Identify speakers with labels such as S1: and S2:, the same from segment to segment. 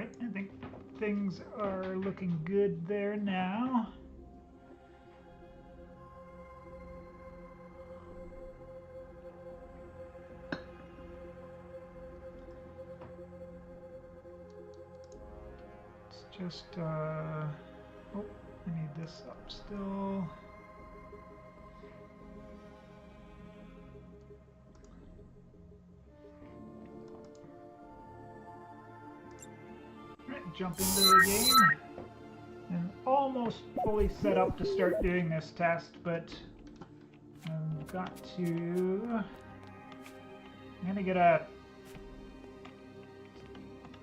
S1: Alright, I think things are looking good there now. It's just, oh, I need this up still. Jump into the game and almost fully set up to start doing this test, but I've got to. I'm gonna get a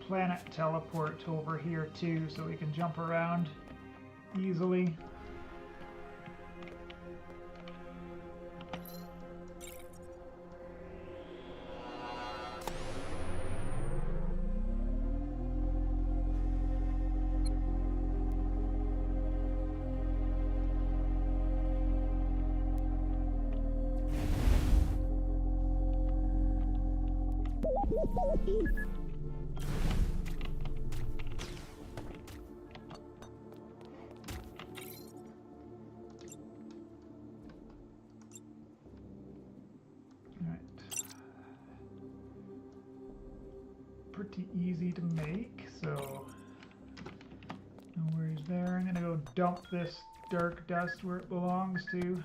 S1: planet teleport over here too, so we can jump around easily. Pretty easy to make, so no worries there. I'm gonna go dump this dark dust where it belongs to.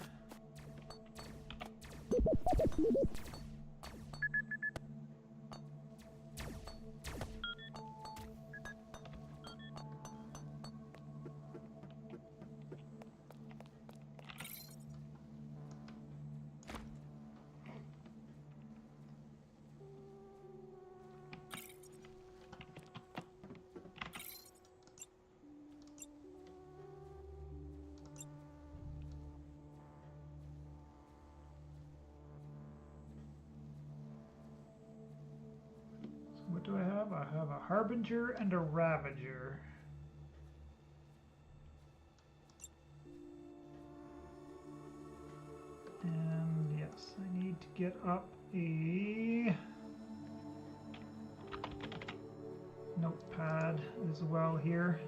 S1: What do I have? I have a Harbinger and a Ravager. And yes, I need to get up a notepad as well here.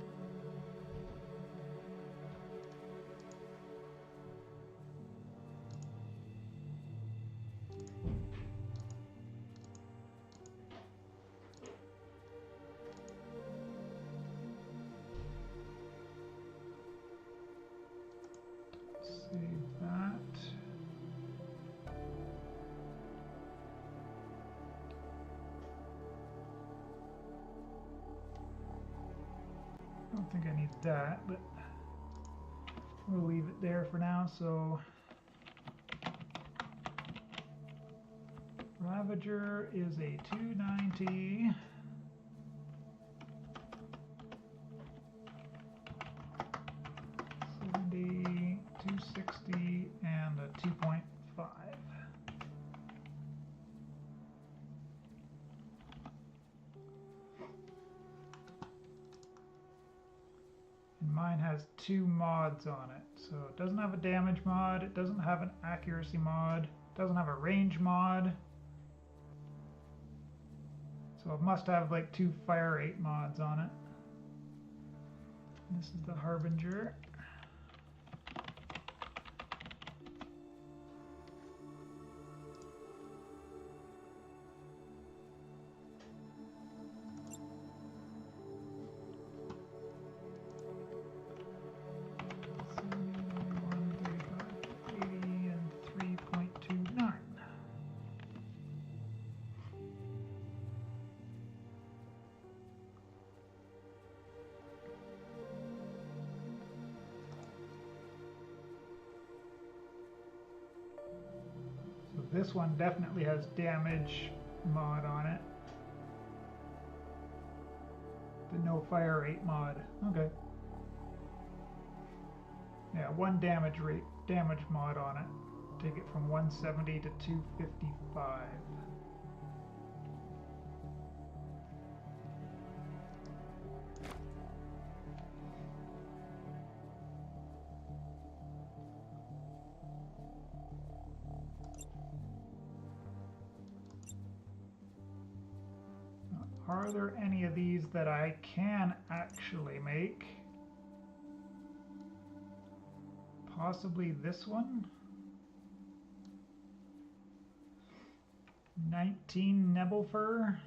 S1: Save that. I don't think I need that, but we'll leave it there for now. So Ravager is a 290. $260 and a 2.5. And mine has 2 mods on it. So it doesn't have a damage mod, it doesn't have an accuracy mod, it doesn't have a range mod. So it must have like 2 fire rate mods on it. This is the Harbinger. This one definitely has damage mod on it. The no fire rate mod. Okay. Yeah, 1 damage mod on it. Take it from 170 to 255. Are there any of these that I can actually make? Possibly this one? 19 Nebelfur.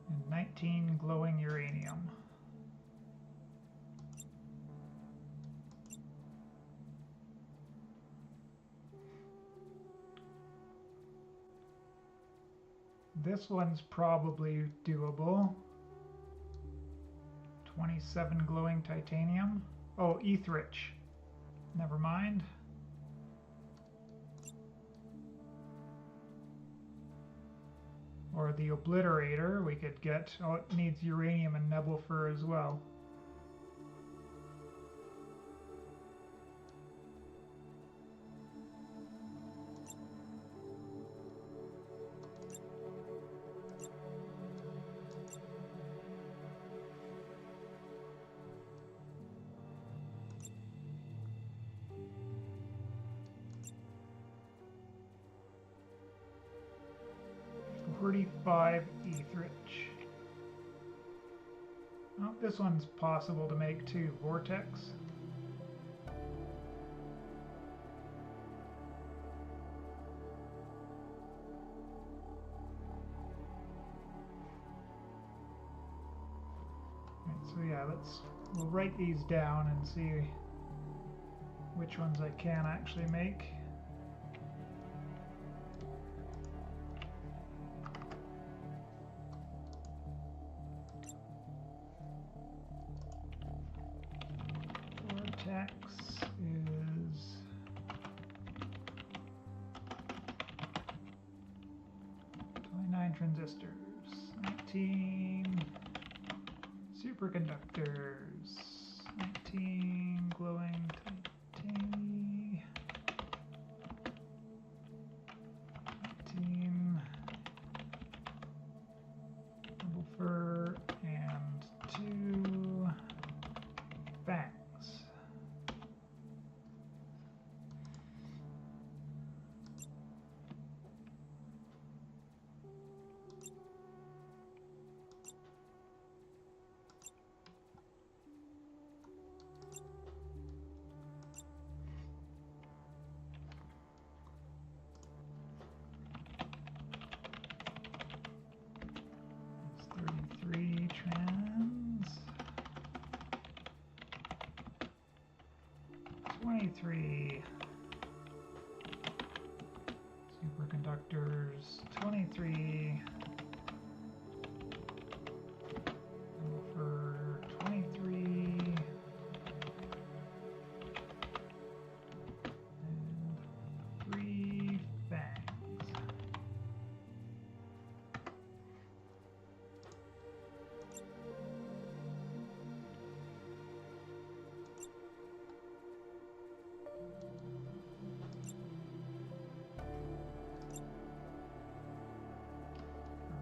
S1: And 19 glowing uranium. This one's probably doable. 27 glowing titanium. Oh, Ethrich. Never mind. Or the Obliterator we could get. Oh, it needs uranium and Nebelfur as well. Ethrich. Oh, this one's possible to make too. Vortex. Right, so yeah, we'll write these down and see which ones I can actually make. Vortex is 29 transistors, 19 superconductors, 19 glowing titanium, 19 Nebelfur, and 2 fangs. That's 33 trans. 23 superconductors, 23 for 23 and 3 fangs.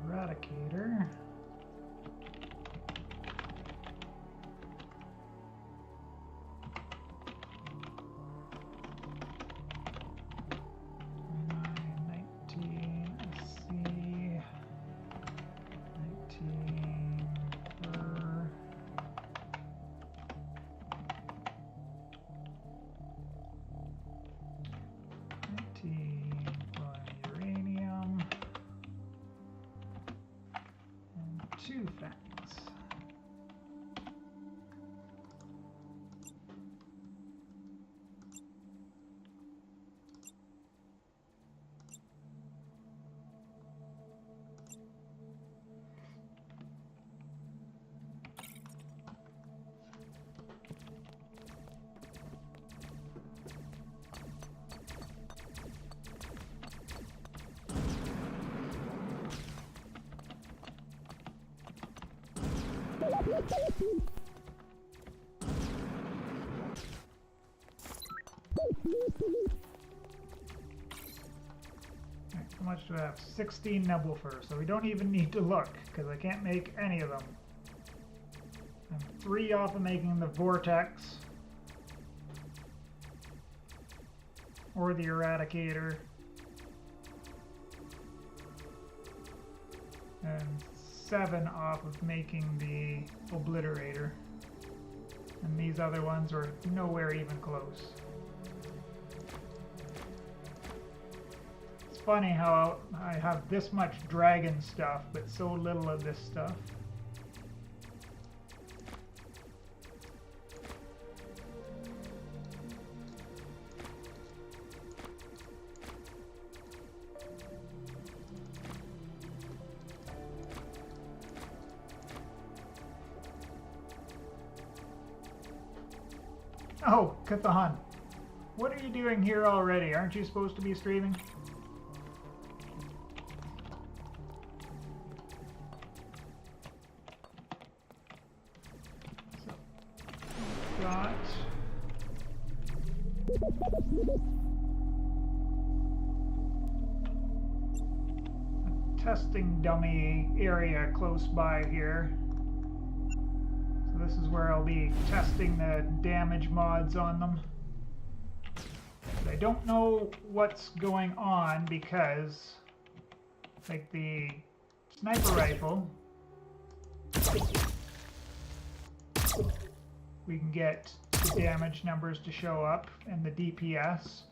S1: Eradicator. Uranium. 2 fangs. How much do I have? 16 Nebelfur, so we don't even need to look, because I can't make any of them. I'm 3 off of making the Vortex. or the Eradicator. And 7 off of making the Obliterator. And these other ones are nowhere even close. It's funny how I have this much dragon stuff, but so little of this stuff. Oh, Cathan, what are you doing here already? Aren't you supposed to be streaming? So, got a testing dummy area close by here. This is where I'll be testing the damage mods on them. But I don't know what's going on because, like the sniper rifle, we can get the damage numbers to show up and the DPS,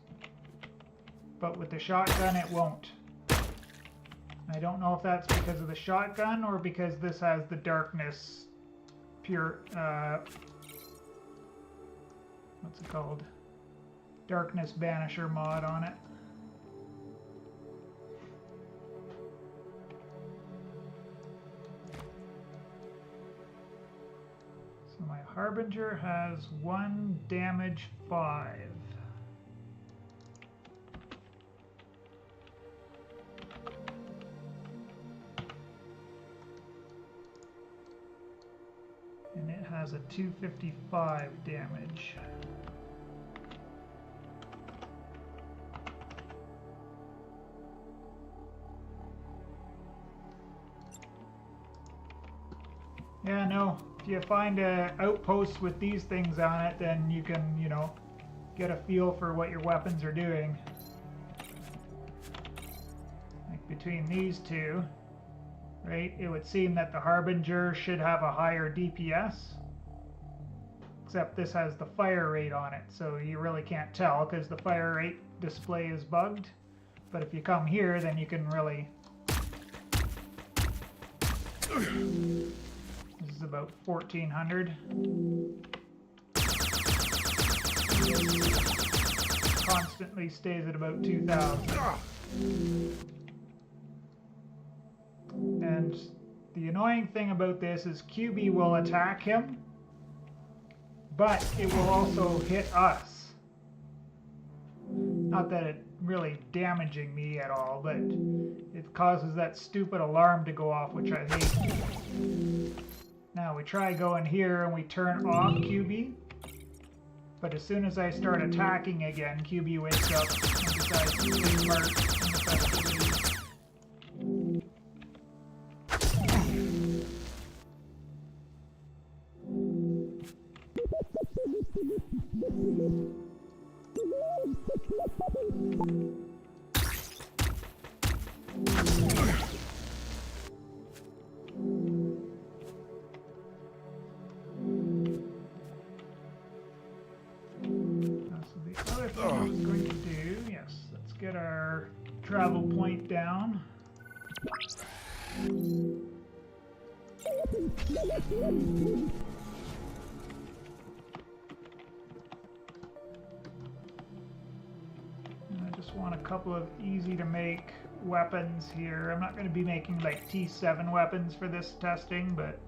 S1: but with the shotgun it won't. I don't know if that's because of the shotgun or because this has the darkness pure, what's it called? Darkness Banisher mod on it. So my Harbinger has 1 damage 5. And it has a 255 damage. Yeah, no, if you find a outpost with these things on it, then you can, you know, get a feel for what your weapons are doing. Like between these two. Right, it would seem that the Harbinger should have a higher DPS, except this has the fire rate on it, so you really can't tell because the fire rate display is bugged. But if you come here, then you can really... This is about 1400. Constantly stays at about 2000. And the annoying thing about this is QB will attack him, but it will also hit us. Not that it really damaging me at all, but it causes that stupid alarm to go off, which I hate. Now we try going here and we turn off QB, but as soon as I start attacking again, QB wakes up and decides to take part in the festivities. Get our travel point down. And I just want a couple of easy to make weapons here. I'm not going to be making like T7 weapons for this testing, but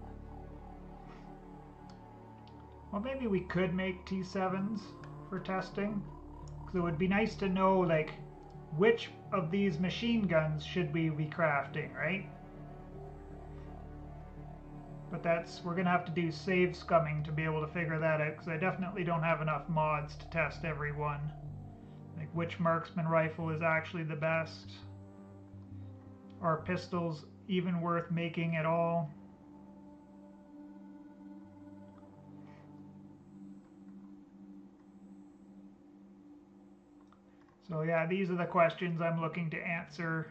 S1: well, maybe we could make T7s for testing, because it would be nice to know like which of these machine guns should we be crafting, right? But we're gonna have to do save scumming to be able to figure that out, because I definitely don't have enough mods to test every one. Like which marksman rifle is actually the best. Are pistols even worth making at all? So So yeah, these are the questions I'm looking to answer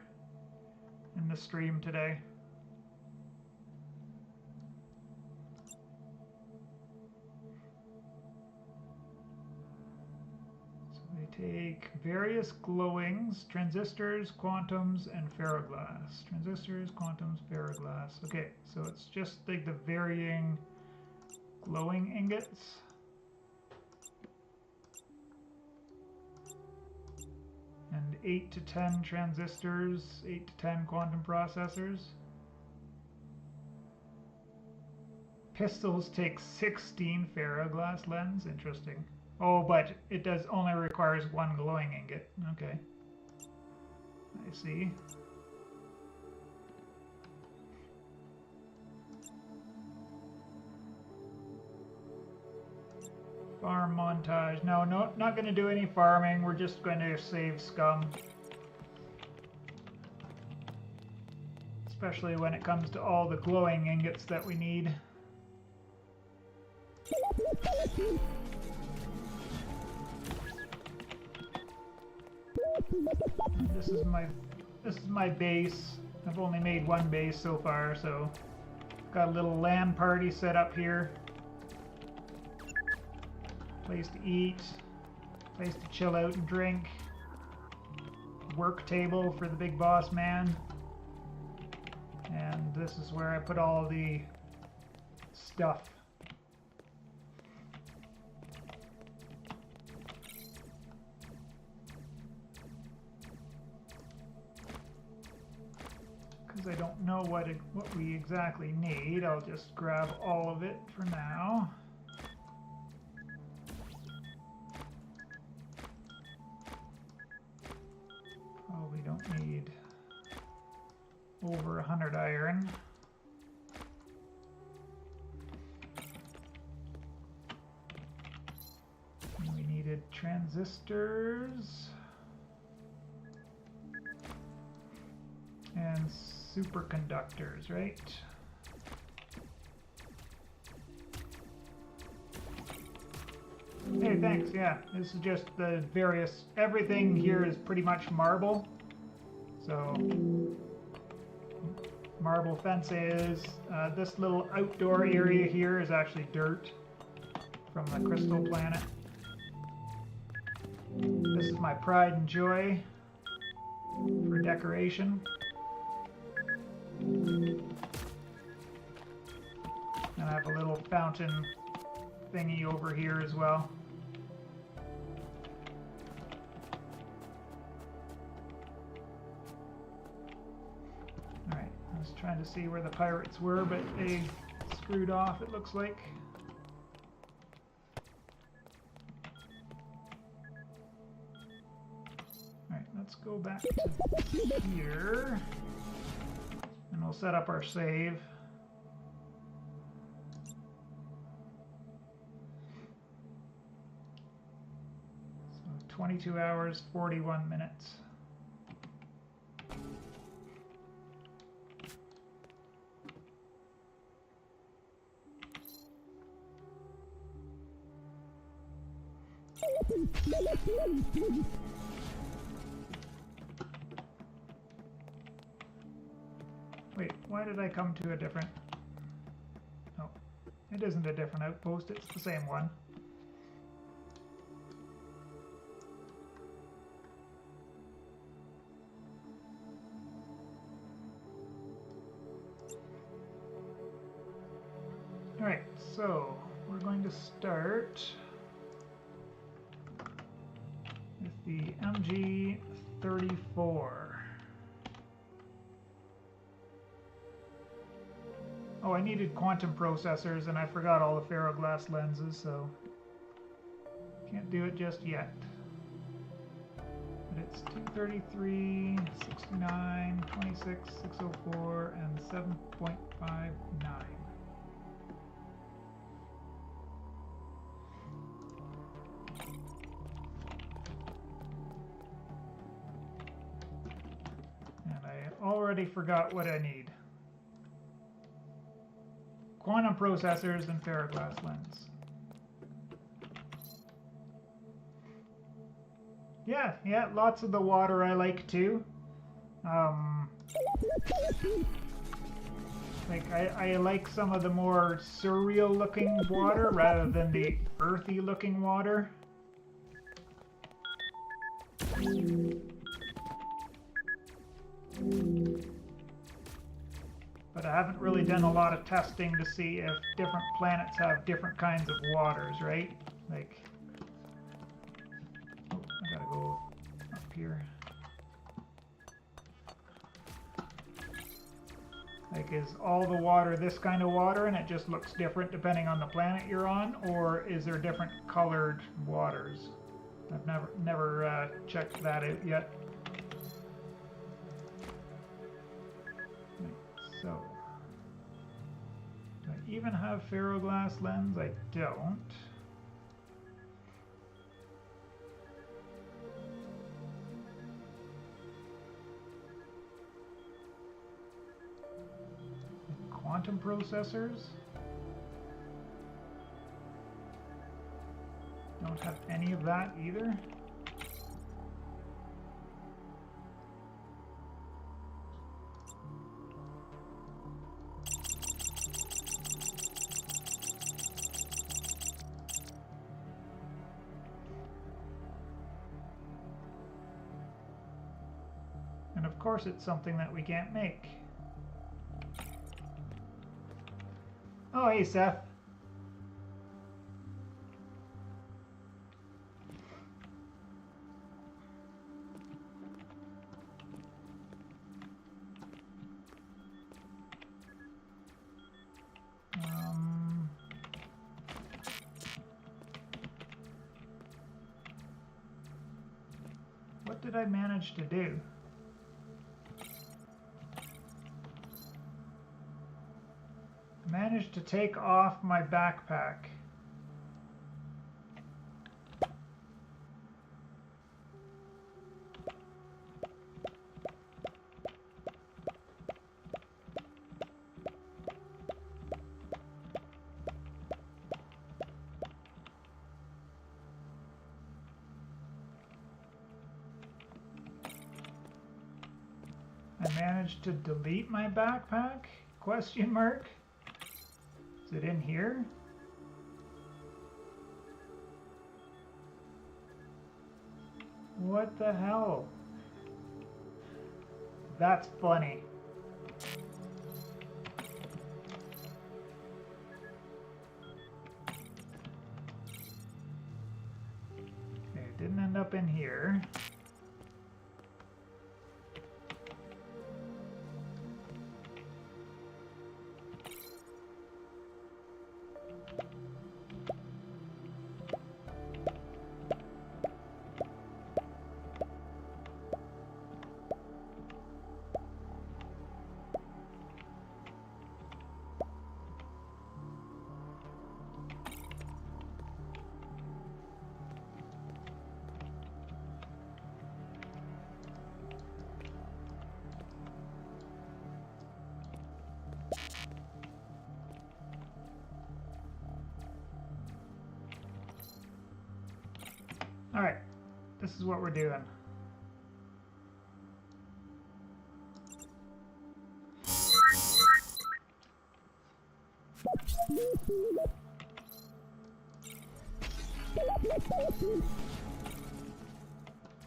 S1: in the stream today. So they take various glowings, transistors, quantums, and ferroglass. Transistors, quantums, ferroglass. Okay, so it's just like the varying glowing ingots. And 8 to 10 transistors, 8 to 10 quantum processors. Pistols take 16 ferroglass lens. Interesting. Oh, but it does only requires one glowing ingot. Okay. I see. Farm montage. No, not going to do any farming. We're just going to save scum. Especially when it comes to all the glowing ingots that we need. This is my base. I've only made one base so far, so got a little LAN party set up here. Place to eat, place to chill out and drink, work table for the big boss man, and this is where I put all the stuff. Because I don't know what we exactly need, I'll just grab all of it for now. Probably don't need over 100 iron. And we needed transistors and superconductors, right? Hey, thanks, yeah. This is just the various... Everything here is pretty much marble. So, marble fences. This little outdoor area here is actually dirt from the crystal planet. This is my pride and joy for decoration. And I have a little fountain thingy over here as well. Alright, I was trying to see where the pirates were, but they screwed off, it looks like. Alright, let's go back to here. And we'll set up our save. So 22 hours, 41 minutes. Wait, why did I come to a different... Oh, it isn't a different outpost, it's the same one. Alright, so we're going to start with the MG34. Oh, I needed quantum processors and I forgot all the ferroglass lenses, so can't do it just yet. But it's 233, 69, 26, 604, and 7.59. And I already forgot what I need. Quantum processors and ferroglass lens. Yeah, lots of the water I like too. Like I like some of the more surreal looking water rather than the earthy looking water. But I haven't really done a lot of testing to see if different planets have different kinds of waters, right? Like, oh, I gotta go up here. Like, is all the water this kind of water and it just looks different depending on the planet you're on? Or is there different colored waters? I've never checked that out yet. So, do I even have ferroglass lens? I don't. Quantum processors? Don't have any of that either. And of course it's something that we can't make. Oh, hey, Seth. What did I manage to do? Managed to take off my backpack. I managed to delete my backpack? Question mark? Is it in here? What the hell? That's funny. Okay, it didn't end up in here. All right, this is what we're doing.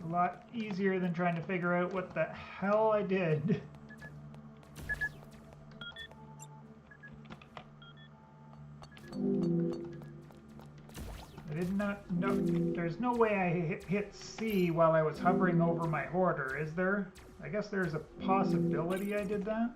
S1: A lot easier than trying to figure out what the hell I did. I did not know. There's no way I hit C while I was hovering over my hoarder, is there? I guess there's a possibility I did that.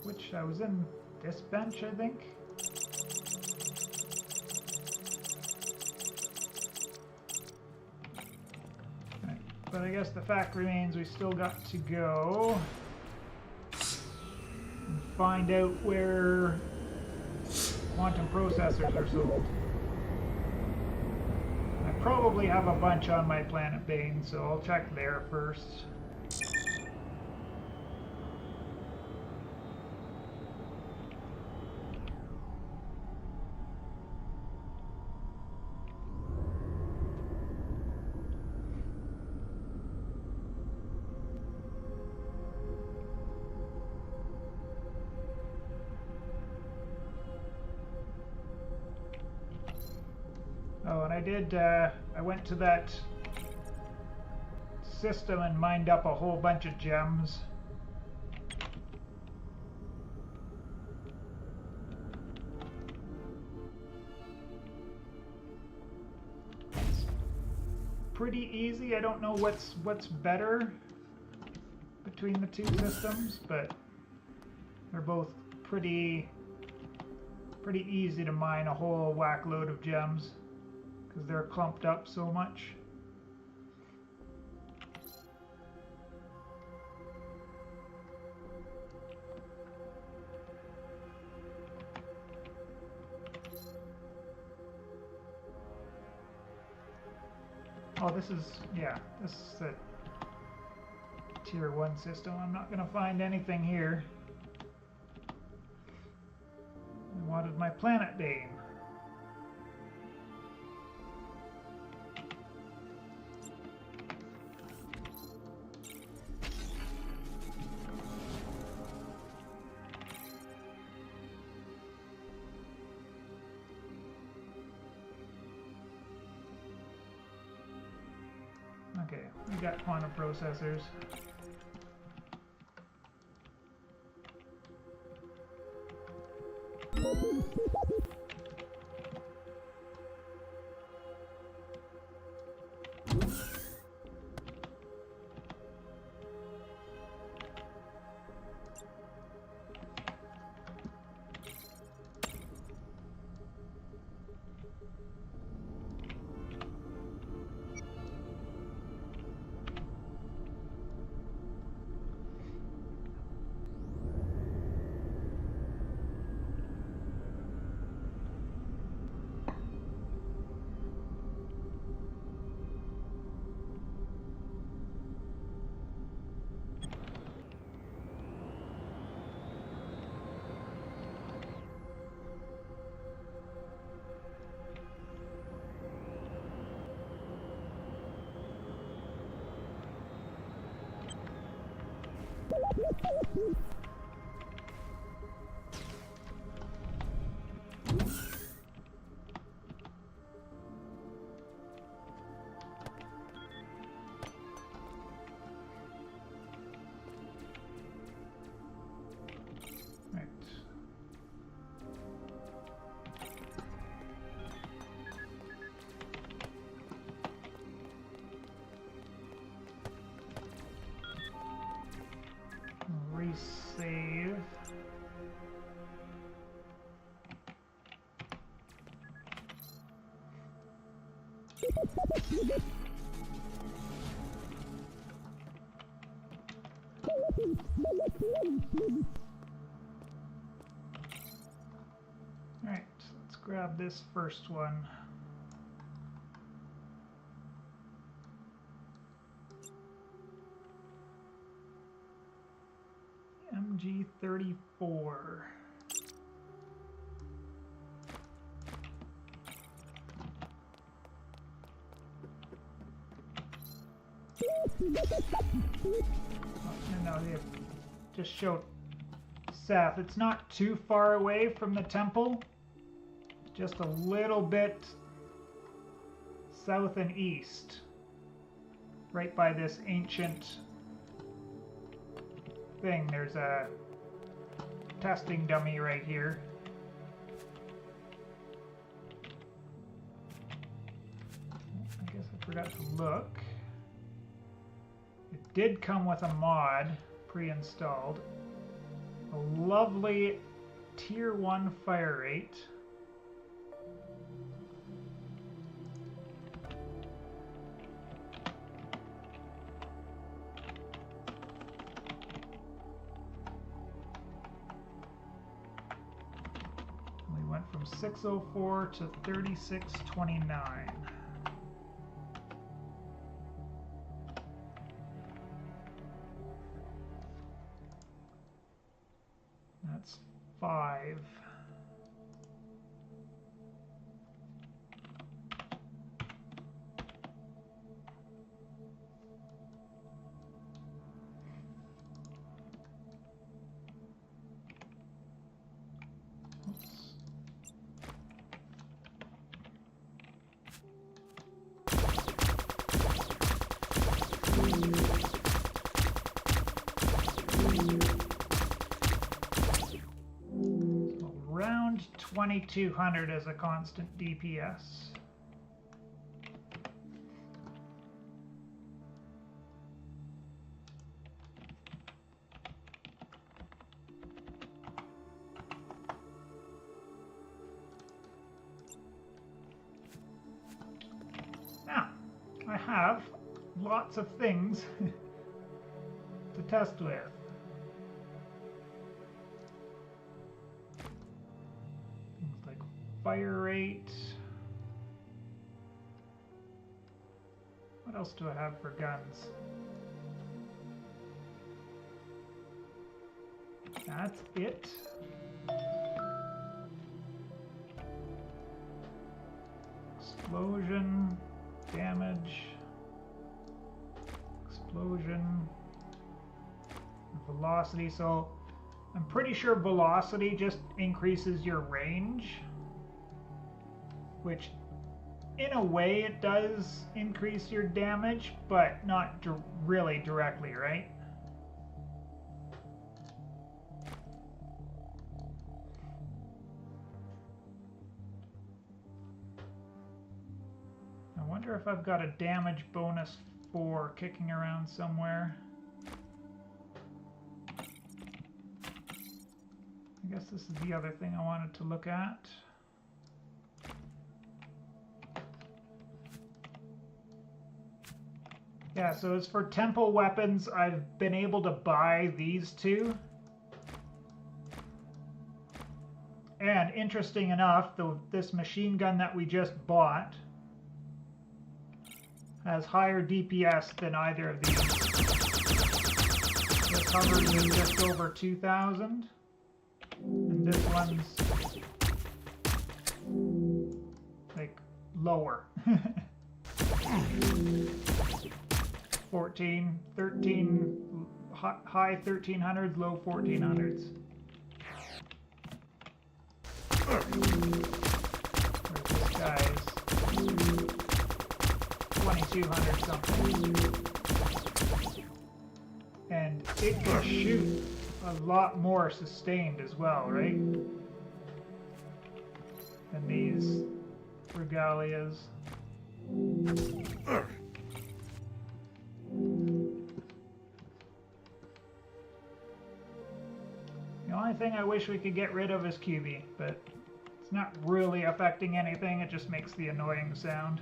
S1: Which I was in this bench, I think. Right. But I guess the fact remains we still got to go find out where quantum processors are sold. I probably have a bunch on my planet Bane, so I'll check there first. Oh, and I went to that system and mined up a whole bunch of gems. It's pretty easy. I don't know what's better between the two systems, but they're both pretty easy to mine a whole whack load of gems, because they're clumped up so much. Oh, this is a tier 1 system. I'm not going to find anything here. I wanted my planet Bane. Okay, we got quantum processors. Right. Resave. Alright, let's grab this first one. MG34. No, they just showed Seth. It's not too far away from the temple, just a little bit south and east, right by this ancient thing. There's a testing dummy right here. I guess I forgot to look. It did come with a mod pre-installed. A lovely tier 1 fire rate. from 604 to 3629. That's 5. Around 2200 as a constant DPS. Now, I have lots of things to test with. Things like fire rate. What else do I have for guns? That's it. Explosion, damage, explosion, velocity. So I'm pretty sure velocity just increases your range, which in a way it does increase your damage, but not really directly, right? I wonder if I've got a damage bonus for kicking around somewhere. I guess this is the other thing I wanted to look at. Yeah, so as for temple weapons, I've been able to buy these two. And interesting enough, this machine gun that we just bought has higher DPS than either of these. This hovers in just over 2,000. And this one's like lower. 14, 13, high 1300s, low 1400s. Whereas this guy's 2200 something. And it can shoot a lot more sustained as well, right? Than these regalias. The only thing I wish we could get rid of is QB, but it's not really affecting anything, it just makes the annoying sound.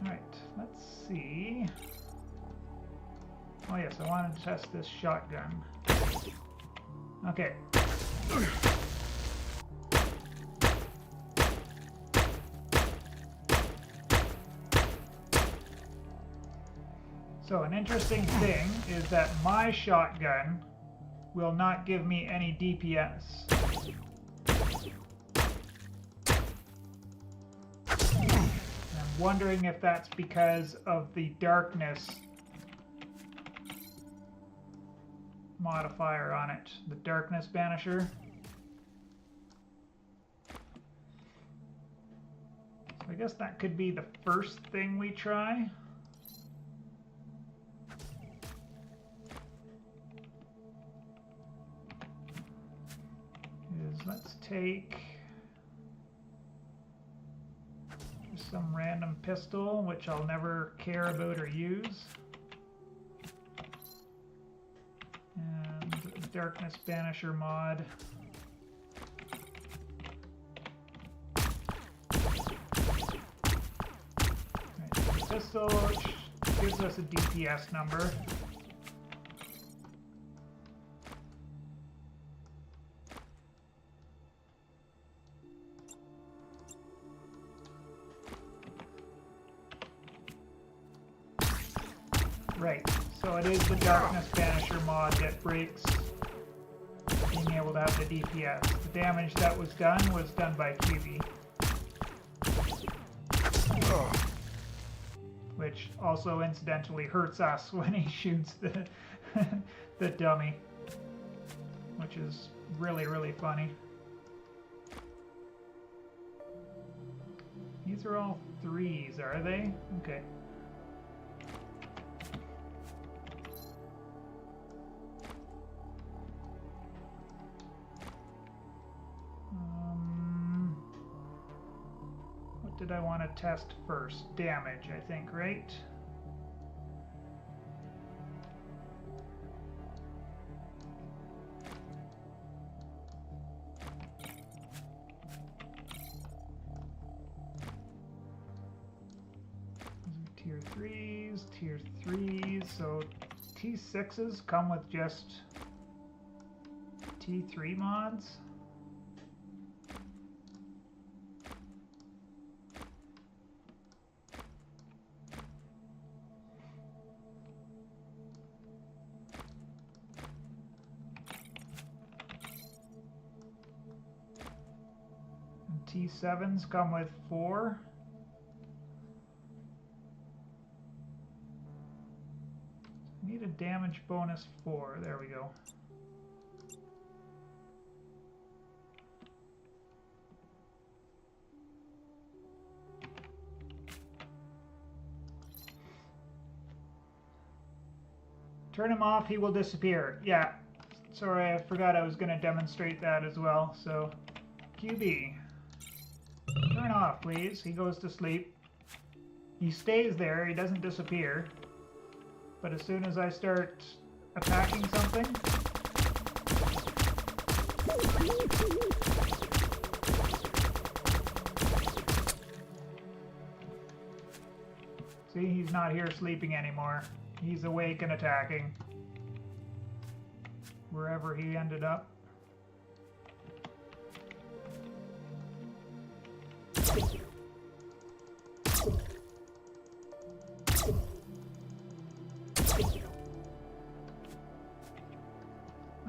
S1: Alright, let's see. Oh yes, I wanted to test this shotgun. Okay. So an interesting thing is that my shotgun will not give me any DPS. I'm wondering if that's because of the darkness modifier on it, the darkness banisher. So I guess that could be the first thing we try. Let's take just some random pistol, which I'll never care about or use. And Darkness Banisher mod. Right, the pistol gives us a DPS number. Right, so it is the Darkness Banisher mod that breaks being able to have the DPS. The damage that was done by QB. Which also incidentally hurts us when he shoots the dummy. Which is really, really funny. These are all 3s, are they? Okay. What did I want to test first? Damage, I think, right? Tier 3s, so T6s come with just T3 mods. And T7s come with 4. Need a damage bonus 4. There we go. Turn him off, he will disappear. Yeah. Sorry, I forgot I was going to demonstrate that as well. So, QB. Turn off, please. He goes to sleep. He stays there. He doesn't disappear. But as soon as I start attacking something, see, he's not here sleeping anymore. He's awake and attacking wherever he ended up.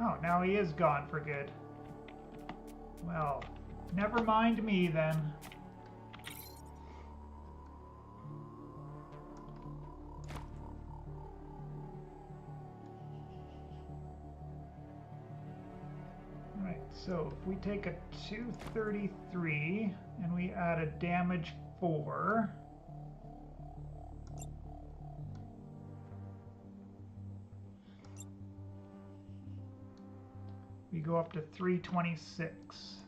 S1: Oh, now he is gone for good. Well, never mind me then. Alright, so if we take a 233 and we add a damage 4, we go up to 326.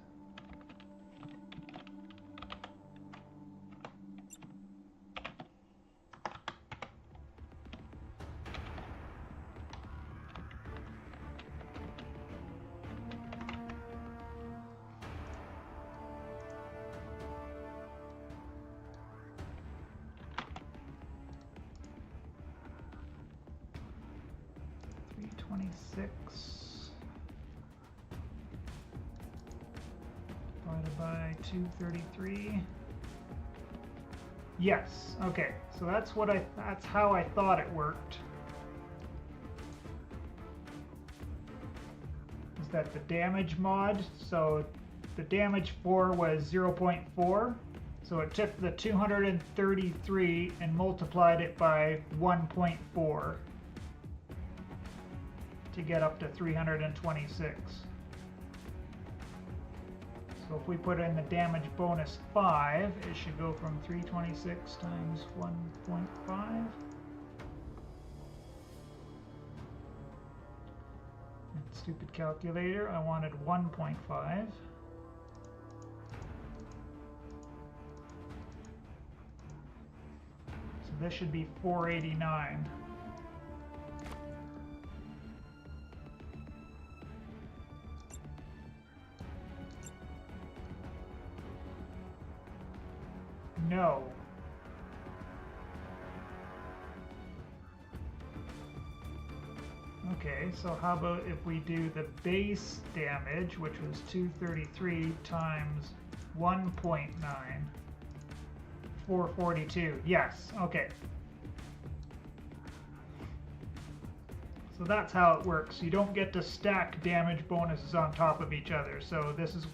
S1: Divided by 233. Yes. Okay. So that's how I thought it worked. Is that the damage mod? So the damage 4 was 0.4. So it took the 233 and multiplied it by 1.4 to get up to 326. So if we put in the damage bonus 5, it should go from 326 times 1.5. Stupid calculator, I wanted 1.5. So this should be 489. No. Okay, so how about if we do the base damage, which was 233 times 1.9, 442. Yes, okay. So that's how it works. You don't get to stack damage bonuses on top of each other. So this is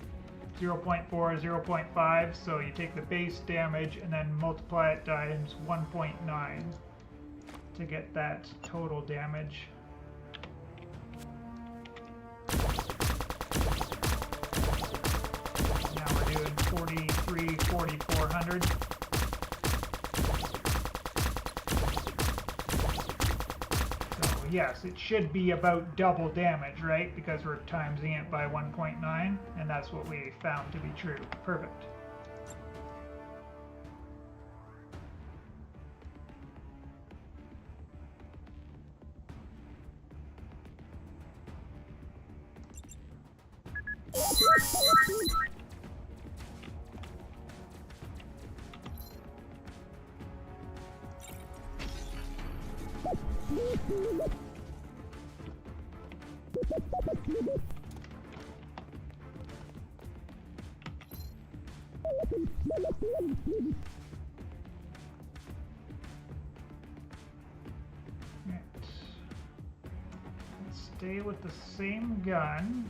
S1: 0.4, 0.5, so you take the base damage and then multiply it times 1.9 to get that total damage. Now we're doing 4,400. Yes, it should be about double damage, right? Because we're timesing it by 1.9, and that's what we found to be true. Perfect. Stay with the same gun.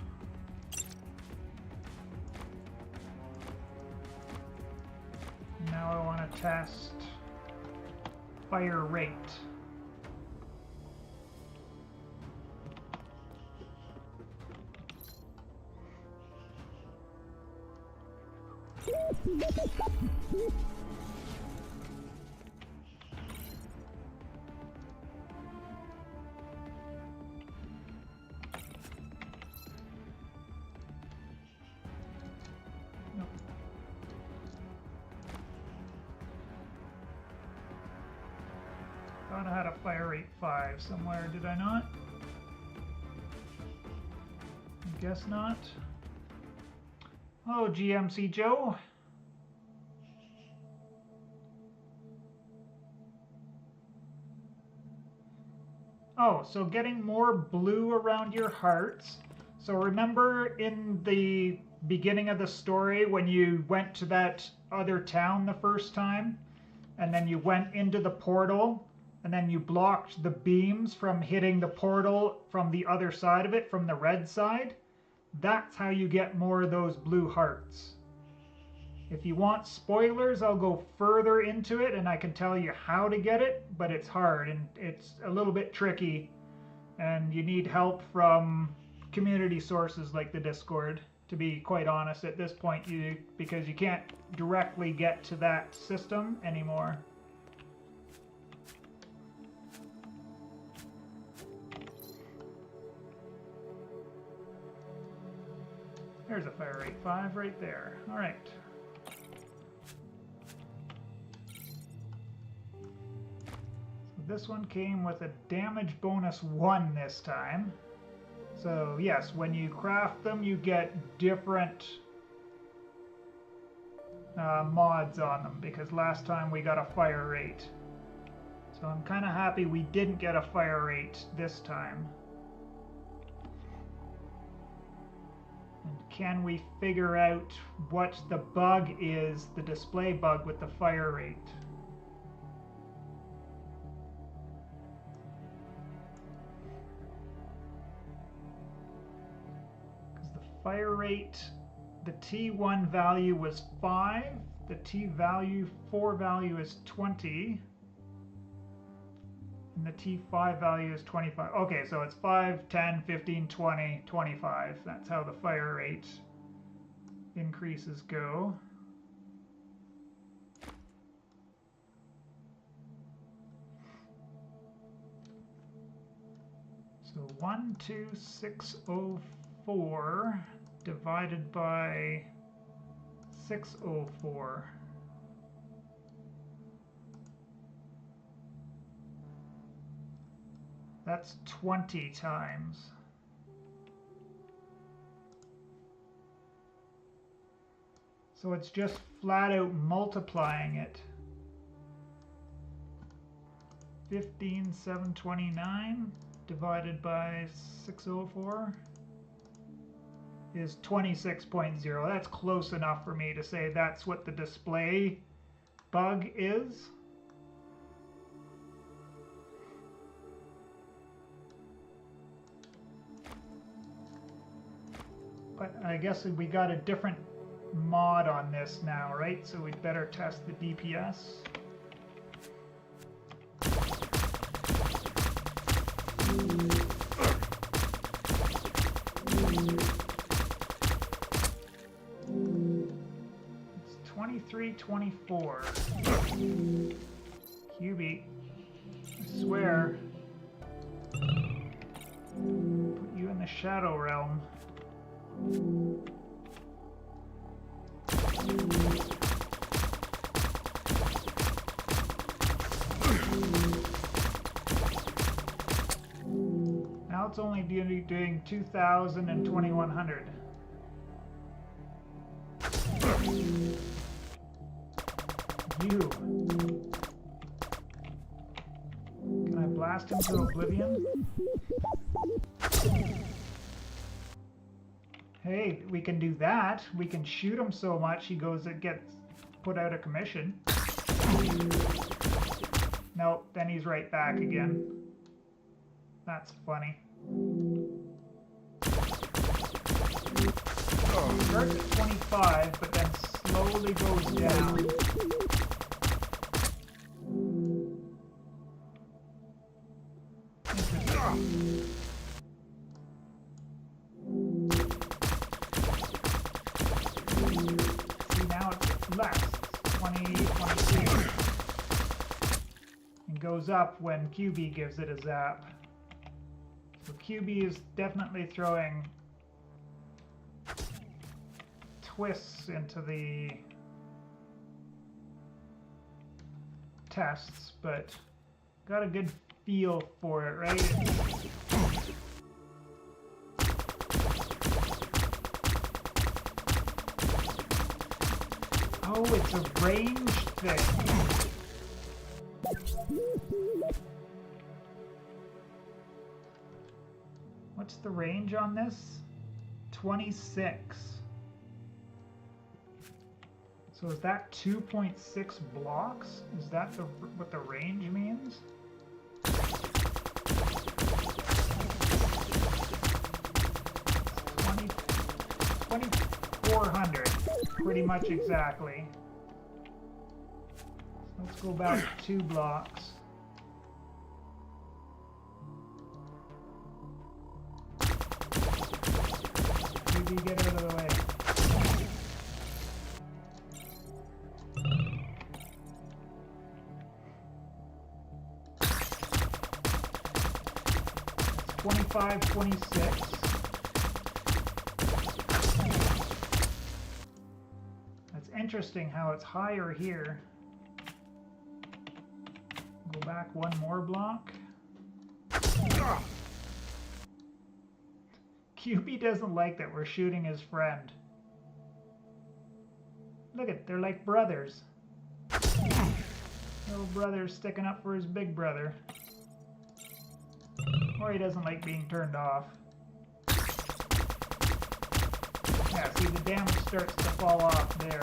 S1: Now I want to test fire rate. Thought I had a fire rate 5 somewhere, did I not? I guess not. Oh, GMC Joe. Oh, so getting more blue around your hearts. So remember in the beginning of the story when you went to that other town the first time? And then you went into the portal, and then you blocked the beams from hitting the portal from the other side of it, from the red side? That's how you get more of those blue hearts. If you want spoilers, I'll go further into it and I can tell you how to get it, but it's hard and it's a little bit tricky, and you need help from community sources like the Discord, to be quite honest at this point, because you can't directly get to that system anymore. There's a fire rate 5 right there. All right. So this one came with a damage bonus 1 this time. So yes, when you craft them, you get different mods on them, because last time we got a fire rate. So I'm kind of happy we didn't get a fire rate this time. And can we figure out what the bug is, the display bug with the fire rate? Because the fire rate, the T1 value was 5, the T4 value is 20, and the T5 value is 25. Okay, so it's 5, 10, 15, 20, 25. That's how the fire rate increases go. So 12604 divided by 604. That's 20 times. So it's just flat out multiplying it. 15,729 divided by 604 is 26.0. That's close enough for me to say that's what the display bug is. But I guess we got a different mod on this now, right? So we'd better test the DPS. It's 23-24. QB, I swear. Put you in the Shadow Realm. Now it's only doing 2,000 and 2,100. You. Can I blast him to oblivion? Hey, we can do that. We can shoot him so much he gets put out of commission. Nope, then he's right back again. That's funny. Starts at 25, but then slowly goes down. Interesting. See, now it's less. 20, 22. And goes up when QB gives it a zap. So QB is definitely throwing twists into the tests, but got a good feel for it, right? Oh, it's a range thing. What's the range on this? 26. So is that 2.6 blocks? Is that what the range means? 2,400, pretty much exactly. So let's go back 2 blocks. Maybe get out of the way. It's 25, 26. That's interesting how it's higher here. Go back 1 more block. QB doesn't like that we're shooting his friend. Look at, they're like brothers. Little brother's sticking up for his big brother. Or he doesn't like being turned off. Yeah, see, the damage starts to fall off there.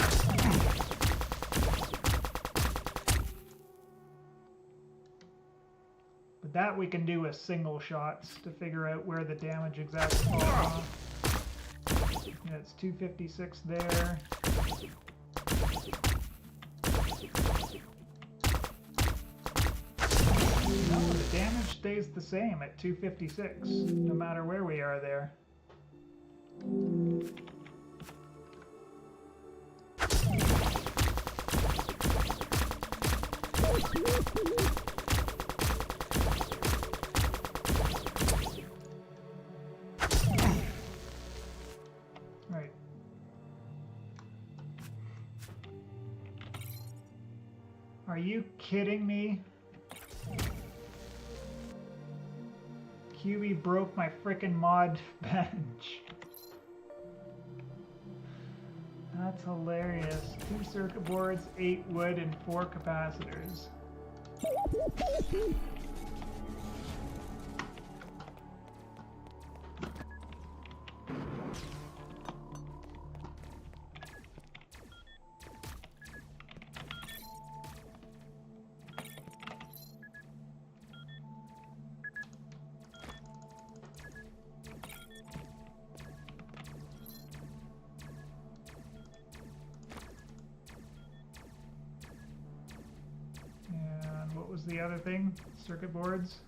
S1: But that we can do with single shots to figure out where the damage exactly falls off. Yeah, it's 256 there. No, the damage stays the same at 256, no matter where we are there. Right. Are you kidding me? QB broke my frickin' mod bench. That's hilarious. 2 circuit boards, 8 wood, and 4 capacitors. was the other thing? Circuit boards.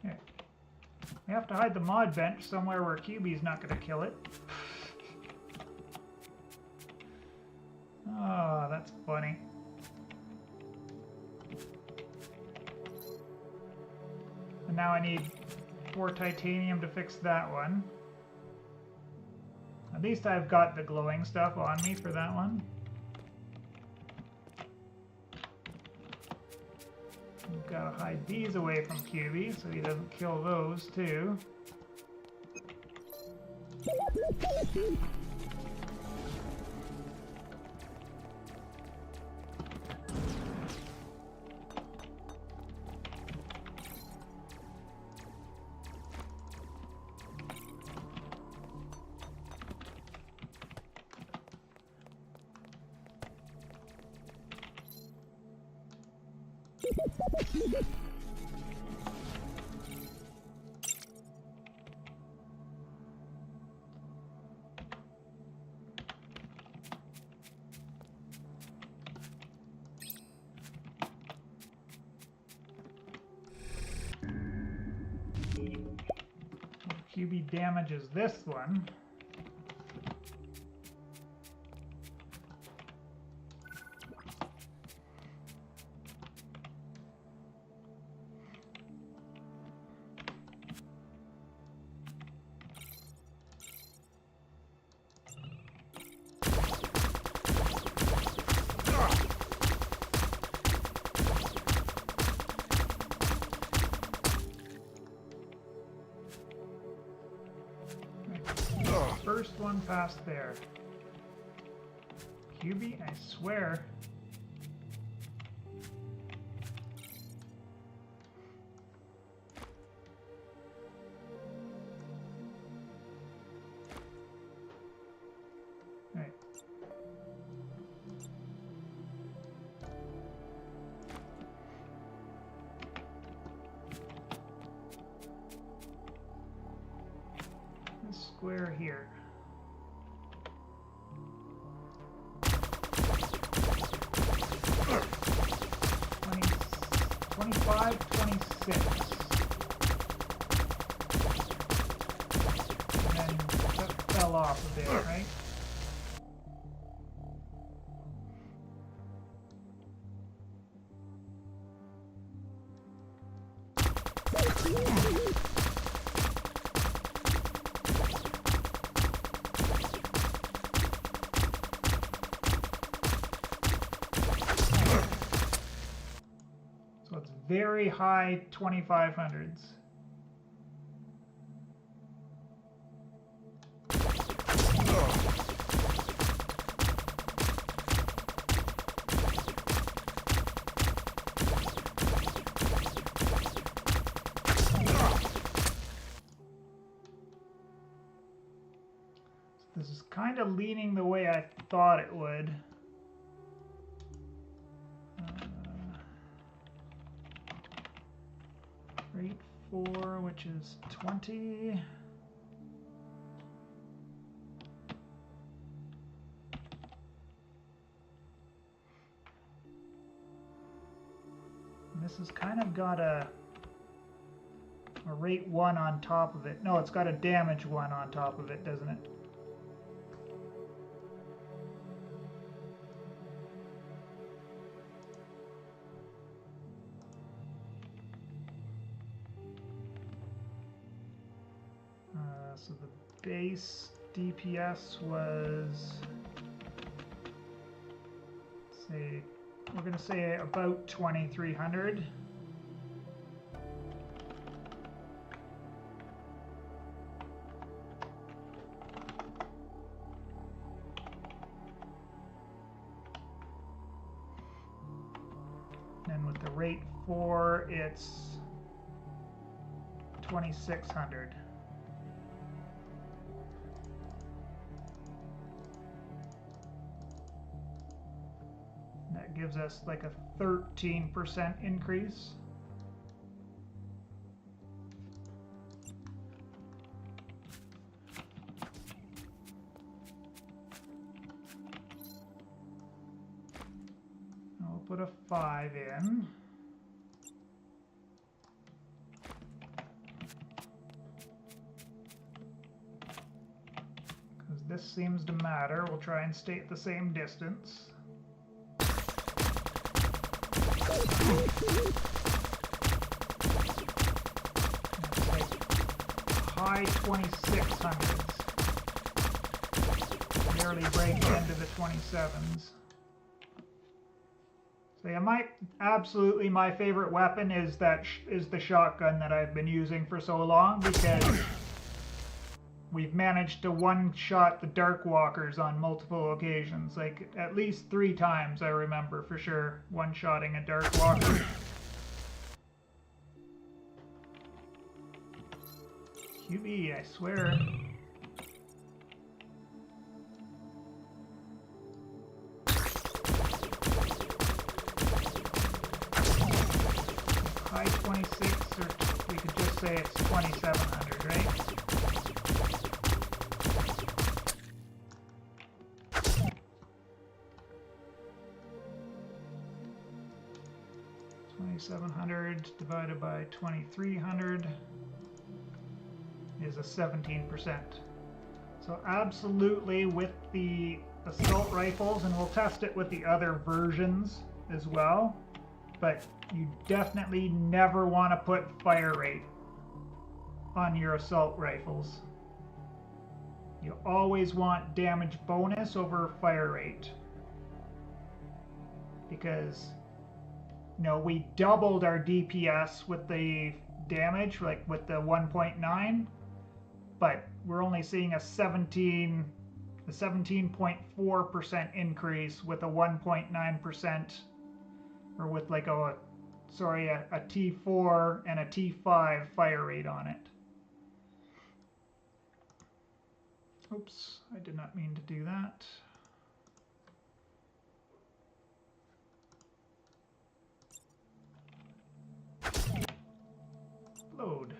S1: Okay. We have to hide the mod bench somewhere where QB's not going to kill it. Oh, that's funny. And now I need 4 titanium to fix that one. At least I've got the glowing stuff on me for that one. We've got to hide these away from QB so he doesn't kill those too. QB damages this one. First one past there. QB, I swear. Right. This square here. 25, 26. And then that fell off a bit, right? Very high 2500s. This is kind of leaning the way I thought it would. Rate 4, which is 20. And this has kind of got a rate 1 on top of it. No, it's got a damage 1 on top of it, doesn't it? So the base DPS was, say, we're going to say about 2300. And with the rate 4, it's 2600. gives us like a 13% increase. I'll put a 5 in. Because this seems to matter. We'll try and stay at the same distance. High 2600s. Barely break into the 27s. So yeah, absolutely my favorite weapon is the shotgun that I've been using for so long, because we've managed to one-shot the Dark Walkers on multiple occasions. Like, at least 3 times, I remember for sure, one-shotting a Dark Walker. QB, I swear. High 26, or we could just say it's 2700, right? Divided by 2300 is a 17%. So absolutely with the assault rifles, and we'll test it with the other versions as well, but you definitely never want to put fire rate on your assault rifles. You always want damage bonus over fire rate, because we doubled our DPS with the damage, like with the 1.9, but we're only seeing a 17.4% increase with a 1.9%, or with like a T4 and a T5 fire rate on it. Oops, I did not mean to do that. Load.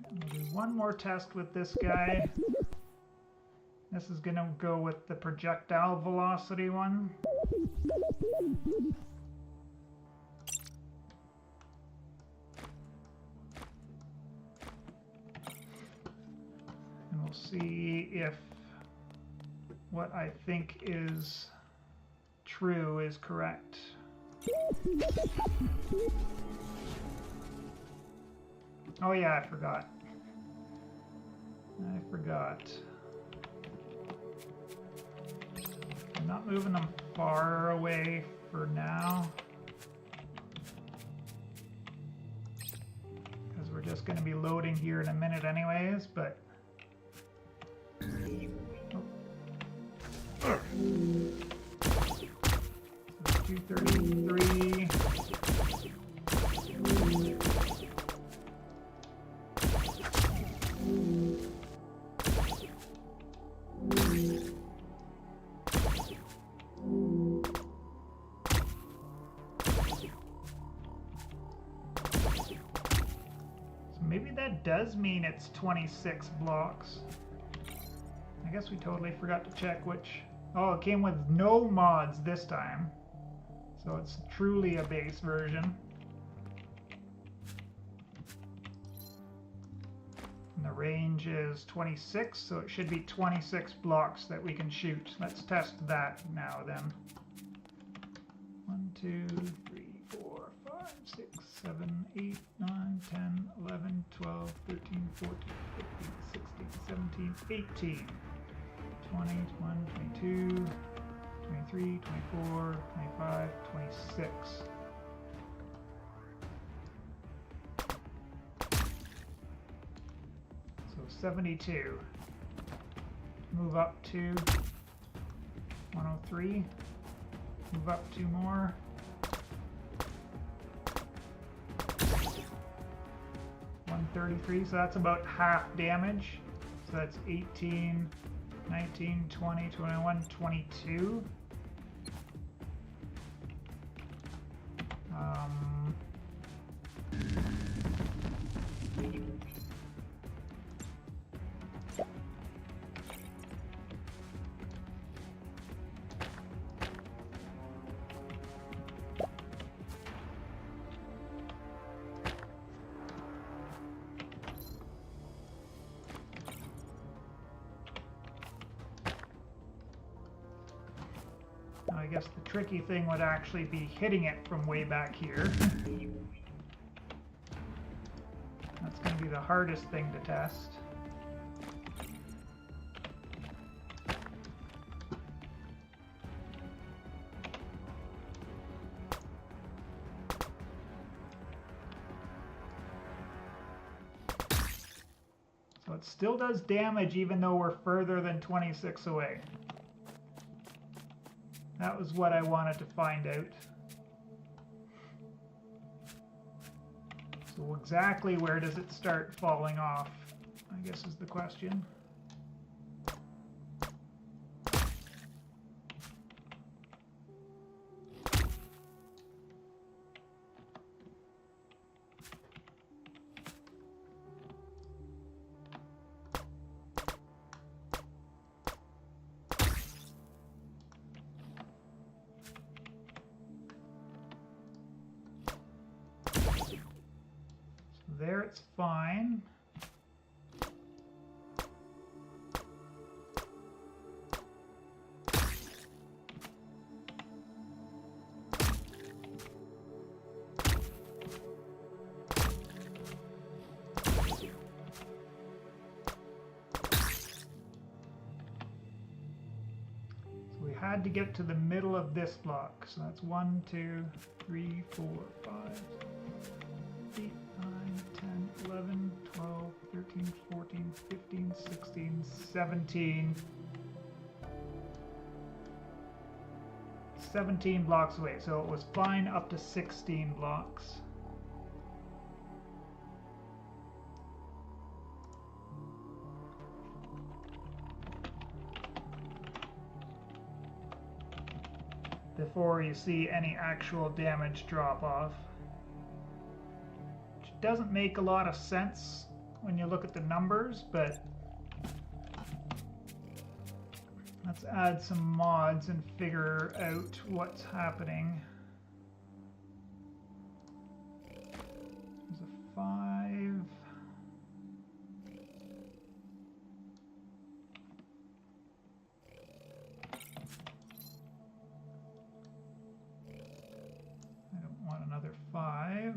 S1: We'll do one more test with this guy. This is going to go with the projectile velocity one. And we'll see if what I think is true is correct. Oh yeah, I forgot. I'm not moving them far away for now, because we're just going to be loading here in a minute anyways, but... Oh. 233. Maybe that does mean it's 26 blocks. I guess we totally forgot to check which... Oh, it came with no mods this time. So it's truly a base version. And the range is 26, so it should be 26 blocks that we can shoot. Let's test that now then. 1, 2, 3, 4, 5, 6, 7, 8, 9, 10, 11, 12, 13, 14, 15, 16, 17, 18, 20, 21, 22, 23, 24, 25, 26. So 72. Move up to 103. Move up 2 more. 133, so that's about half damage. So that's 18, 19, 20, 21, 22. I guess the tricky thing would actually be hitting it from way back here. That's going to be the hardest thing to test. So it still does damage even though we're further than 26 away. That was what I wanted to find out. So exactly where does it start falling off, I guess is the question. There it's fine. So we had to get to the middle of this block. So that's 1, 2, 3, 4, 5, 8, 9, 10, 11, 12, 13, 14, 15, 16, 17. 17 blocks away, so it was fine up to 16 blocks. Before you see any actual damage drop off. Which doesn't make a lot of sense when you look at the numbers, but let's add some mods and figure out what's happening. There's a 5. I don't want another 5.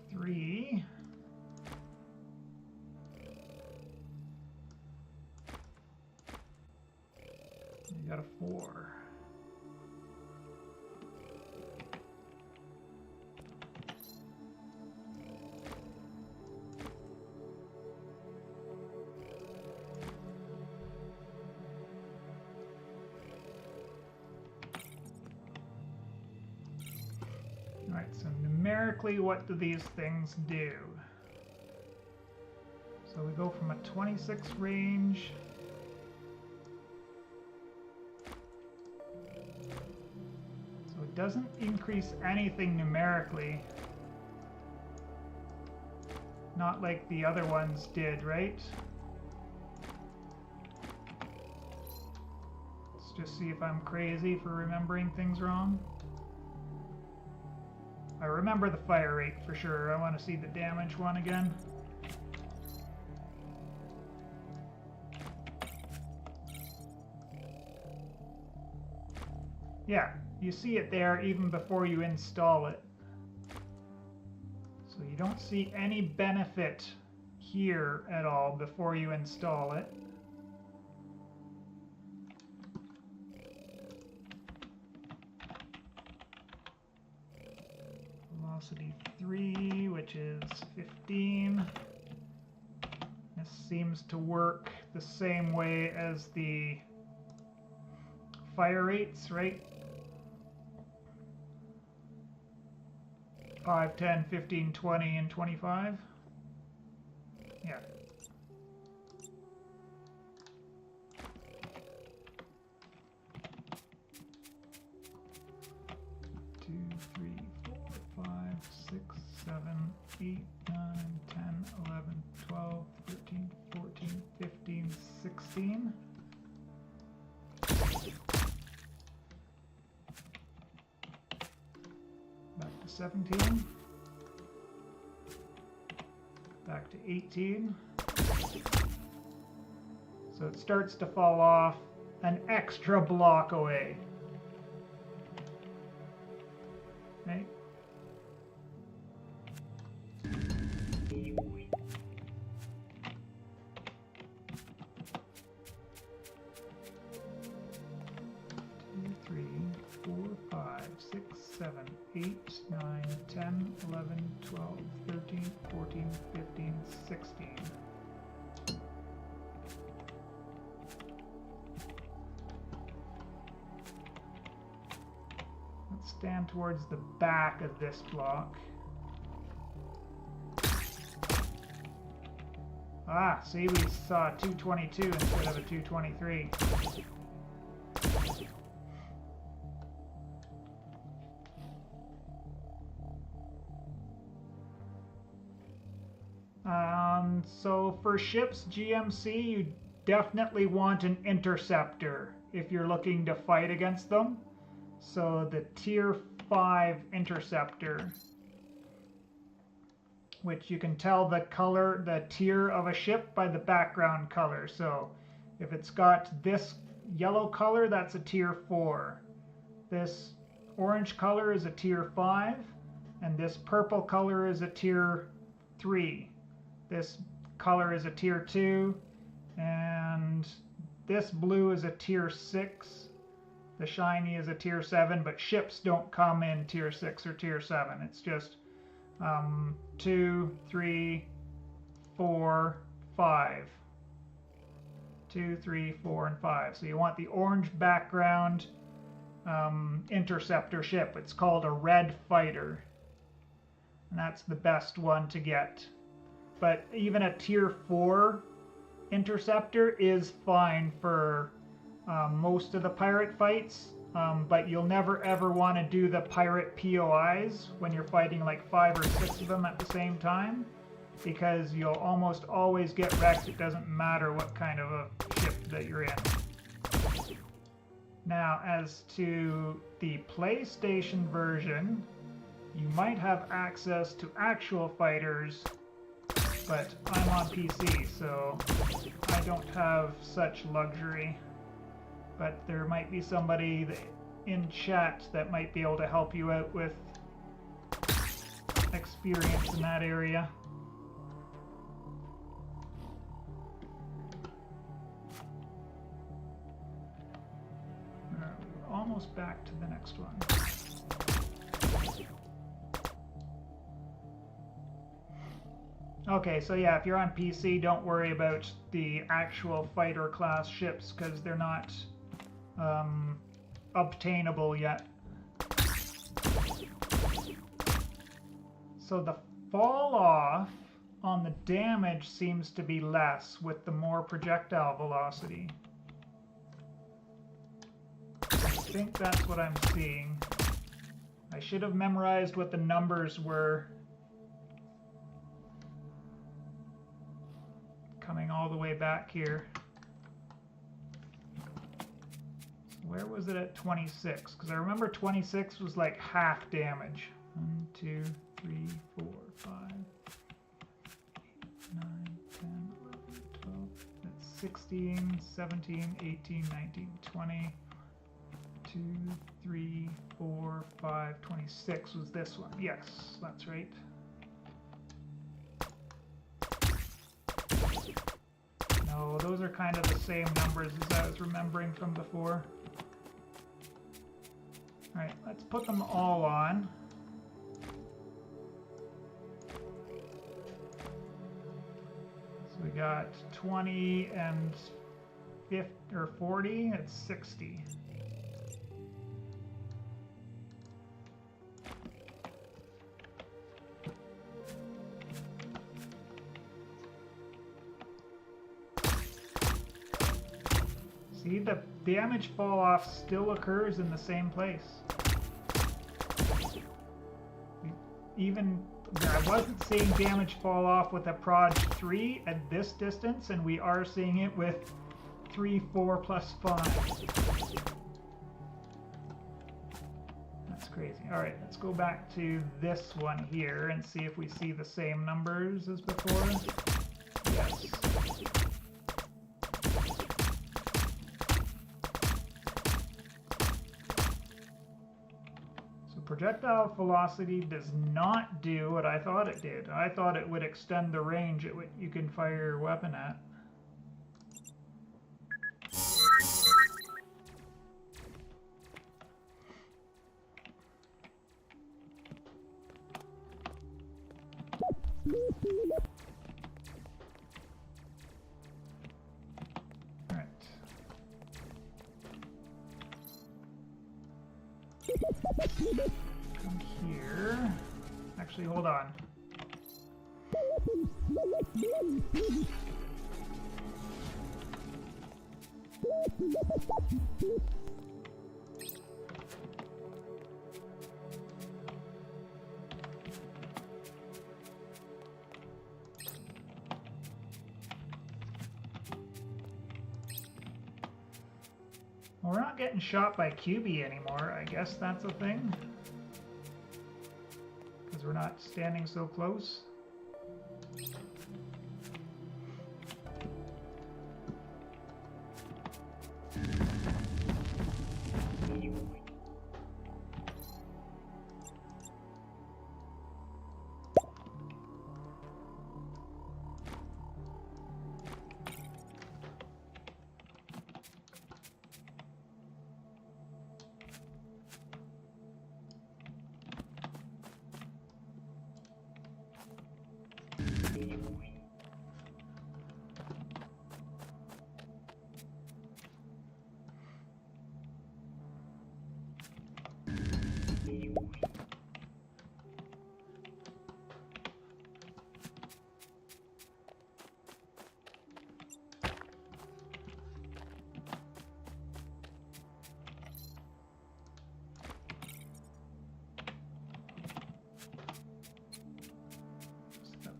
S1: Three. You got a 4. All right, so numerically, what do these things do? So we go from a 26 range so it doesn't increase anything numerically, not like the other ones did, right? Let's just see if I'm crazy for remembering things wrong. I remember the fire rate for sure. I want to see the damage one again. Yeah, you see it there even before you install it. So you don't see any benefit here at all before you install it. Velocity 3, which is 15. This seems to work the same way as the fire rates, right? 5, 10, 15, 20, and 25. Yeah. Two, 3, 4, 5, 6, 7, 8, 9, 10, 11, 12, 13, 14, 15, 16. Back to 17. Back to 18. So it starts to fall off an extra block away. Right? Three, 4, 5, 6, 7, 8, 9, 10, 11, 12, 13, 14, 15, 16. Let's stand towards the back of this block. Ah, see, we saw 222 instead of a 223. So for ships GMC, you definitely want an interceptor if you're looking to fight against them. So the tier 5 interceptor, which you can tell the color, the tier of a ship by the background color. So if it's got this yellow color, that's a tier 4. This orange color is a tier 5, and this purple color is a tier 3. This color is a tier 2, and this blue is a tier 6. The shiny is a tier 7, but ships don't come in tier 6 or tier 7. It's just 2, 3, 4, 5. 2, 3, 4, and 5. So you want the orange background interceptor ship. It's called a red fighter, and that's the best one to get. But even a tier 4 interceptor is fine for most of the pirate fights, but you'll never ever want to do the pirate POIs when you're fighting like 5 or 6 of them at the same time, because you'll almost always get wrecked. It doesn't matter what kind of a ship that you're in. Now, as to the PlayStation version, you might have access to actual fighters, but I'm on PC, so I don't have such luxury. But there might be somebody in chat that might be able to help you out with experience in that area. We're almost back to the next one. Okay, so yeah, if you're on PC, don't worry about the actual fighter class ships because they're not obtainable yet. So the fall off on the damage seems to be less with the more projectile velocity. I think that's what I'm seeing. I should have memorized what the numbers were. Coming all the way back here. So where was it at 26? Because I remember 26 was like half damage. 1, 2, 3, 4, 5, 8, 9, 10, 11, 12. That's 16, 17, 18, 19, 20, 2, 3, 4, 5, 26 was this one. Yes, that's right. No, those are kind of the same numbers as I was remembering from before. Alright, let's put them all on. So we got 20 and 50, or 40, it's 60. See, the damage fall off still occurs in the same place. Even I wasn't seeing damage fall off with a Proj 3 at this distance, and we are seeing it with 3, 4, plus 5. That's crazy. Alright, let's go back to this one here and see if we see the same numbers as before. Yes. Projectile velocity does not do what I thought it did. I thought it would extend the range at what you can fire your weapon at. Come here. Actually, hold on. Well, we're not getting shot by QB anymore. I guess that's a thing. Because we're not standing so close.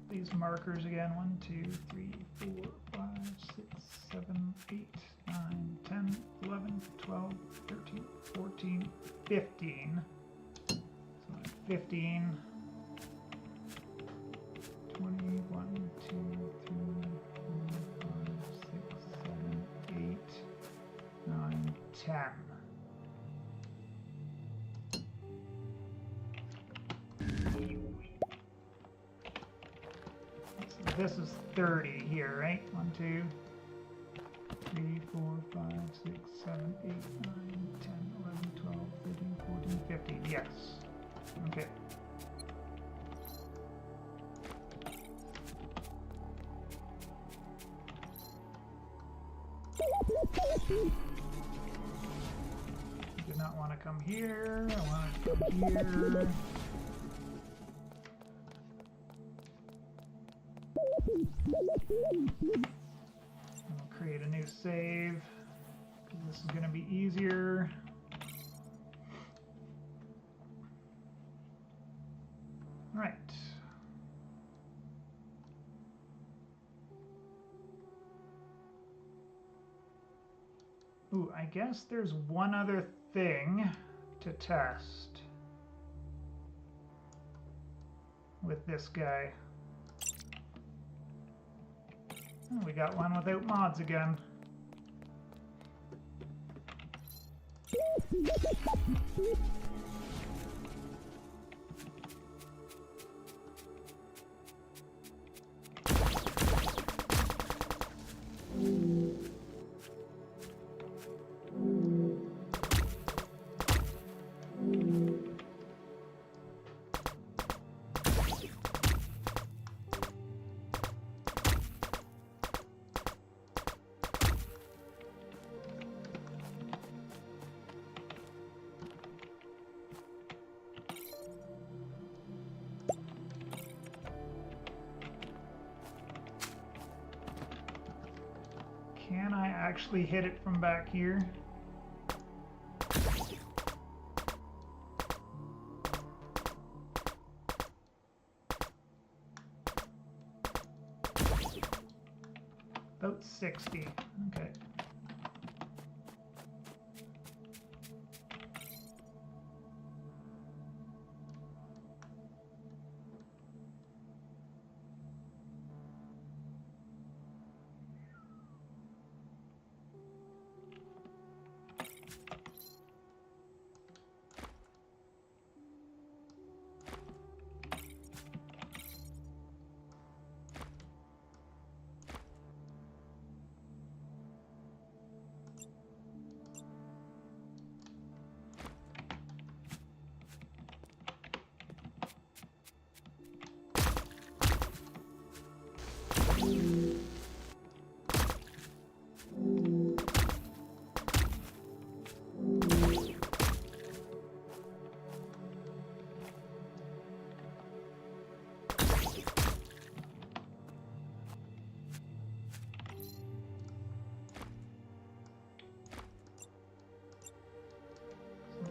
S1: These markers again. 1, 2, 3, 4, 5, 6, 7, 8, 9, 10, 11, 12, 13, 14, 15. So 15, 20, 1, 2, 3, 4, 5, 6, 7, 8, 9, 10. This is 30 here, right? 1, 2, 3, 4, 5, 6, 7, 8, 9, 10, 11, 12, 13, 14, 15. Yes. Okay. I do not want to come here. I want to come here. I'll create a new save, because this is going to be easier. Right. Ooh, I guess there's one other thing to test with this guy. Oh, we got one without mods again. Can I actually hit it from back here? About 60. Okay.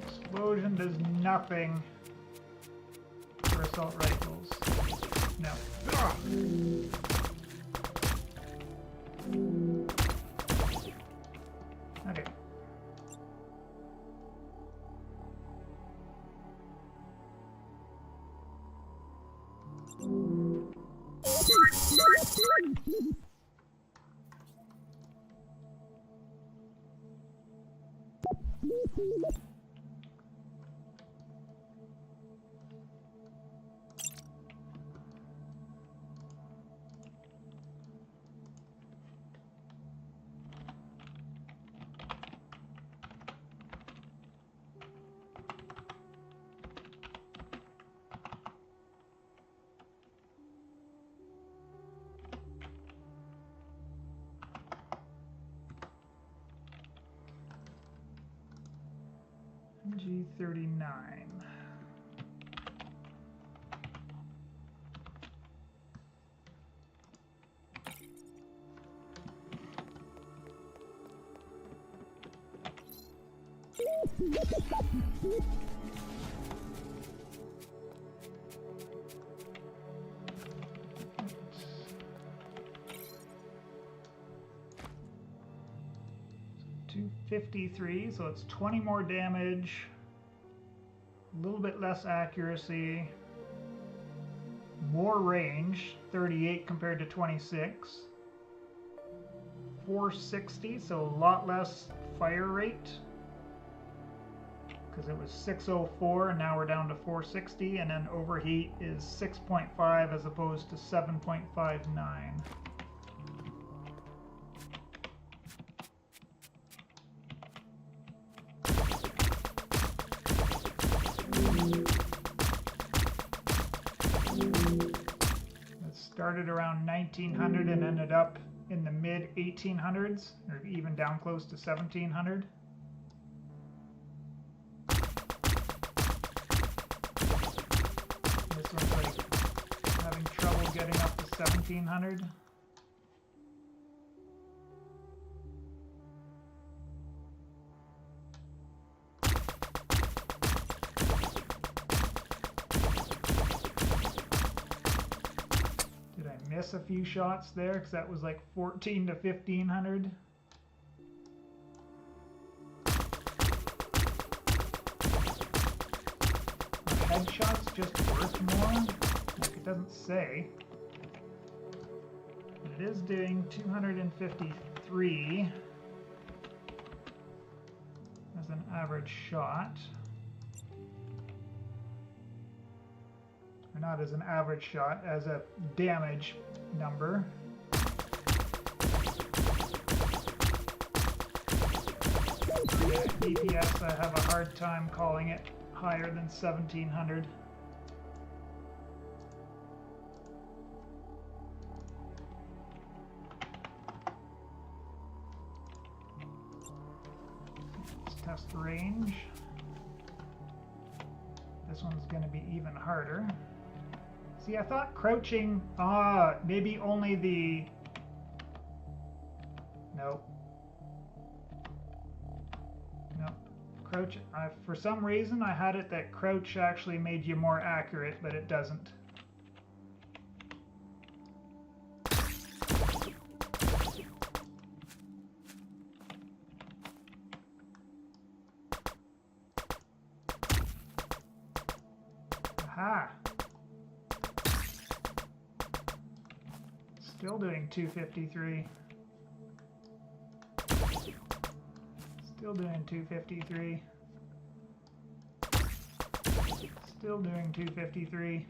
S1: Explosion does nothing for assault rifles. No. Ugh. Okay. G39. $253, so it's 20 more damage, a little bit less accuracy, more range, 38 compared to 26, 460, so a lot less fire rate, because it was 604 and now we're down to 460, and then overheat is 6.5 as opposed to 7.59. Started around 1900 and ended up in the mid 1800s, or even down close to 1700. This one's like having trouble getting up to 1700. Miss a few shots there because that was like 14 to 1500. Are headshots just worth more? Like it doesn't say. But it is doing 253. as an average shot. Or not as an average shot, as a damage number. Yeah, DPS, I have a hard time calling it higher than 1700. Let's test range. This one's going to be even harder. See, I thought crouching, maybe only the, nope. Nope. Crouch, for some reason I had it that crouch actually made you more accurate, but it doesn't. Aha! Still doing 253. Still doing 253. Still doing 253.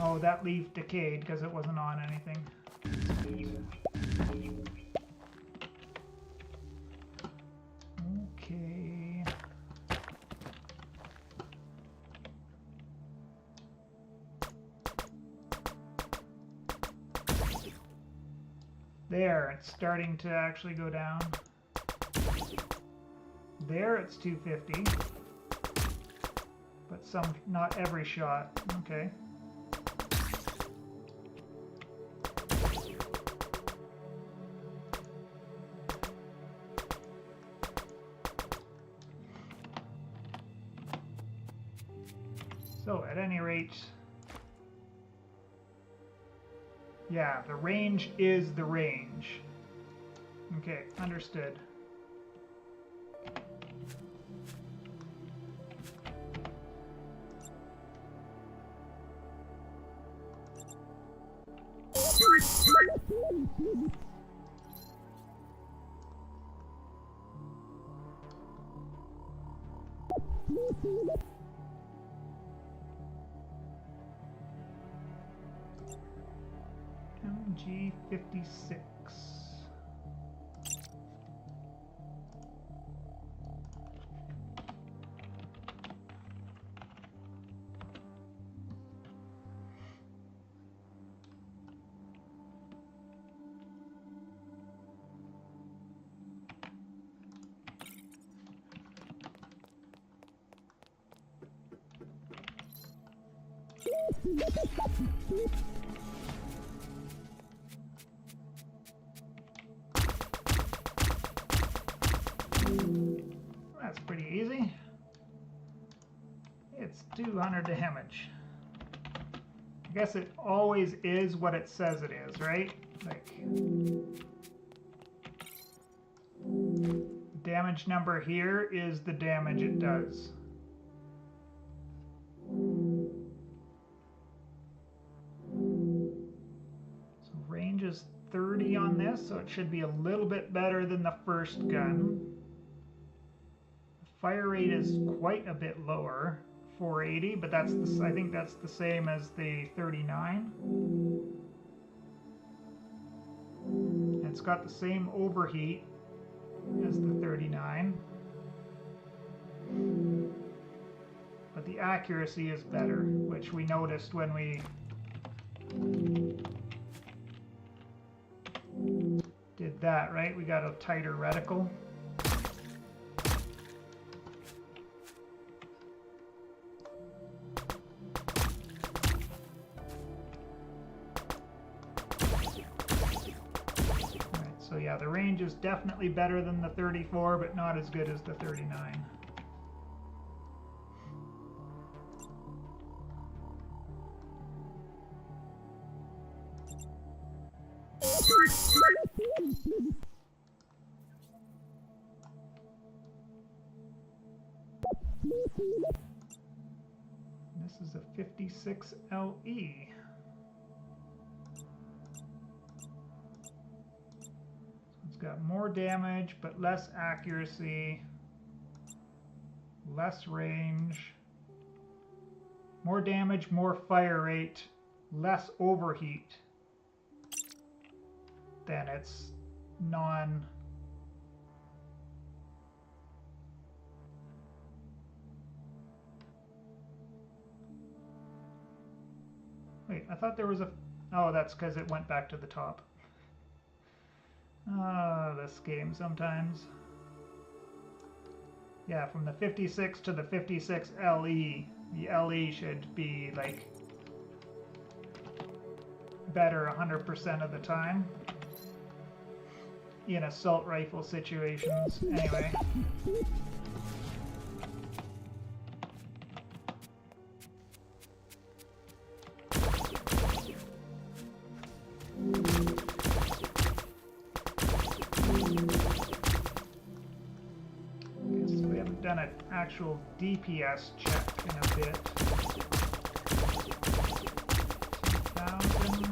S1: Oh, that leaf decayed because it wasn't on anything. Okay. There, it's starting to actually go down. There, it's 250. But not every shot. Okay. So, at any rate, yeah, the range is the range. Okay, understood. MG56. That's pretty easy. It's 200 damage. I guess it always is what it says it is, right? Like, the damage number here is the damage it does. So range is 30 on this, so it should be a little bit better than the first gun. Fire rate is quite a bit lower, 480, but that's I think that's the same as the 39. It's got the same overheat as the 39, but the accuracy is better, which we noticed when we did that, right? We got a tighter reticle. So yeah, the range is definitely better than the 34, but not as good as the 39. This is a 56 LE. got more damage, but less accuracy, less range, more damage, more fire rate, less overheat than its non... Wait, I thought there was a... Oh, that's because it went back to the top. This game sometimes. Yeah, from the 56 to the 56 LE. The LE should be, like, better 100% of the time in assault rifle situations. Anyway. Done an actual DPS check in a bit. 2,000.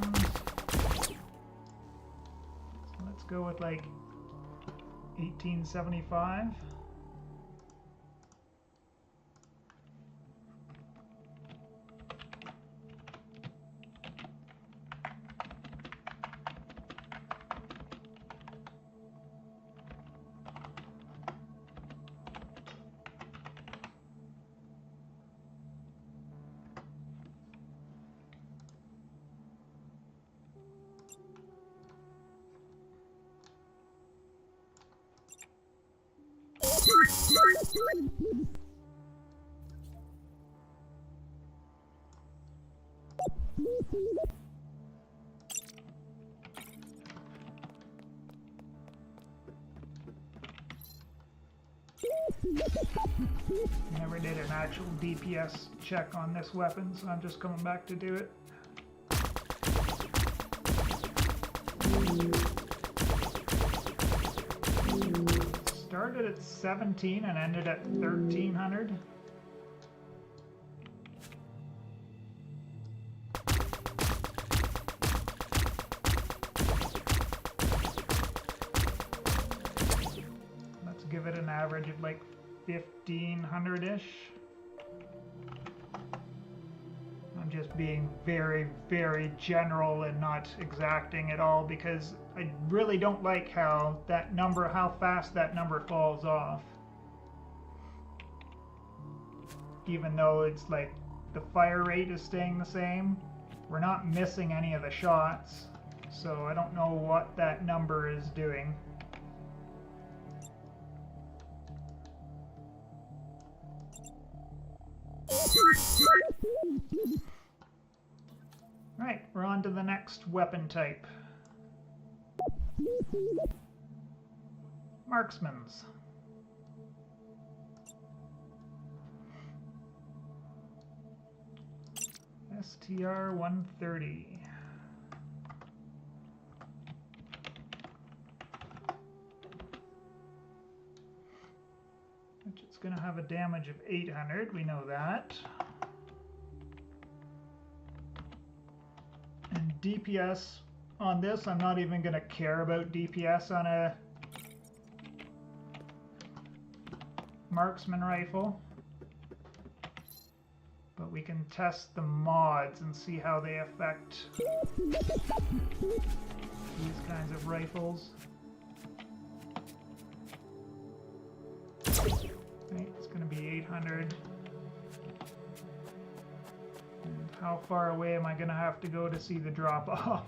S1: So let's go with like 1875. Never did an actual DPS check on this weapon, so I'm just coming back to do it. Started at 17 and ended at 1,300. Let's give it an average of like 1,500-ish. I'm just being very, very general and not exacting at all because I really don't like how fast that number falls off. Even though it's like the fire rate is staying the same, we're not missing any of the shots, so I don't know what that number is doing. Right, we're on to the next weapon type. Marksman's. STR 130. Which is going to have a damage of 800, we know that. And DPS on this, I'm not even going to care about DPS on a marksman rifle. But we can test the mods and see how they affect these kinds of rifles. Okay, it's going to be 800. And how far away am I going to have to go to see the drop off?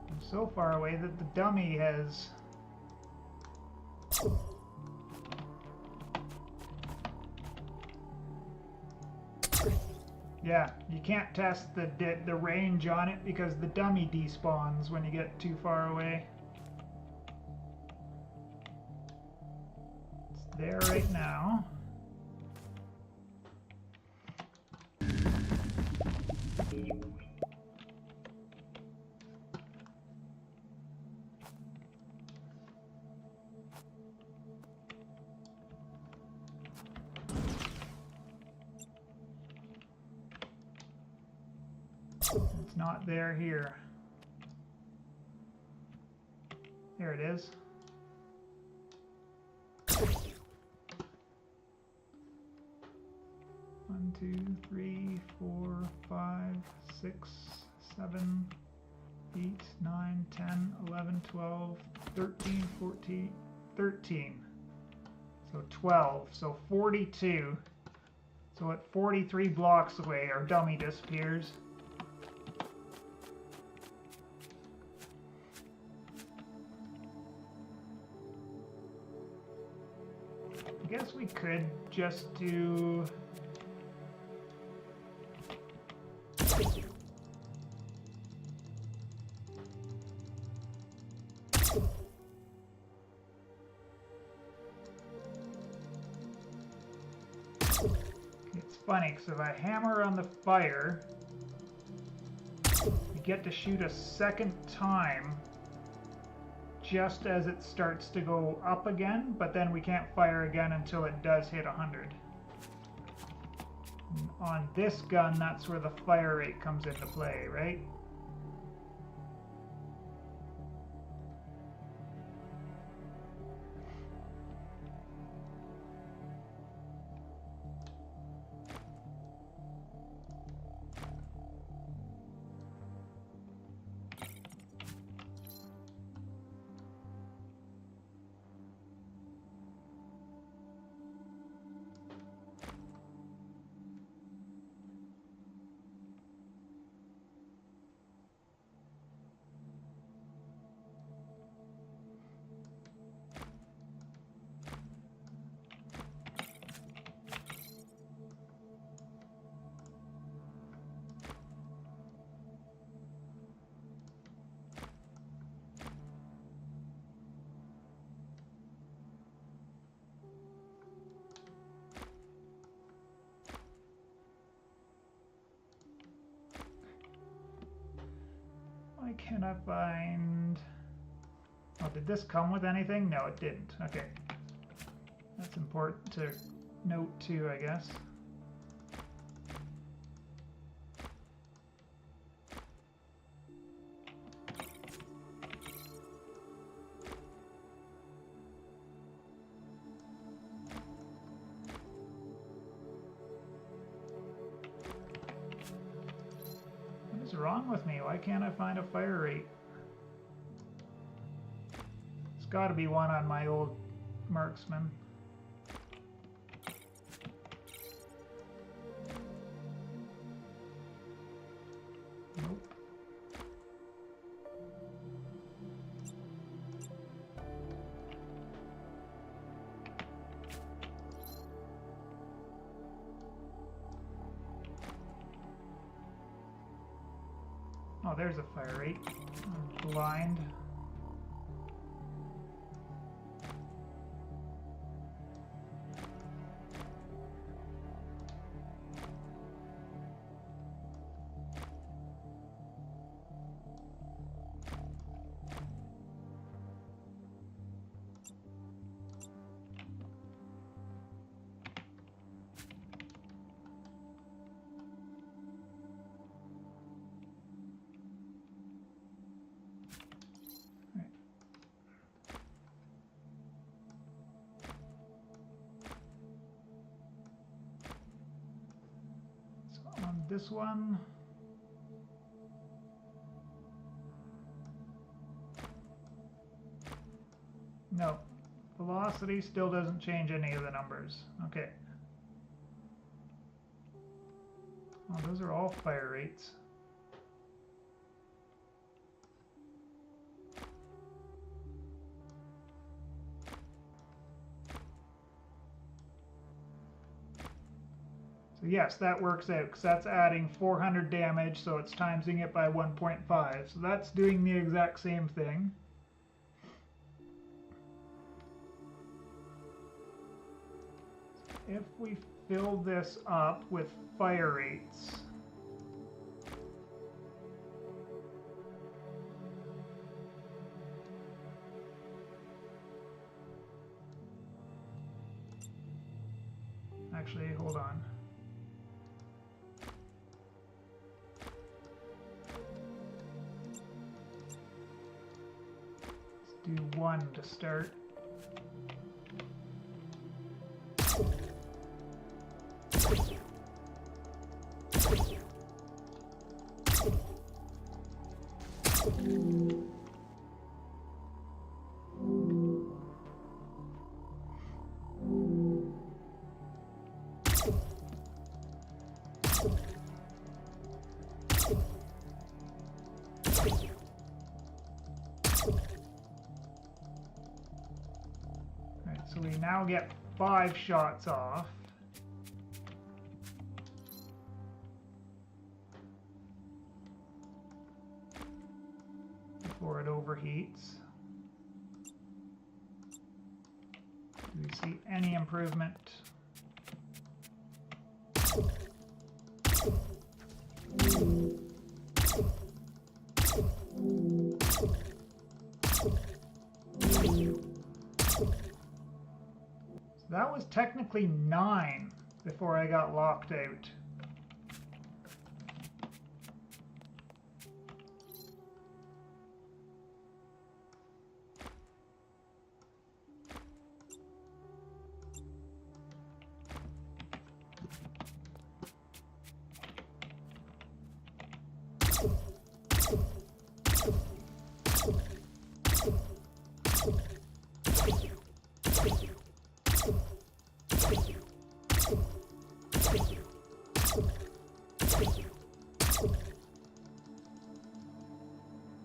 S1: I'm so far away that the dummy has... Yeah, you can't test the range on it because the dummy despawns when you get too far away. It's there right now. It's not there here. There it is. One, 2, 3, 4, 5, 6, 7, 8, 9, 10, 11, 12, 13, 14, 13. So 12. So 42. So at 43 blocks away, our dummy disappears. I guess we could just do... It's funny, because if I hammer on the fire, you get to shoot a second time just as it starts to go up again, but then we can't fire again until it does hit 100. And on this gun, that's where the fire rate comes into play, right? Why can't I find... Oh, did this come with anything? No, it didn't. Okay. That's important to note too, I guess. What is wrong with me? Why can't I find a fire rate? There's got to be one on my old marksman. Nope. Oh, there's a fire rate. I'm blind. This one. No. Velocity still doesn't change any of the numbers. Okay. Oh, those are all fire rates. So yes, that works out because that's adding 400 damage, so it's timesing it by 1.5. So that's doing the exact same thing. If we fill this up with fire rates, actually, hold on. one to start. So we now get 5 shots off. Before it overheats. Do we see any improvement? That was technically 9 before I got locked out.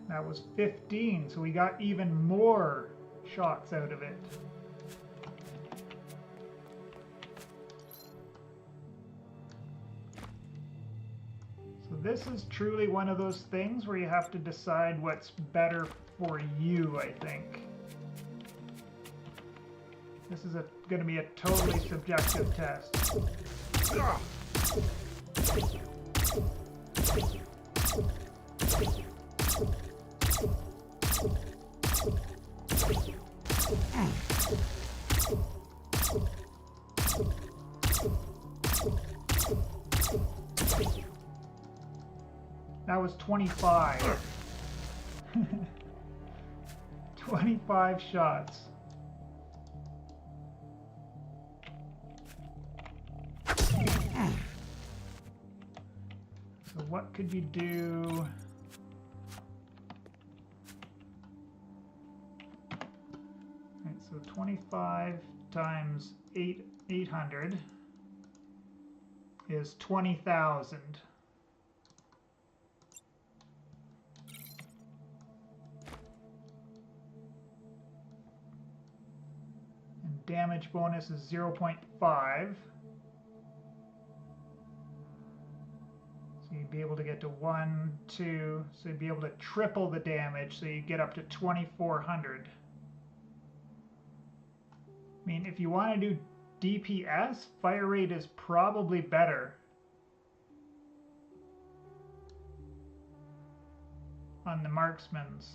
S1: That was 15, so we got even more shots out of it. So this is truly one of those things where you have to decide what's better for you, I think. This is going to be a totally subjective test. That was 25. 25 shots. So what could you do? Right, so 25 times 800 is 20,000. And damage bonus is 0.5. So you'd be able to get to 1, 2, so you'd be able to triple the damage, so you get up to 2,400. I mean, if you want to do DPS, fire rate is probably better on the marksmans.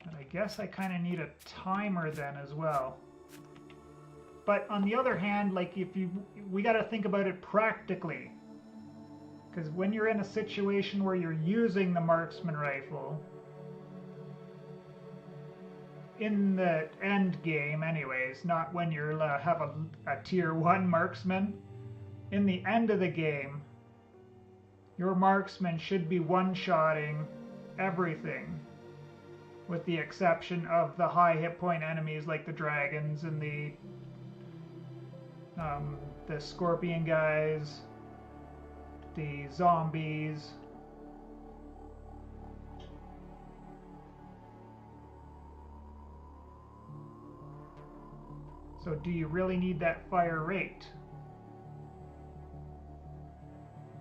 S1: But I guess I kind of need a timer then as well. But on the other hand, like we got to think about it practically. Because when you're in a situation where you're using the marksman rifle, in the end game anyways, not when you have a tier 1 marksman, in the end of the game, your marksman should be one-shotting everything, with the exception of the high hit point enemies like the dragons and the scorpion guys, the zombies. So do you really need that fire rate?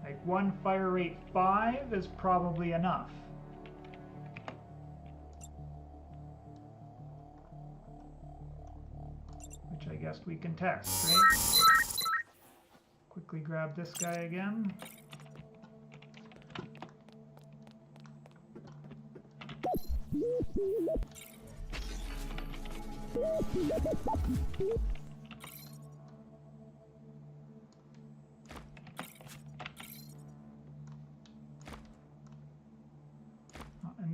S1: Like 1 fire rate 5 is probably enough. Which I guess we can test, right? Quickly grab this guy again.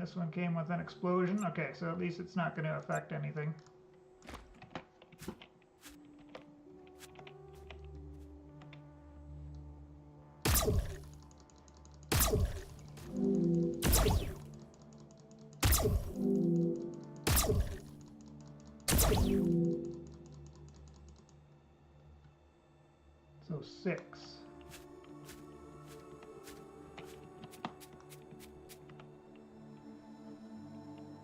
S1: this one came with an explosion. Okay, so at least it's not going to affect anything. So 6.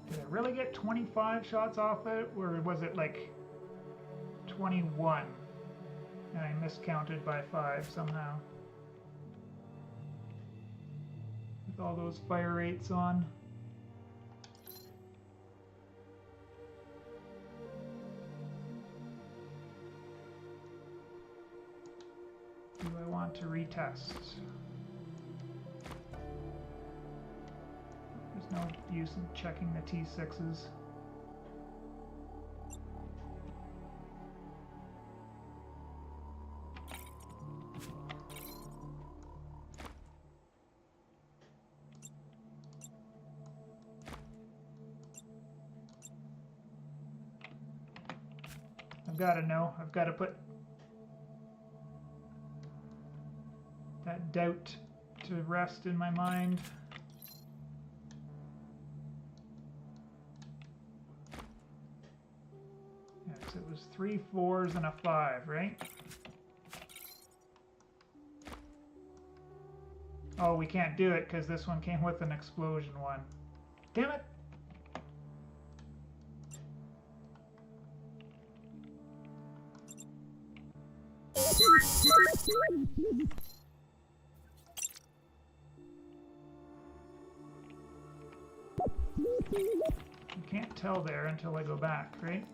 S1: Did I really get 25 shots off it, or was it like 21? And I miscounted by 5 somehow. With all those fire rates on. Do I want to retest? There's no use in checking the T6s. I've got to know. I've got to put that doubt to rest in my mind. Yes, it was 3 4s and a 5, right? Oh, we can't do it because this one came with an explosion one. Damn it! You can't tell there until I go back, right?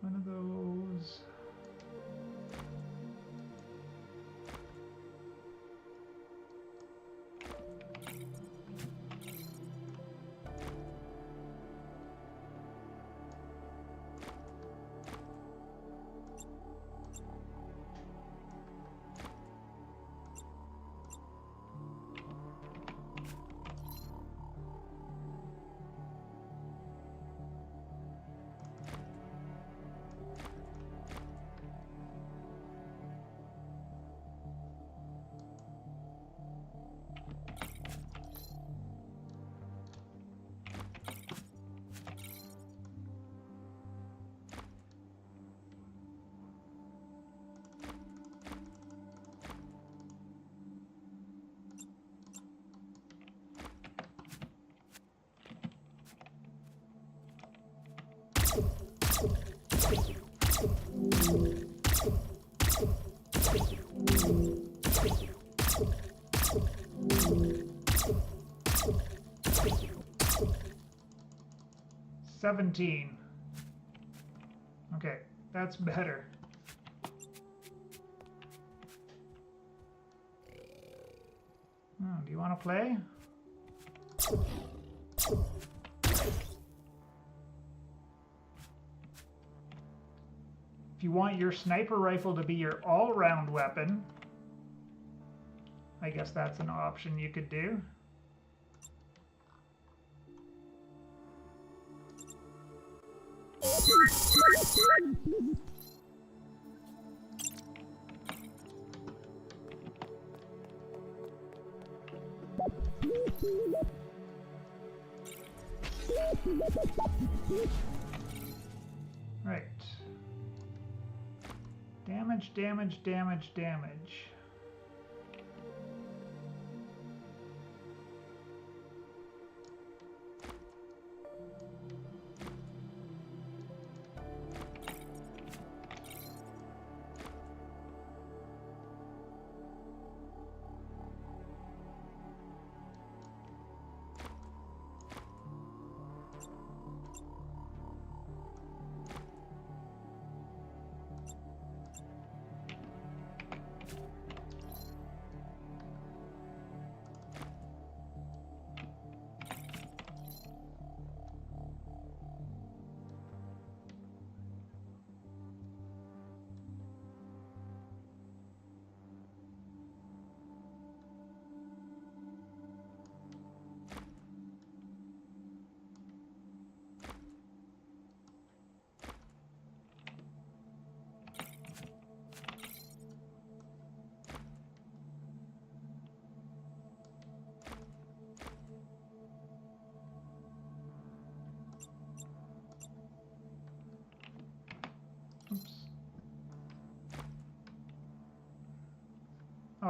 S1: One of those. $17. Okay, that's better. Oh, do you want to play? If you want your sniper rifle to be your all-round weapon, I guess that's an option you could do. Right. Damage, damage, damage, damage.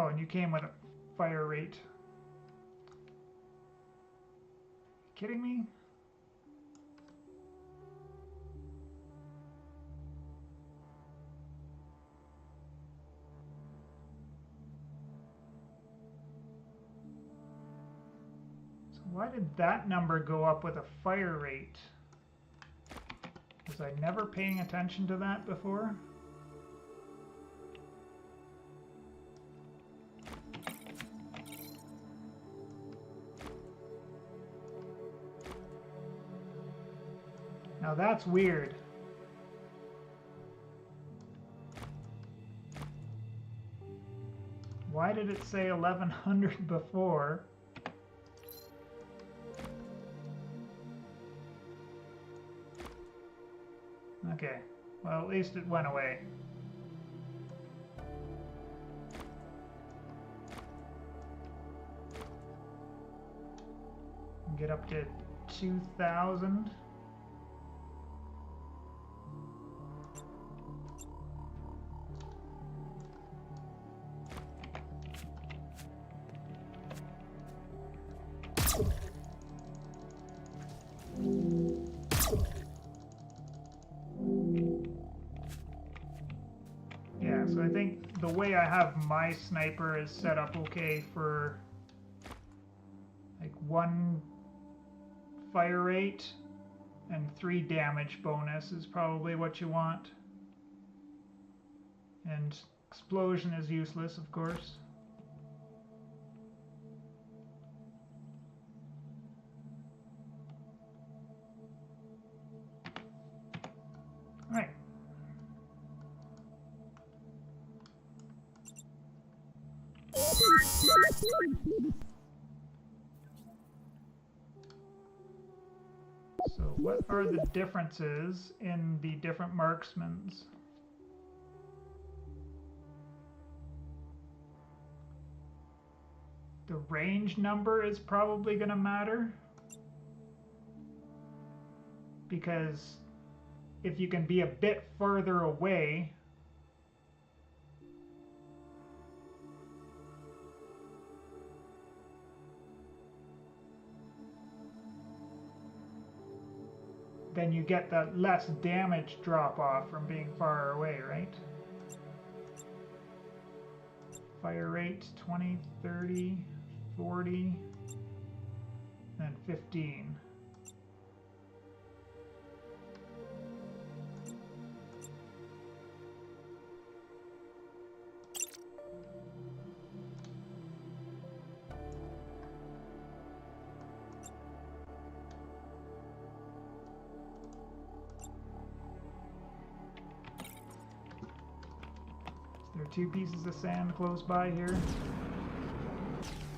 S1: Oh, and you came with a fire rate. Kidding me? So why did that number go up with a fire rate? Was I never paying attention to that before? Now that's weird. Why did it say 1100 before? Okay, well at least it went away. Get up to 2,000. Yeah, so I think the way I have my sniper is set up okay for like 1 fire rate and 3 damage bonus is probably what you want. And explosion is useless, of course. Alright. So what are the differences in the different marksmans? The range number is probably going to matter, because if you can be a bit further away, then you get that less damage drop off from being far away, right? Fire rate 20, 30, 40, and 15. There are 2 pieces of sand close by here.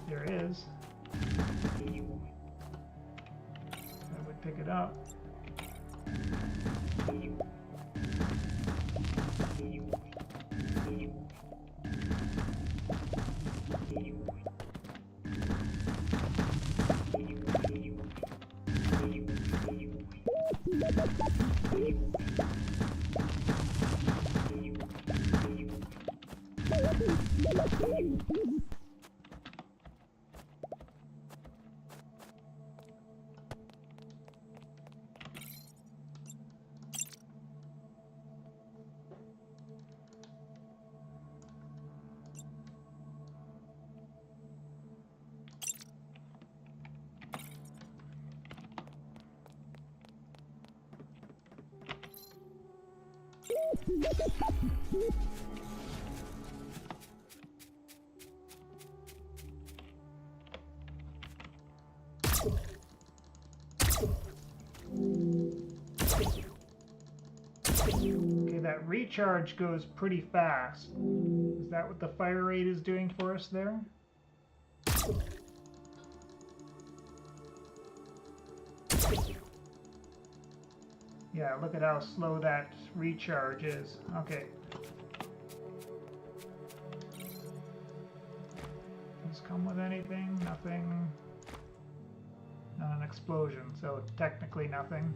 S1: There is. I would pick it up. Okay, that recharge goes pretty fast. Is that what the fire rate is doing for us there? Yeah, look at how slow that recharge is. Okay. Does this come with anything? Nothing. Not an explosion, so technically nothing.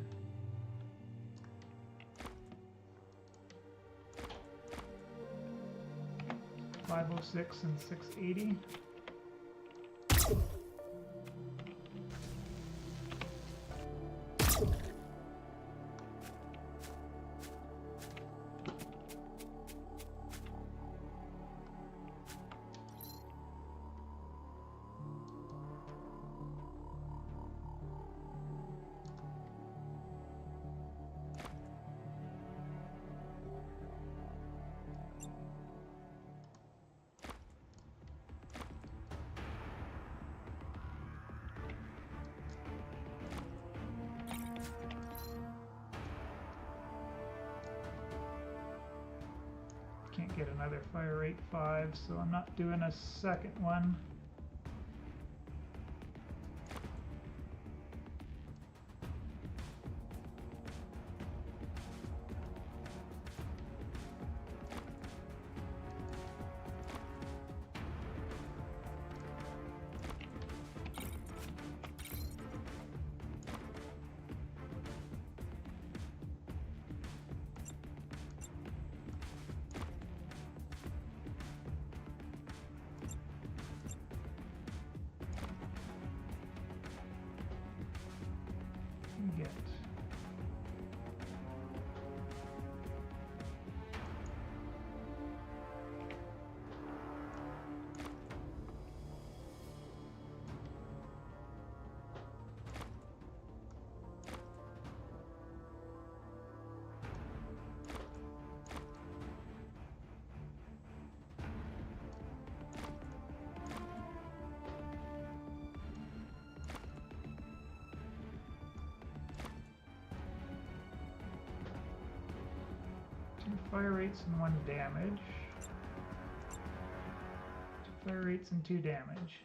S1: 506 and 680. Can't get another fire rate 5, so I'm not doing a second one. Get. Fire rates and 1 damage. 2 fire rates and 2 damage.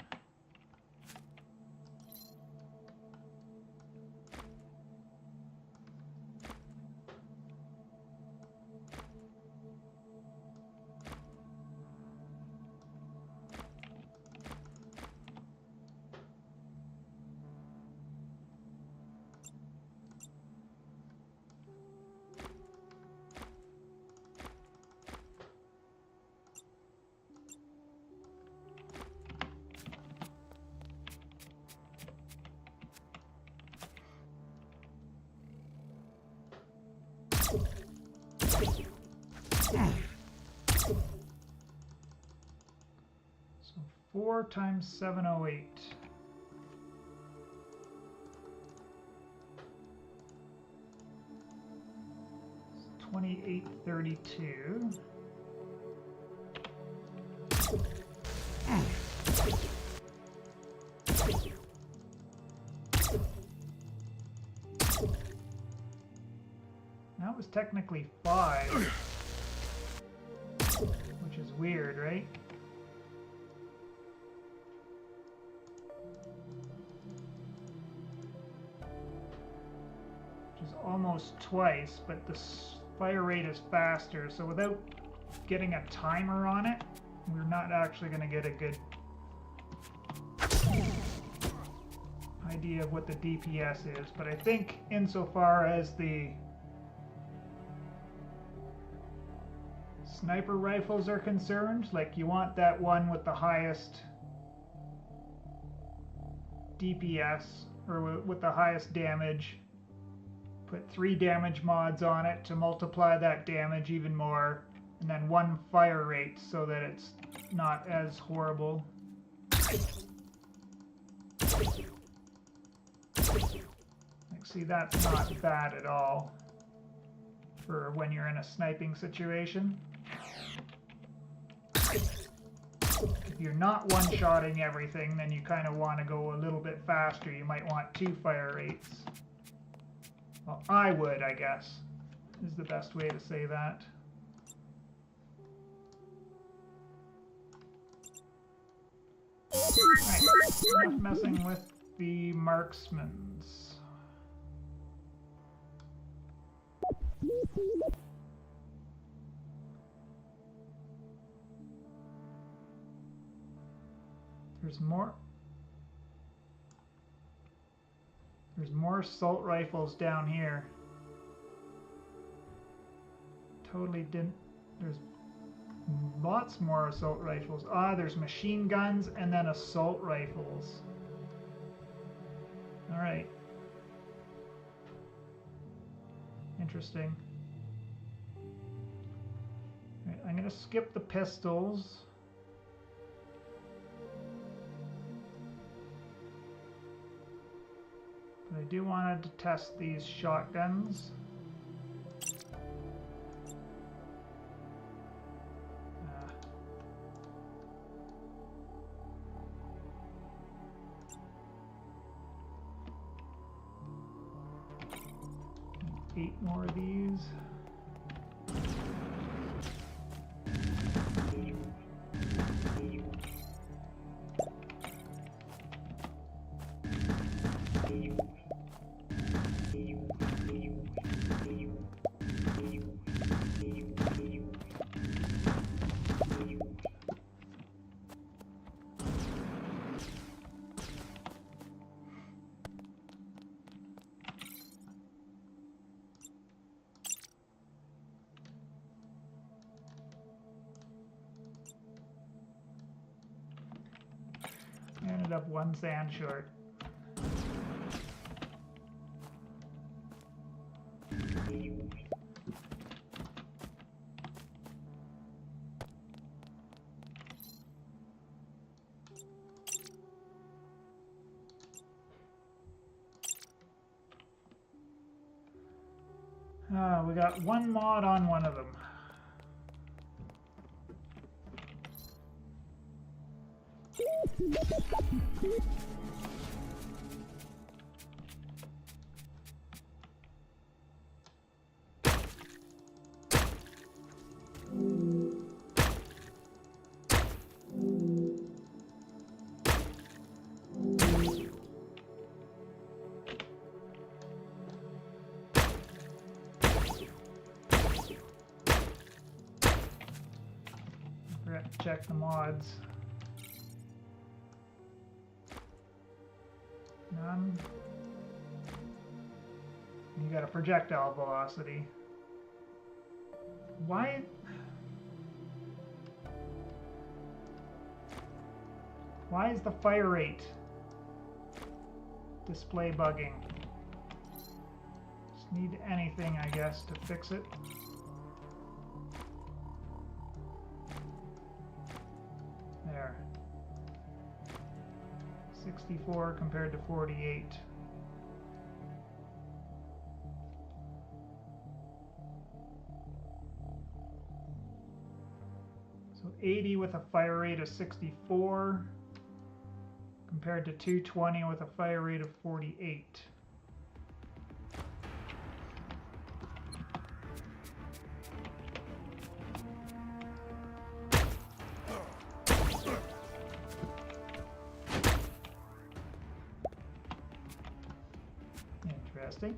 S1: So 4 times 708. It's 2832. That was technically 5, which is weird, right? Which is almost twice, but the fire rate is faster, so without getting a timer on it, we're not actually going to get a good idea of what the DPS is. But I think insofar as the sniper rifles are concerned, like you want that one with the highest DPS, or with the highest damage. Put 3 damage mods on it to multiply that damage even more, and then 1 fire rate so that it's not as horrible. Like, see, that's not bad at all for when you're in a sniping situation. If you're not one-shotting everything, then you kind of want to go a little bit faster. You might want 2 fire rates. Well, I would, I guess, is the best way to say that. Right, enough messing with the marksmans. There's more assault rifles down here. Totally didn't. There's Lots more assault rifles. Ah, there's machine guns and then assault rifles. Alright. Interesting. Right, I'm going to skip the pistols. But I do want to test these shotguns. 8 more of these. I ended up 1 sand short. We got 1 mod on one of them. Forgot to check the mods. None. You got a projectile velocity. Why is the fire rate display bugging? Just need anything, I guess, to fix it. There. 64 compared to 48. So 80 with a fire rate of 64 compared to 220 with a fire rate of 48. Interesting.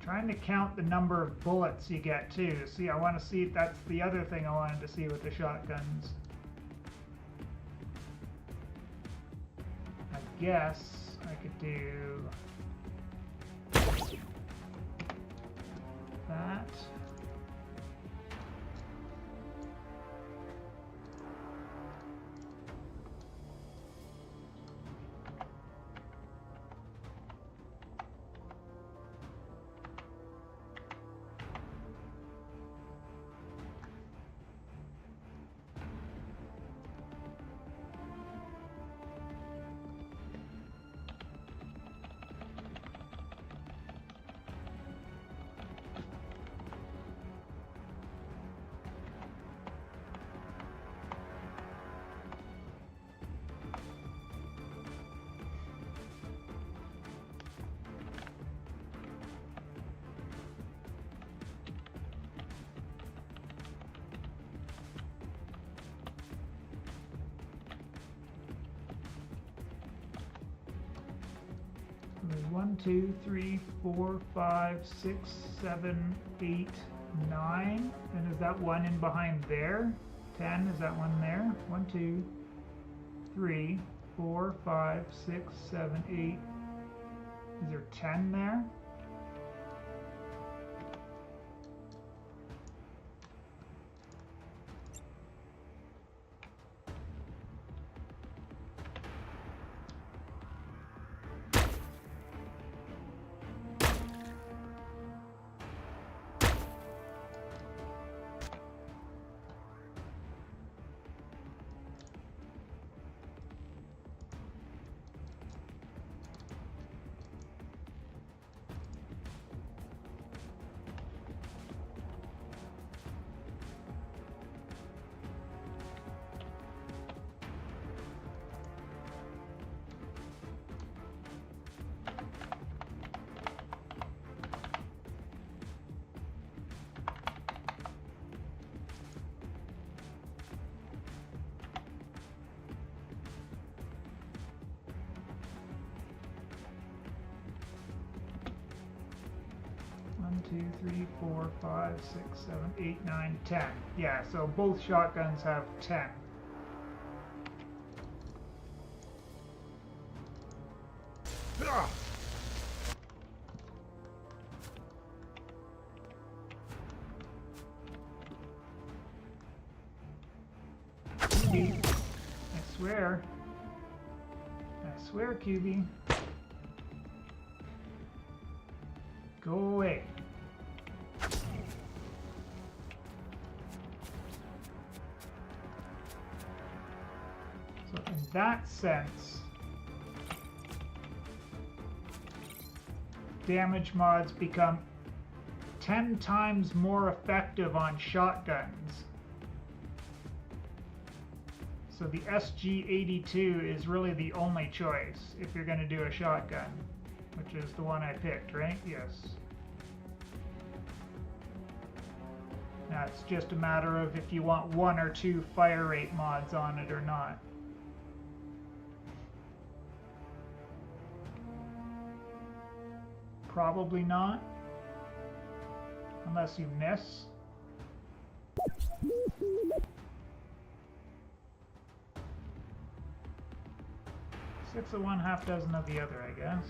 S1: Trying to count the number of bullets you get too. See, I want to see, that's the other thing I wanted to see with the shotguns. I guess I could do that. 1, 2, 3, 4, 5, 6, 7, 8, 9. And is that one in behind there? 10, is that one there? 1, 2, 3, 4, 5, 6, 7, 8. Is there 10 there? One, 2, 3, 4, 5, 6, 7, 8, 9, 10. Yeah, so both shotguns have 10. Ugh. QB. I swear, QB. Go away. So in that sense, damage mods become 10 times more effective on shotguns. So the SG82 is really the only choice if you're going to do a shotgun, which is the one I picked, right? Yes. Now it's just a matter of if you want 1 or 2 fire rate mods on it or not. Probably not, unless you miss. Six of one, half dozen of the other, I guess.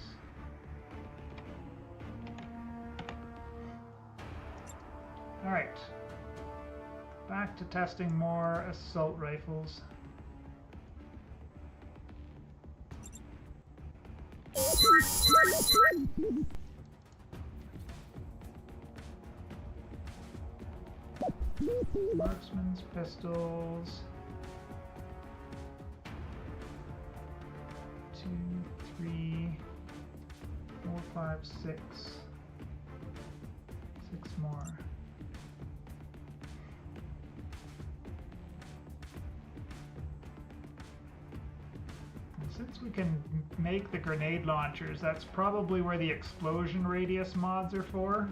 S1: Alright. Back to testing more assault rifles. Marksman's pistols. 2, 3, 4, 5, 6. 6 more. And since we can make the grenade launchers, that's probably where the explosion radius mods are for.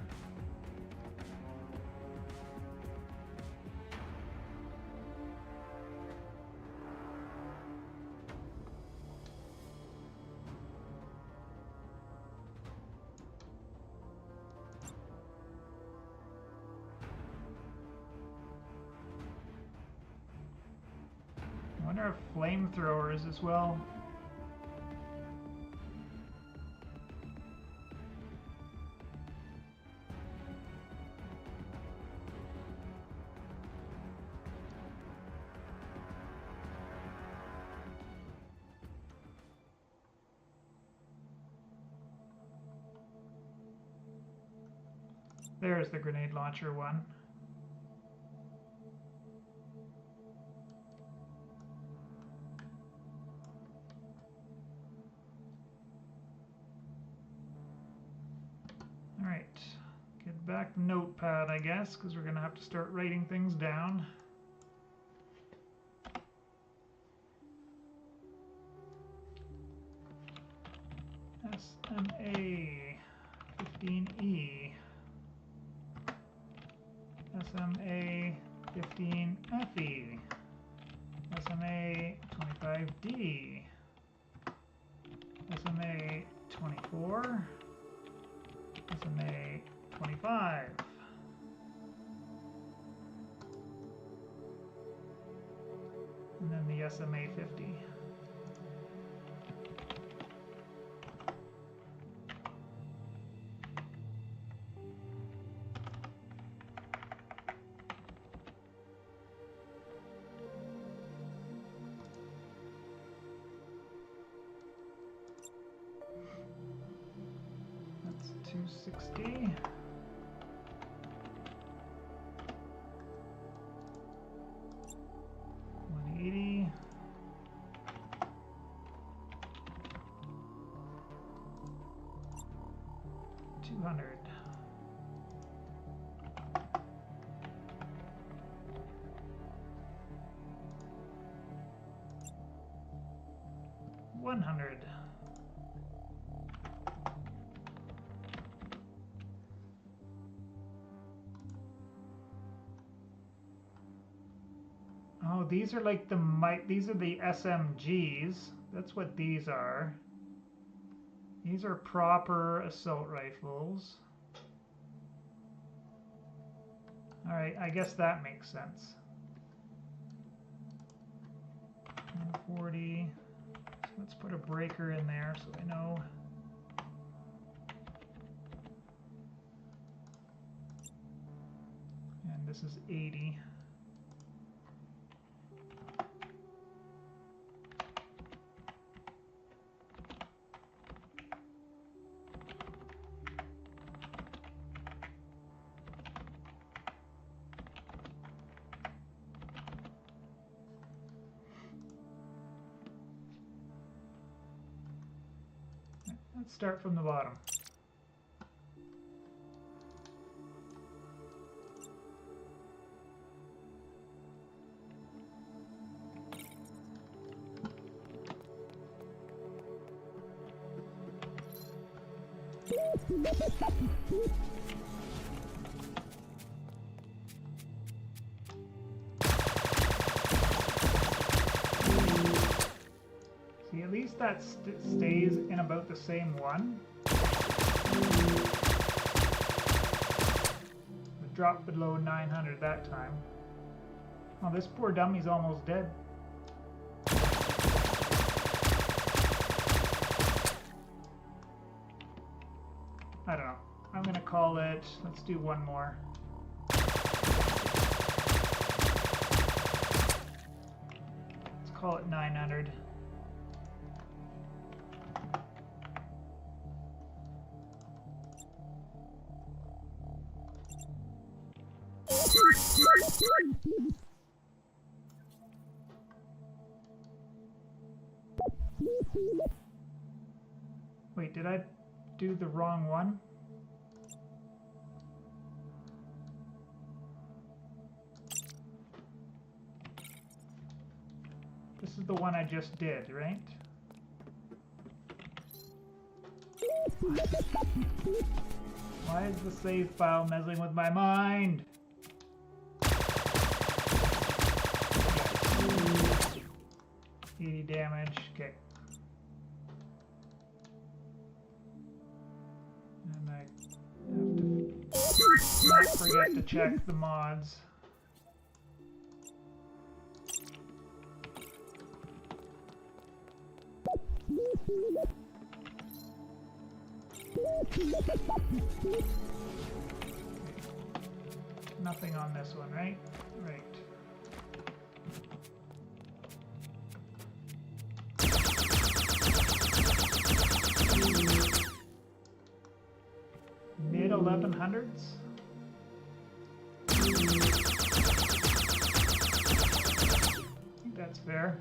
S1: I wonder if flamethrowers as well. There's the grenade launcher one. Alright, get back to Notepad, I guess, because we're going to have to start writing things down. SMA 15E, SMA 15FE, SMA 25D, SMA 24. SMA 25. And then the SMA 50. That's 260. 180. 200. 100. Oh, these are like these are the SMGs. That's what these are. These are proper assault rifles. All right, I guess that makes sense. 140. So let's put a breaker in there so I know. And this is 80. Let's start from the bottom. See, at least that stays in about the same one. It dropped below 900 that time. Oh, this poor dummy's almost dead. I don't know. I'm gonna call it, let's do one more. Let's call it 900. Wait, did I do the wrong one? This is the one I just did, right? Why is the save file messing with my mind? 80 damage, okay. And I have to not forget to check the mods. Nothing on this one, right? Right. Mid 1100s. I think that's fair.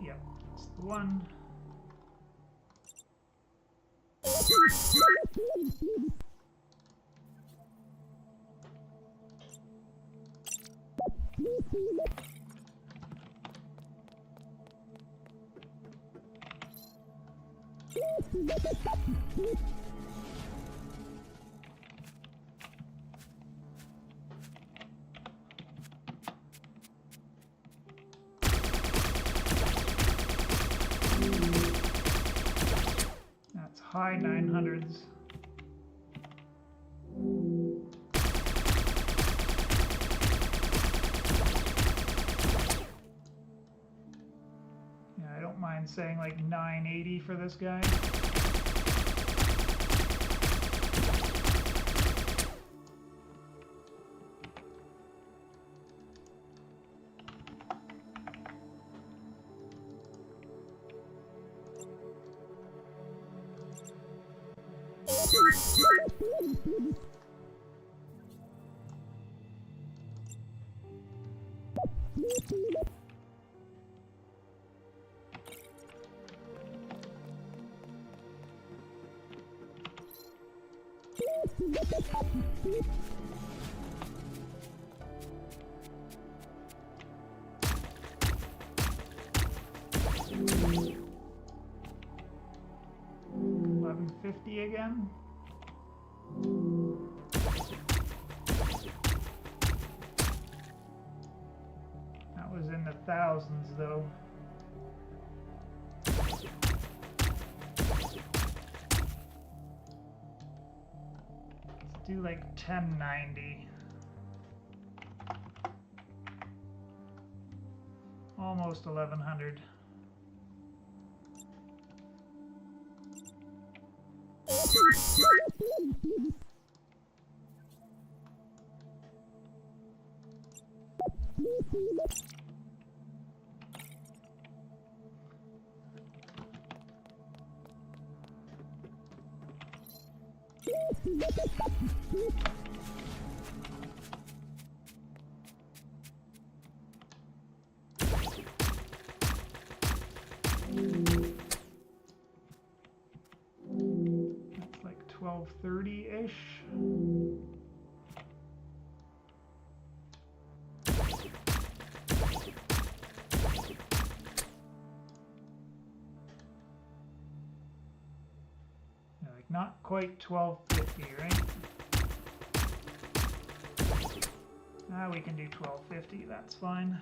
S1: Yep, that's the one. high 900s. Yeah, I don't mind saying like 980 for this guy. $11.50 again. That was in the thousands though. Let's do like 1090. Almost 1100. That's like 1230-ish. Not quite 1250, right? We can do 1250, that's fine.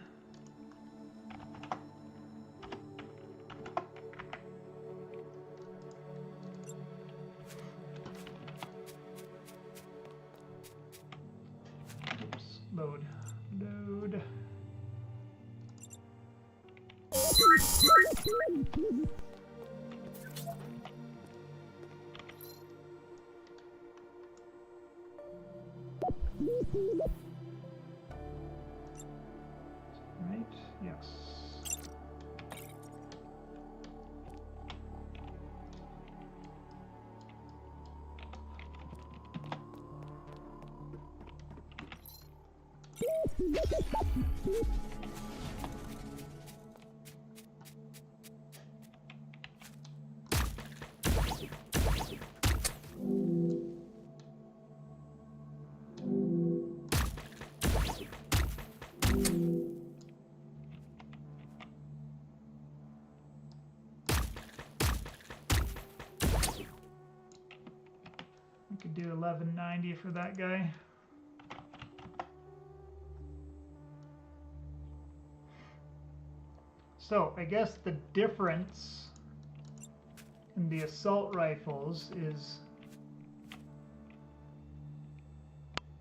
S1: Oops, load. Load. Right, yes. I could do 1190 for that guy. So I guess the difference in the assault rifles is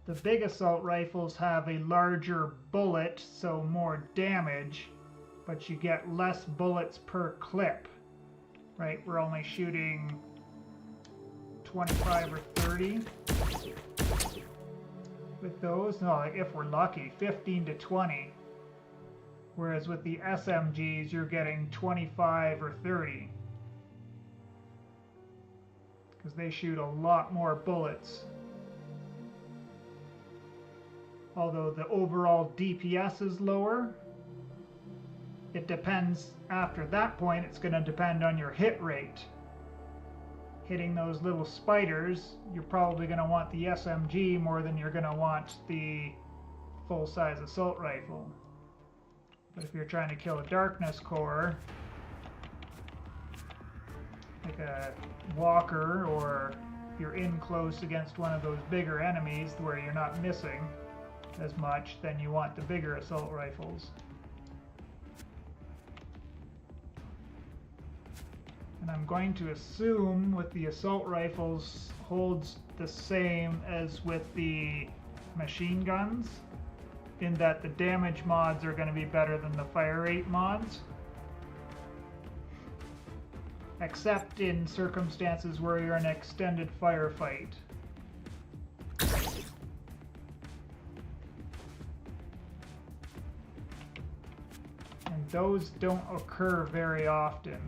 S1: the big assault rifles have a larger bullet, so more damage, but you get less bullets per clip, right? We're only shooting 25 or 30 with those. No, if we're lucky, 15 to 20. Whereas with the SMGs, you're getting 25 or 30. Because they shoot a lot more bullets. Although the overall DPS is lower, it depends, after that point, it's going to depend on your hit rate. Hitting those little spiders, you're probably going to want the SMG more than you're going to want the full-size assault rifle. But if you're trying to kill a darkness core, like a walker, or you're in close against one of those bigger enemies where you're not missing as much, then you want the bigger assault rifles. And I'm going to assume with the assault rifles holds the same as with the machine guns, in that the damage mods are going to be better than the fire rate mods. Except in circumstances where you're in an extended firefight. And those don't occur very often.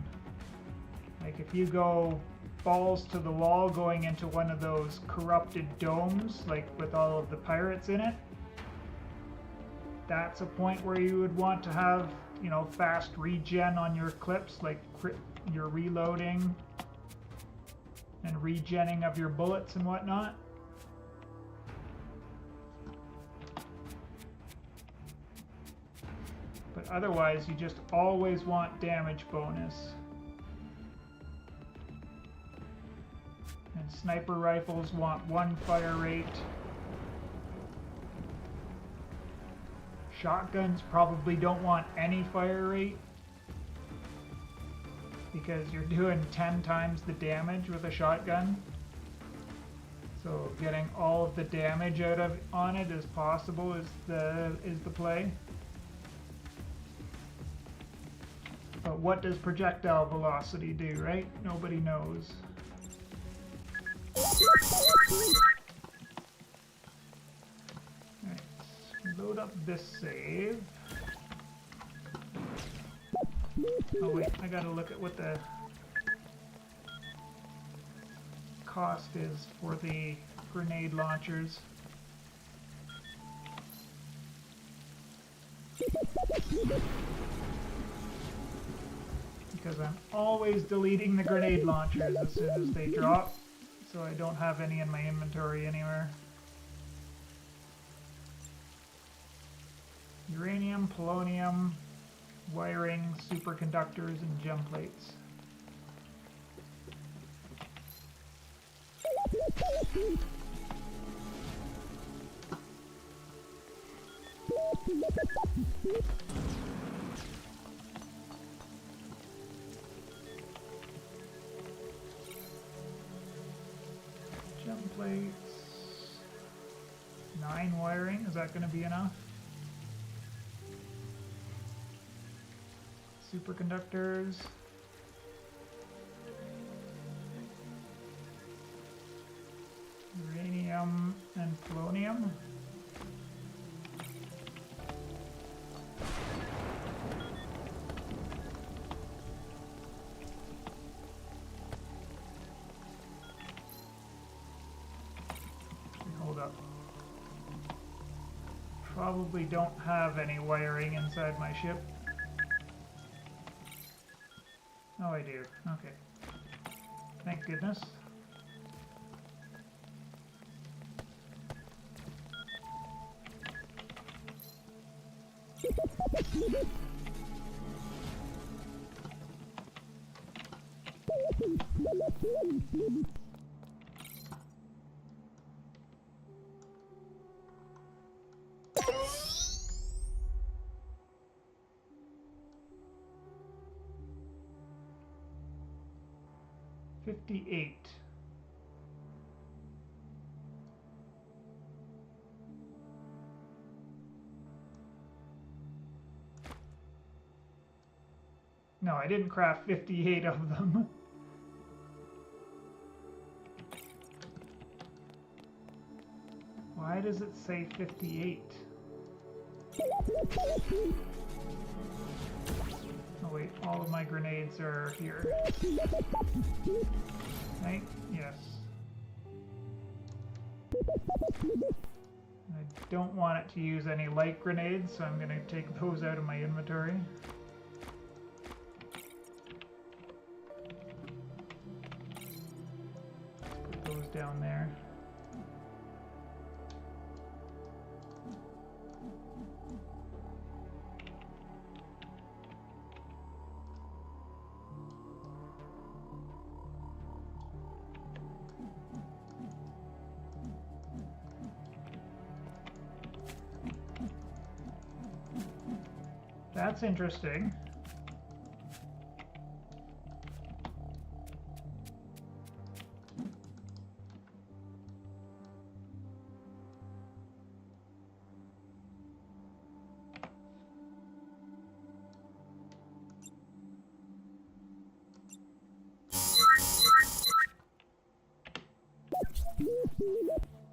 S1: Like if you go balls to the wall going into one of those corrupted domes, like with all of the pirates in it, that's a point where you would want to have, you know, fast regen on your clips, like your reloading and regenning of your bullets and whatnot. But otherwise, you just always want damage bonus. And sniper rifles want 1 fire rate. Shotguns probably don't want any fire rate, because you're doing 10 times the damage with a shotgun. So getting all of the damage out of on it as possible is the play. But what does projectile velocity do, right? Nobody knows. Alright, load up this save. Oh wait, I gotta look at what the cost is for the grenade launchers. Because I'm always deleting the grenade launchers as soon as they drop, so I don't have any in my inventory anywhere. Uranium, polonium, wiring, superconductors, and gem plates. Gem plates. 9 wiring, is that going to be enough? Superconductors. Uranium and polonium. Hold up. Probably don't have any wiring inside my ship. Oh, I do. Okay. Thank goodness. $58. No, I didn't craft 58 of them. Why does it say 58? Oh wait, all of my grenades are here. Right? Yes. I don't want it to use any light grenades, so I'm going to take those out of my inventory. Put those down there. That's interesting.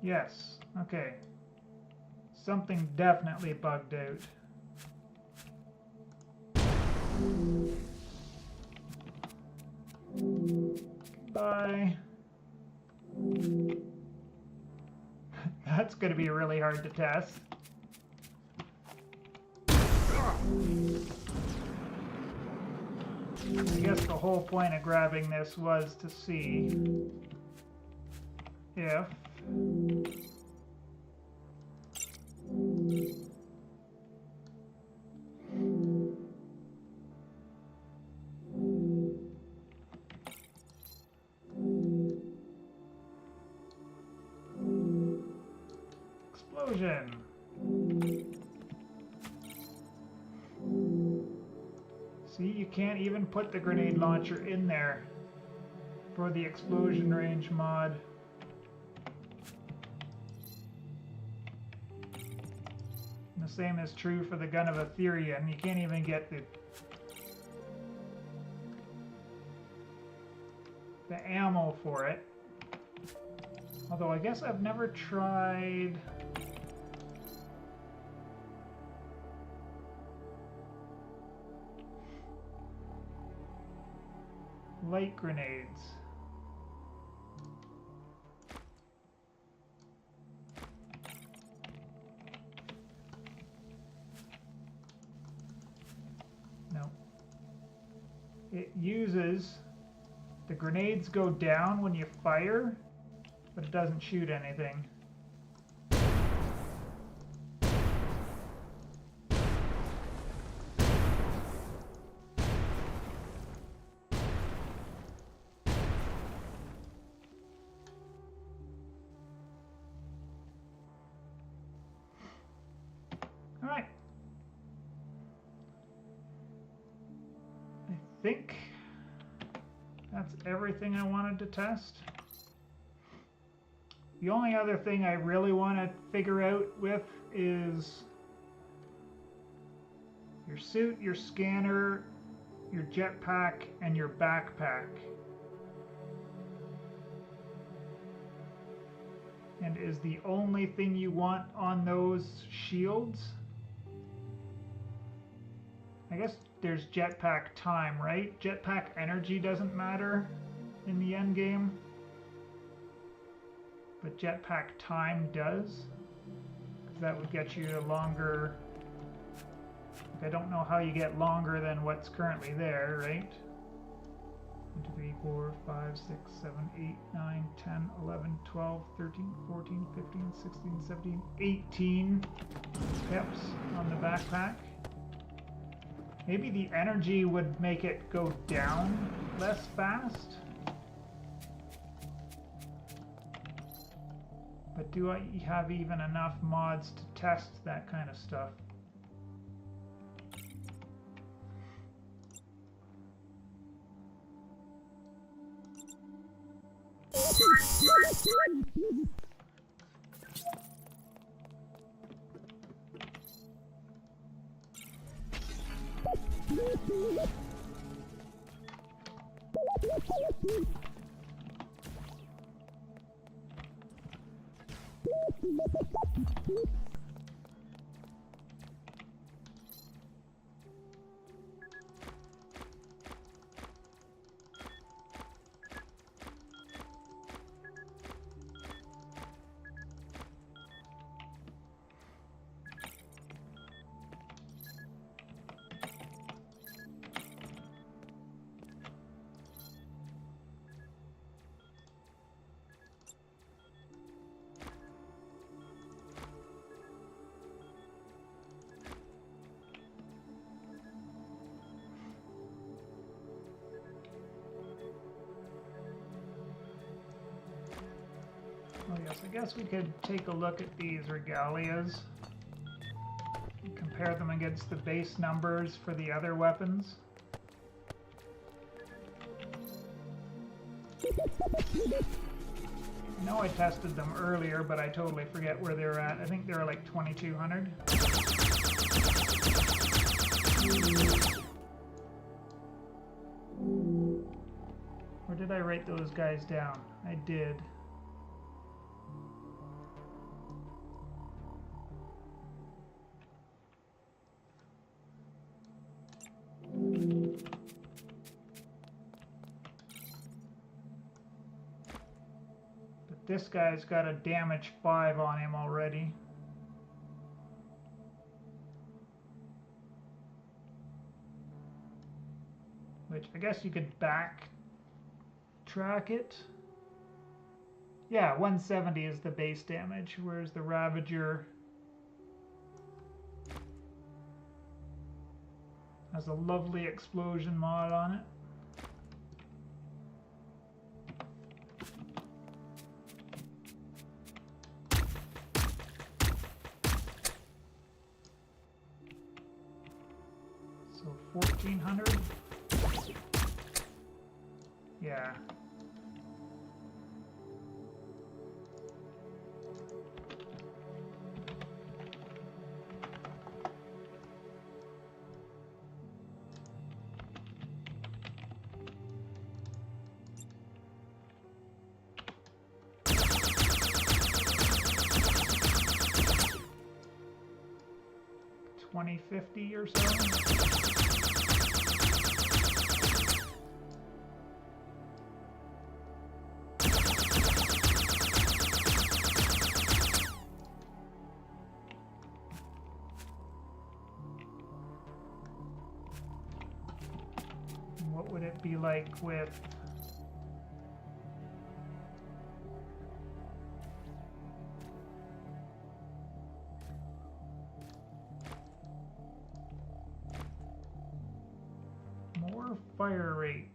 S1: Yes, okay. Something definitely bugged out. Bye. That's going to be really hard to test. I guess the whole point of grabbing this was to see if explosion. See, you can't even put the grenade launcher in there for the explosion range mod. And the same is true for the gun of Ethereum. You can't even get the ammo for it. Although I guess I've never tried light grenades. No. It uses, the grenades go down when you fire, but it doesn't shoot anything. All right. I think that's everything I wanted to test. The only other thing I really want to figure out with is your suit, your scanner, your jetpack, and your backpack. And is the only thing you want on those shields? I guess there's jetpack time, right? Jetpack energy doesn't matter in the end game, but jetpack time does, because that would get you a longer. I don't know how you get longer than what's currently there, right? 1, 2, 3, 4, 5, 6, 7, 8, 9, 10, 11, 12, 13, 14, 15, 16, 17, 18 peps on the backpack. Maybe the energy would make it go down less fast. But do I have even enough mods to test that kind of stuff? Oh yes, I guess we could take a look at these regalias and compare them against the base numbers for the other weapons. I know I tested them earlier, but I totally forget where they're at. I think they're like 2200. Or did I write those guys down? I did. this guy's got a damage 5 on him already. Which I guess you could backtrack it. Yeah, 170 is the base damage, whereas the Ravager has a lovely explosion mod on it. So 1400. Yeah. $20.50 or so. What would it be like with more fire rate?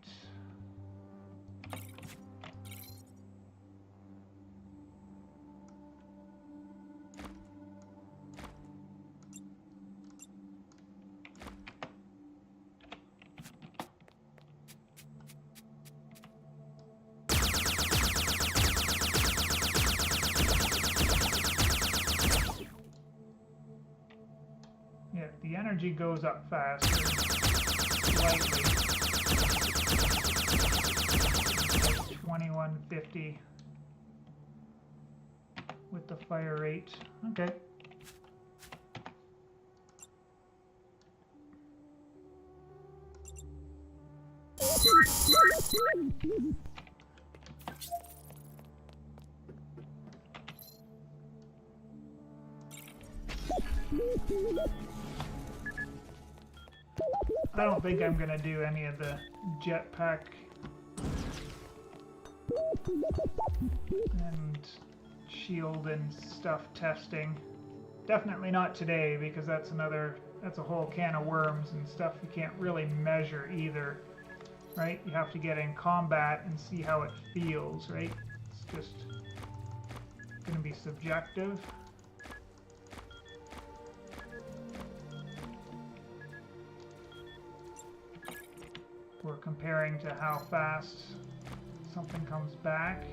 S1: Yeah, the energy goes up faster, slightly. 2150 with the fire rate. Okay. I don't think I'm gonna do any of the jetpack and shield and stuff testing. Definitely not today, because that's a whole can of worms and stuff you can't really measure either, right? You have to get in combat and see how it feels, right? It's just gonna be subjective. We're comparing to how fast something comes back.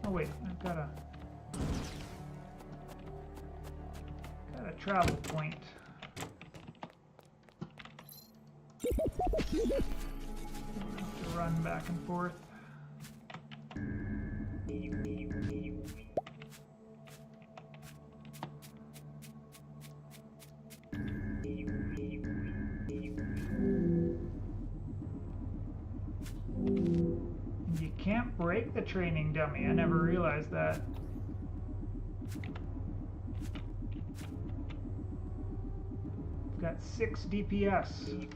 S1: Oh wait, I've got a travel point. Don't have to run back and forth. You can't break the training dummy. I never realized that. Got 6 DPS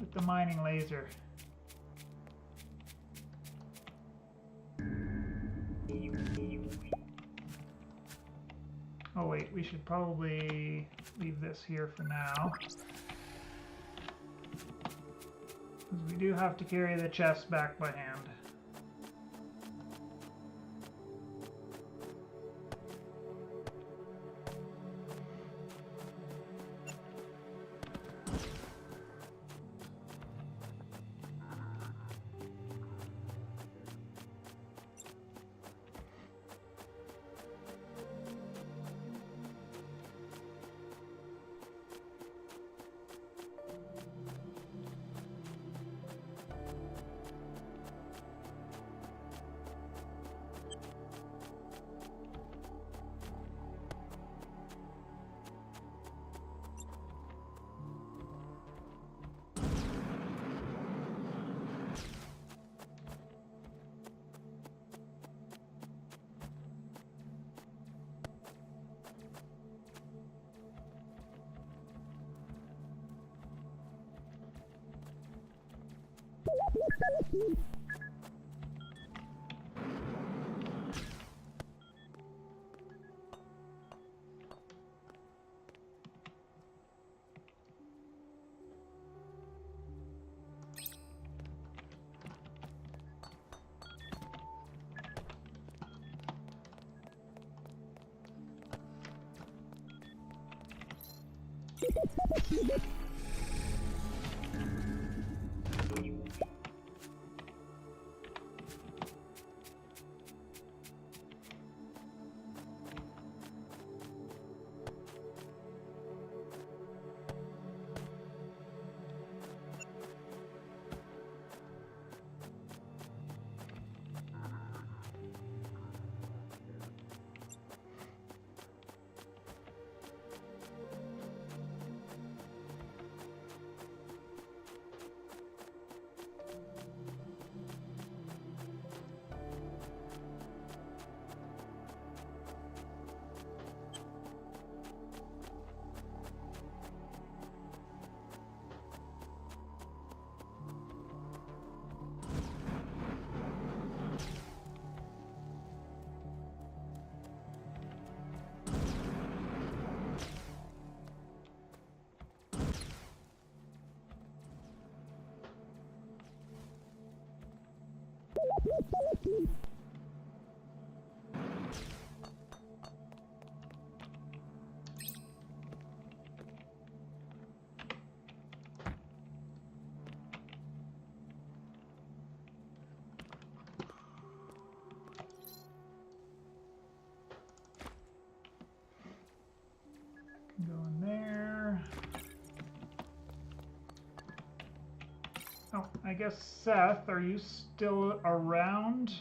S1: with the mining laser. Oh wait, we should probably leave this here for now, because we do have to carry the chest back by hand. Go in there. Oh, I guess, Seth, are you still around?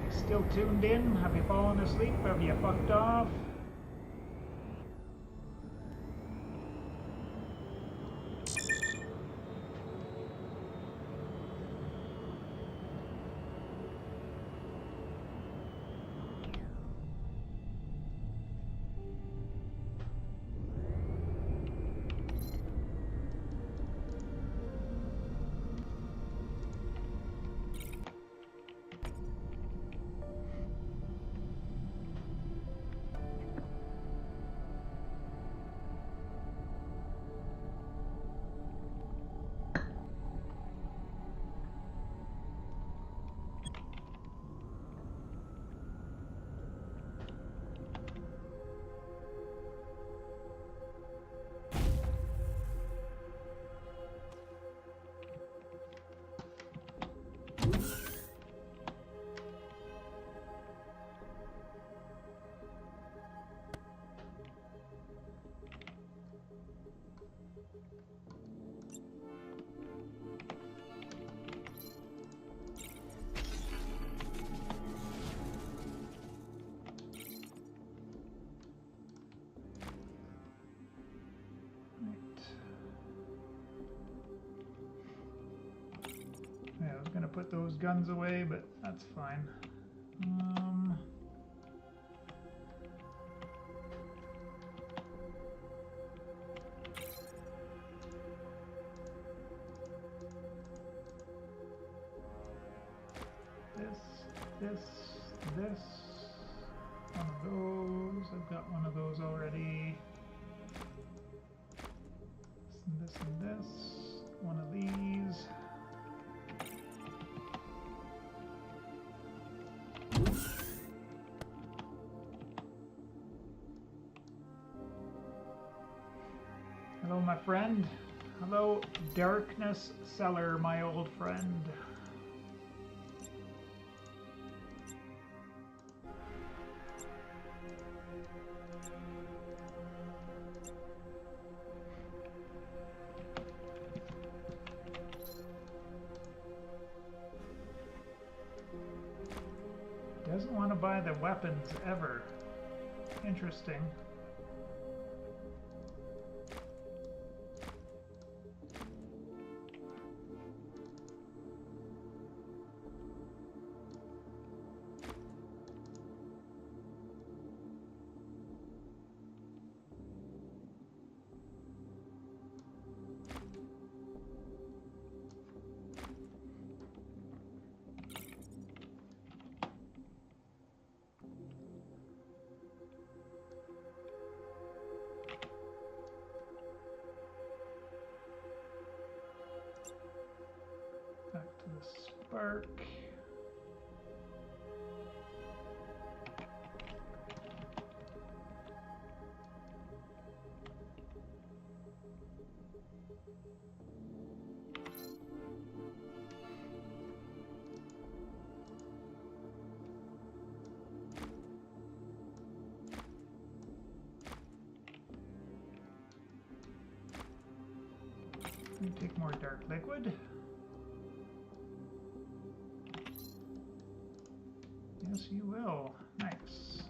S1: Still tuned in? Have you fallen asleep? Have you fucked off? Yeah, I was gonna put those guns away, but that's fine. This. One of those. I've got one of those already. This and this. One of these. Hello, my friend. Hello, Darkness Seller, my old friend. Doesn't want to buy the weapons ever. Interesting. bark. Take more dark liquid. Yes, you will. Nice.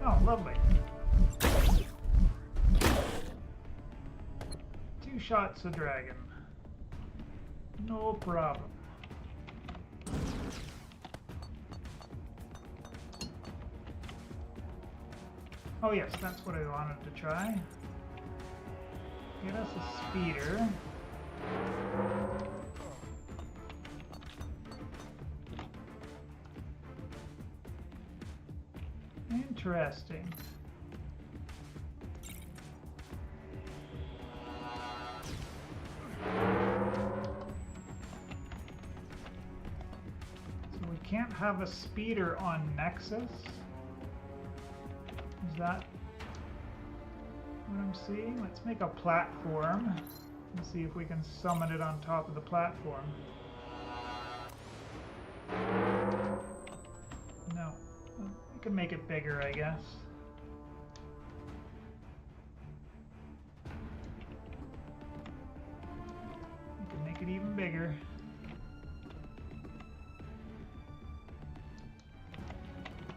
S1: Oh, lovely. 2 shots of dragon. No problem. Oh yes, that's what I wanted to try. Get us a speeder. Interesting. So we can't have a speeder on Nexus? Is that what I'm seeing? Let's make a platform and see if we can summon it on top of the platform. No. We can make it bigger, I guess. We can make it even bigger.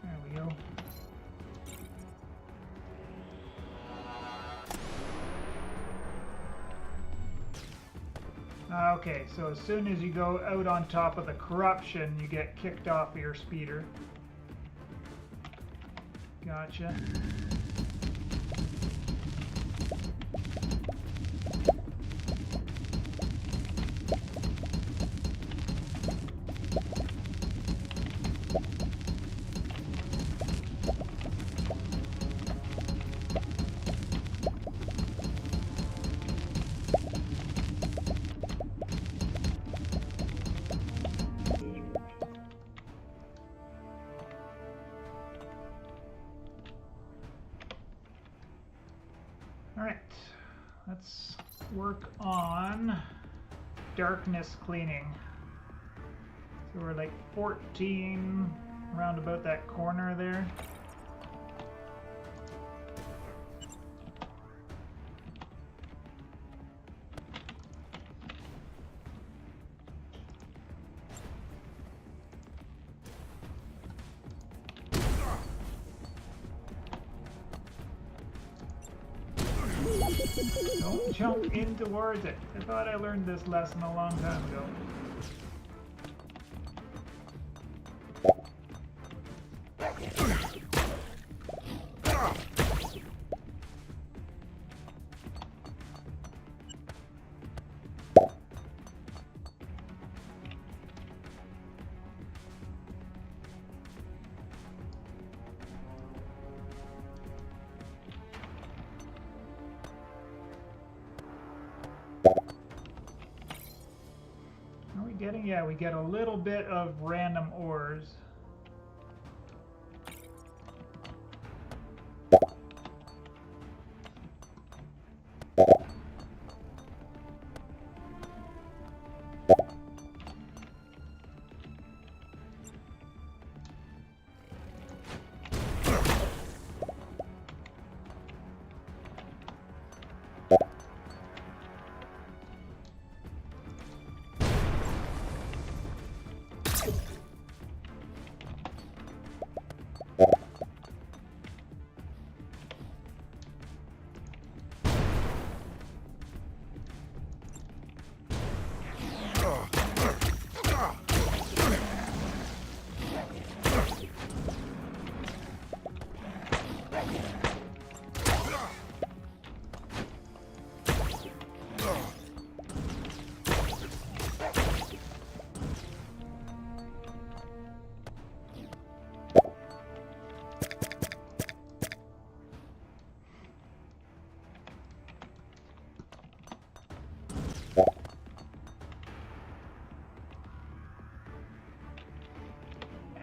S1: There we go. Okay, so as soon as you go out on top of the corruption, you get kicked off of your speeder. Gotcha. Alright, let's work on darkness cleaning. So we're like 14 around about that corner there. Don't jump in towards it. I thought I learned this lesson a long time ago. Are we getting? Yeah, we get a little bit of random ores.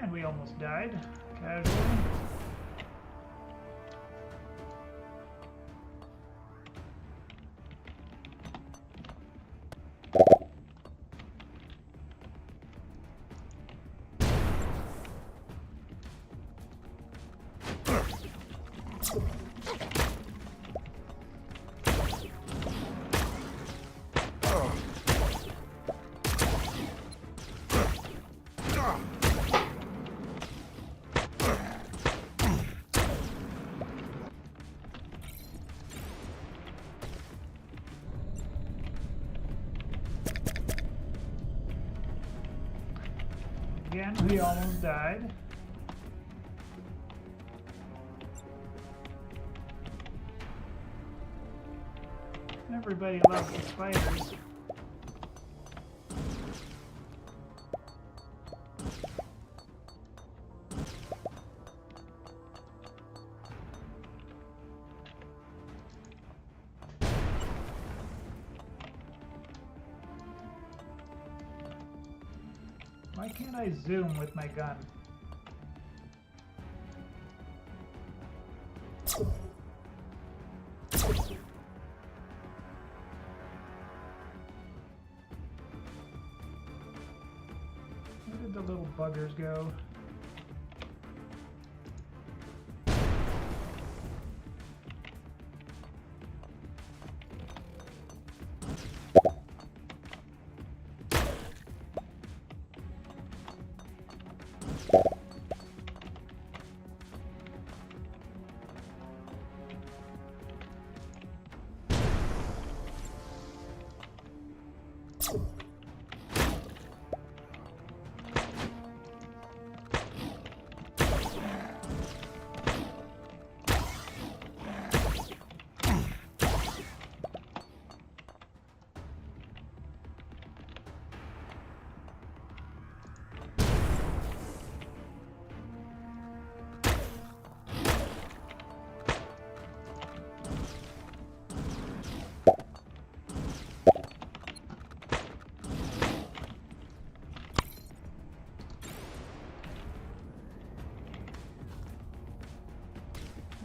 S1: And we almost died. Casually. Again, we almost died. Everybody loves the spiders. Why can't I zoom with my gun? Where did the little buggers go?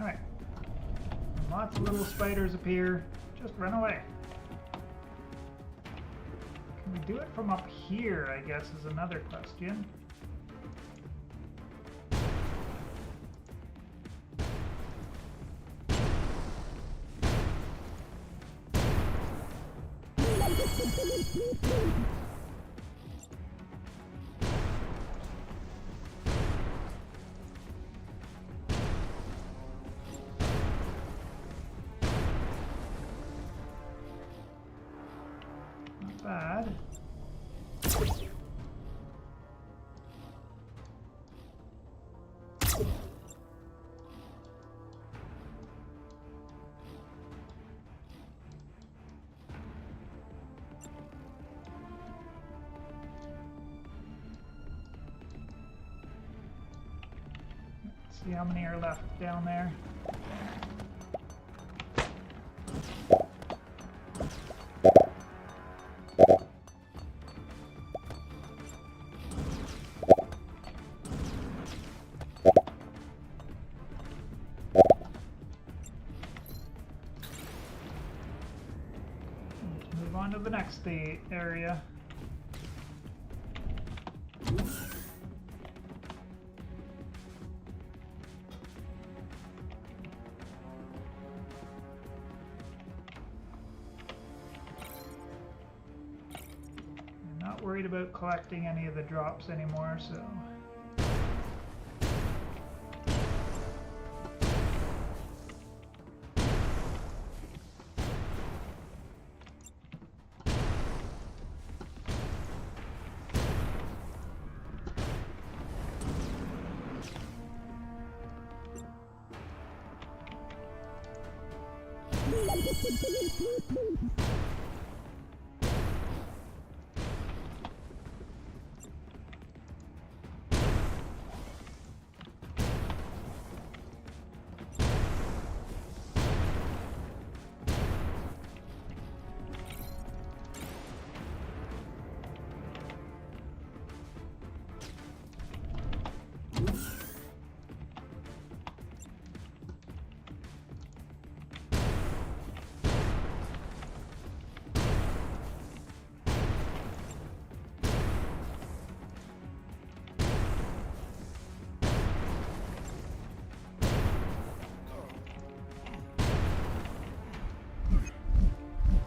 S1: Alright. Lots of little spiders appear. Just run away. Can we do it from up here, I guess, is another question. Bad. Let's see how many are left down there. min-max the area. I'm not worried about collecting any of the drops anymore, so...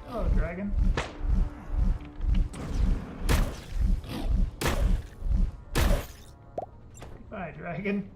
S1: Hello, dragon. Goodbye, dragon.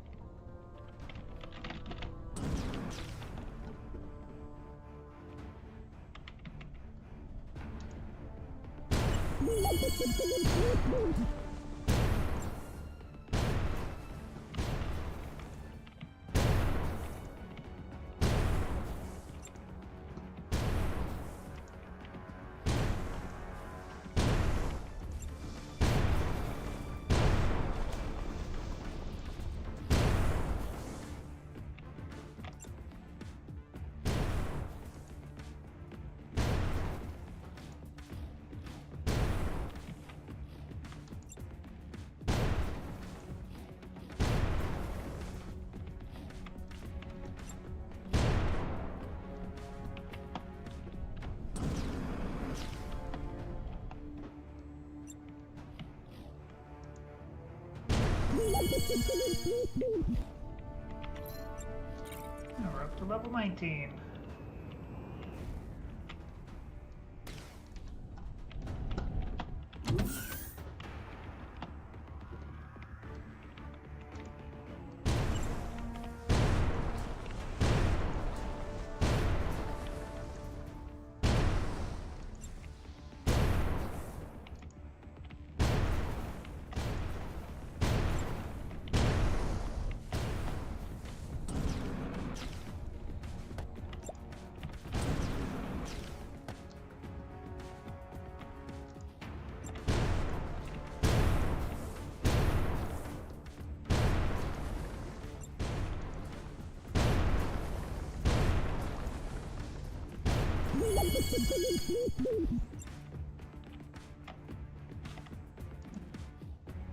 S1: Now we're up to level 19.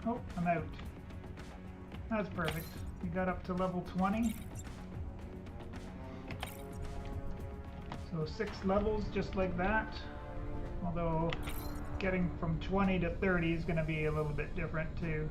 S1: Oh, I'm out. That's perfect. We got up to level 20. So 6 levels just like that. Although getting from 20 to 30 is going to be a little bit different too.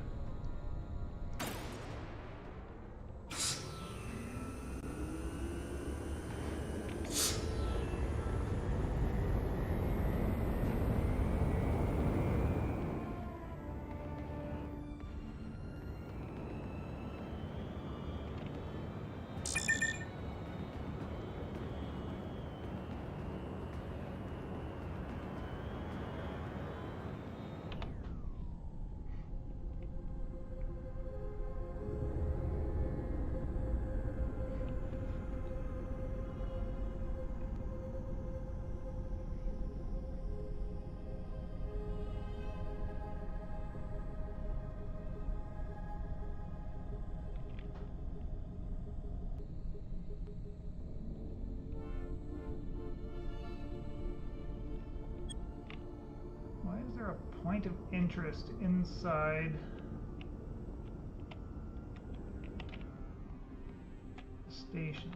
S1: Why is there a point of interest inside the station?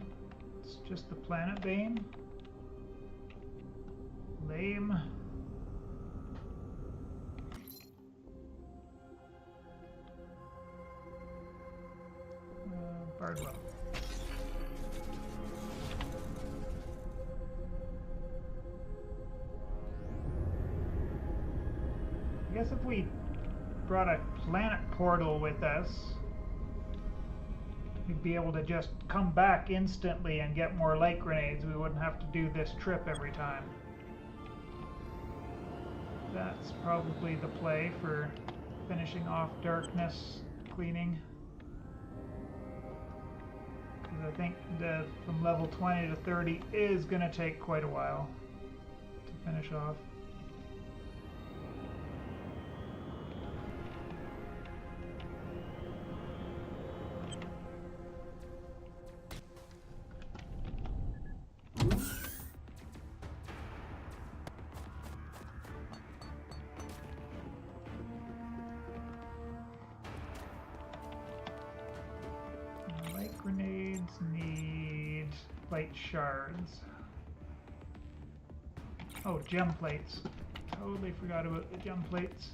S1: It's just the planet Bane? Lame. Bardwell. I guess if we brought a planet portal with us, we'd be able to just come back instantly and get more light grenades. We wouldn't have to do this trip every time. That's probably the play for finishing off darkness cleaning. Because I think from level 20 to 30 is going to take quite a while to finish off. Grenades need plate shards. Oh, gem plates. Totally forgot about the gem plates.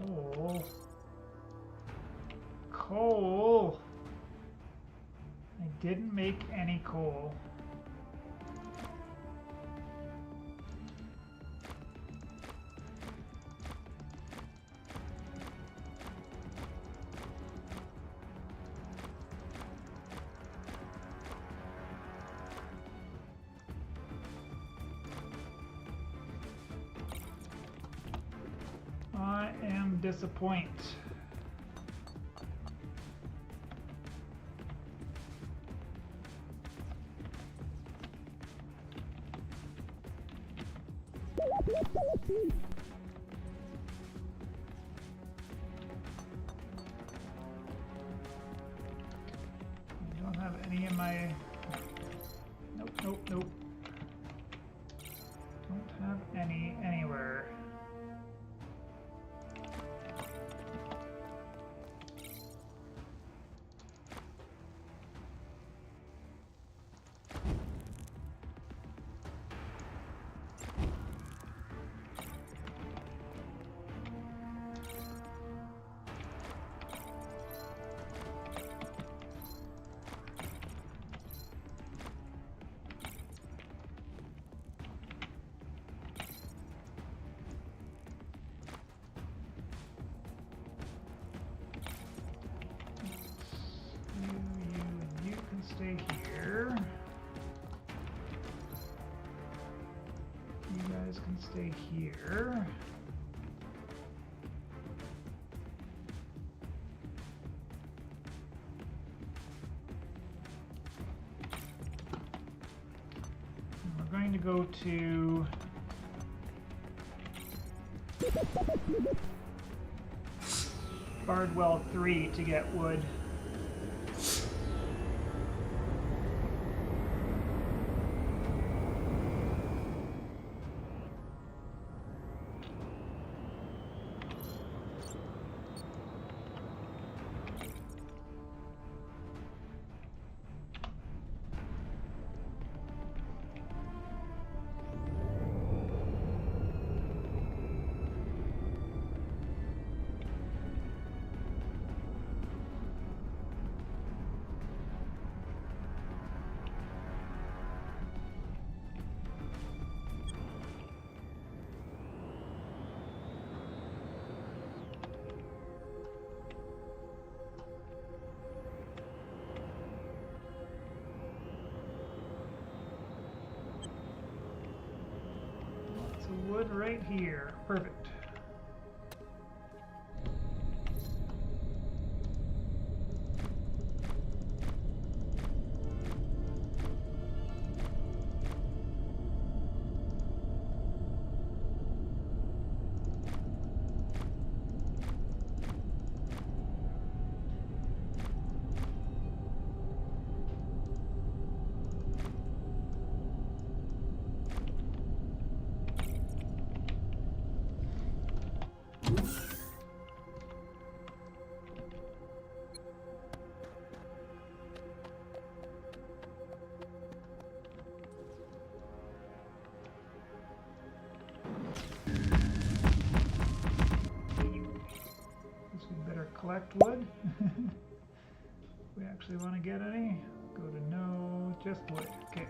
S1: Coal. Coal. I didn't make any coal. I am disappointed. I don't have any in my... Nope, nope, nope. Don't have any anywhere. You can stay here. You guys can stay here. And we're going to go to Bardwell 3 to get wood. Wood right here. Perfect. Collect wood. We actually want to get any. Go to no, just wood. Okay.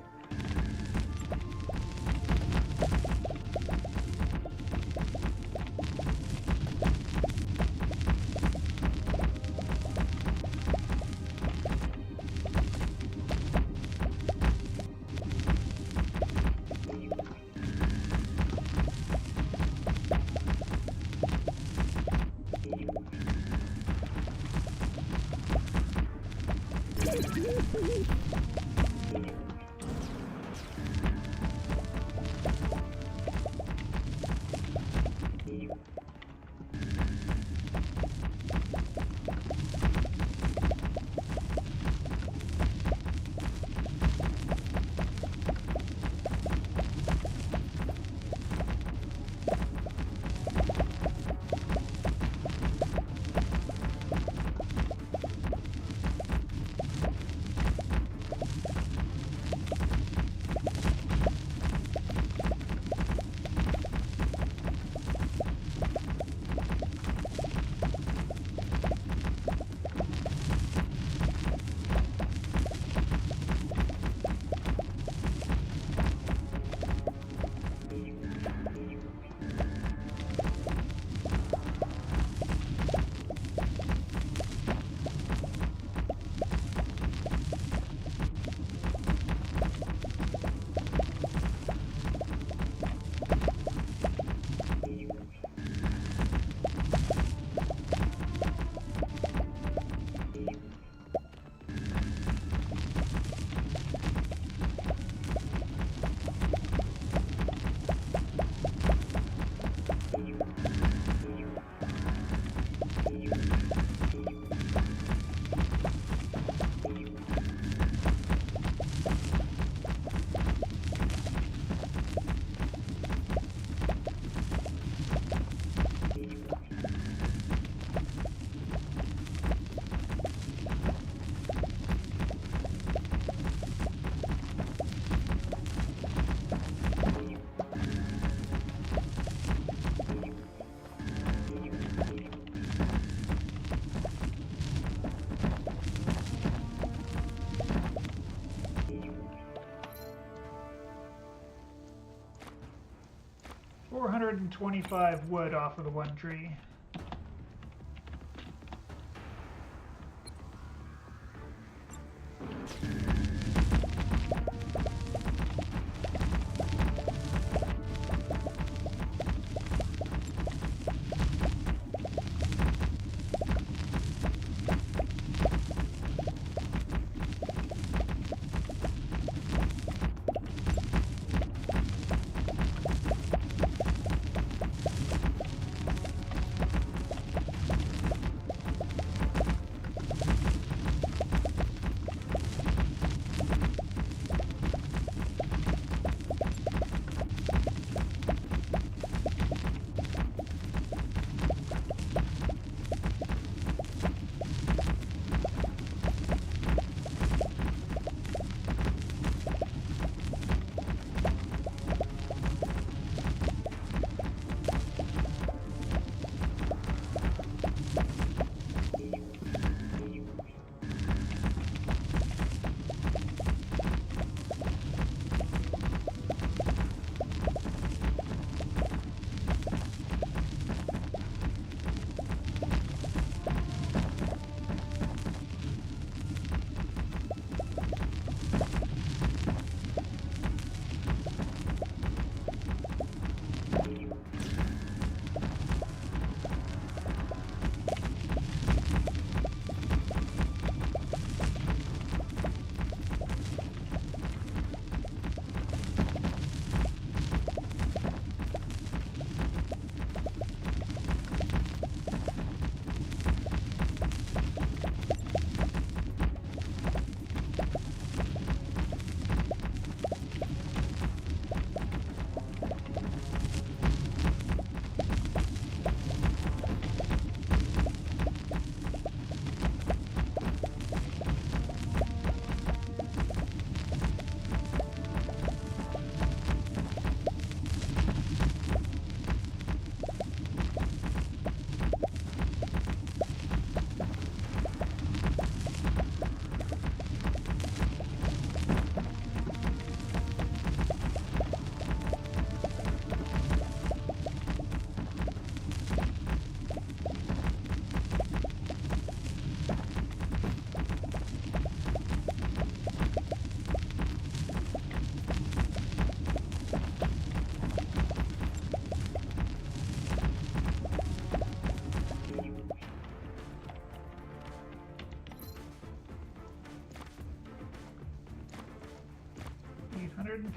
S1: $425 wood off of the one tree.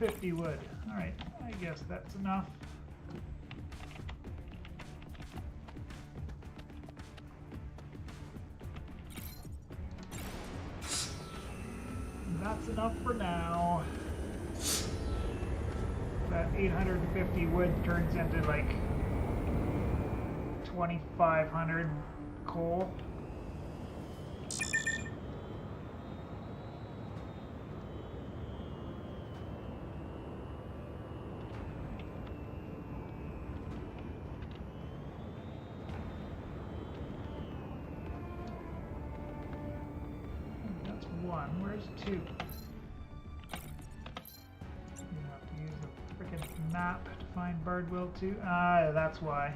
S1: 850 wood. Alright, I guess that's enough. That's enough for now. That 850 wood turns into like 2,500 coal. That's one. Where's two? You have to use the frickin' map to find Bardwell 2. Ah, that's why.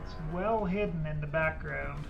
S1: It's well hidden in the background.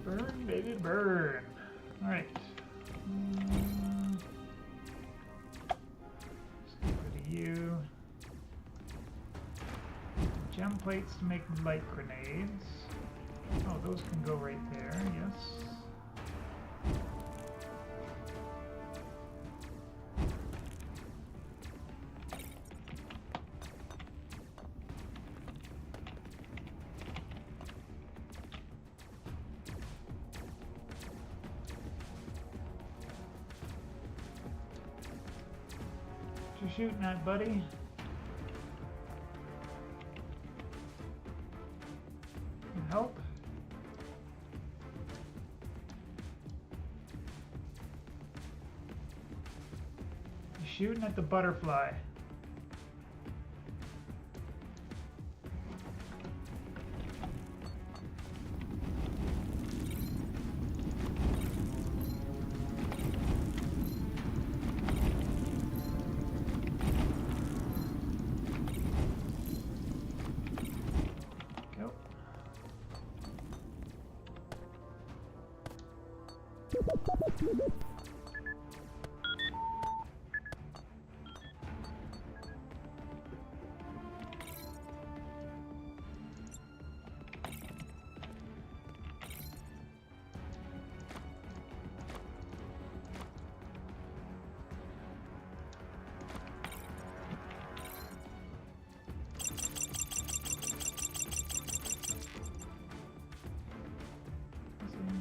S1: Burn, baby, burn. Alright. Let's get rid of you. Gem plates to make light grenades. Oh, those can go right there, yes. What you shooting at, buddy? Help? You're shooting at the butterfly.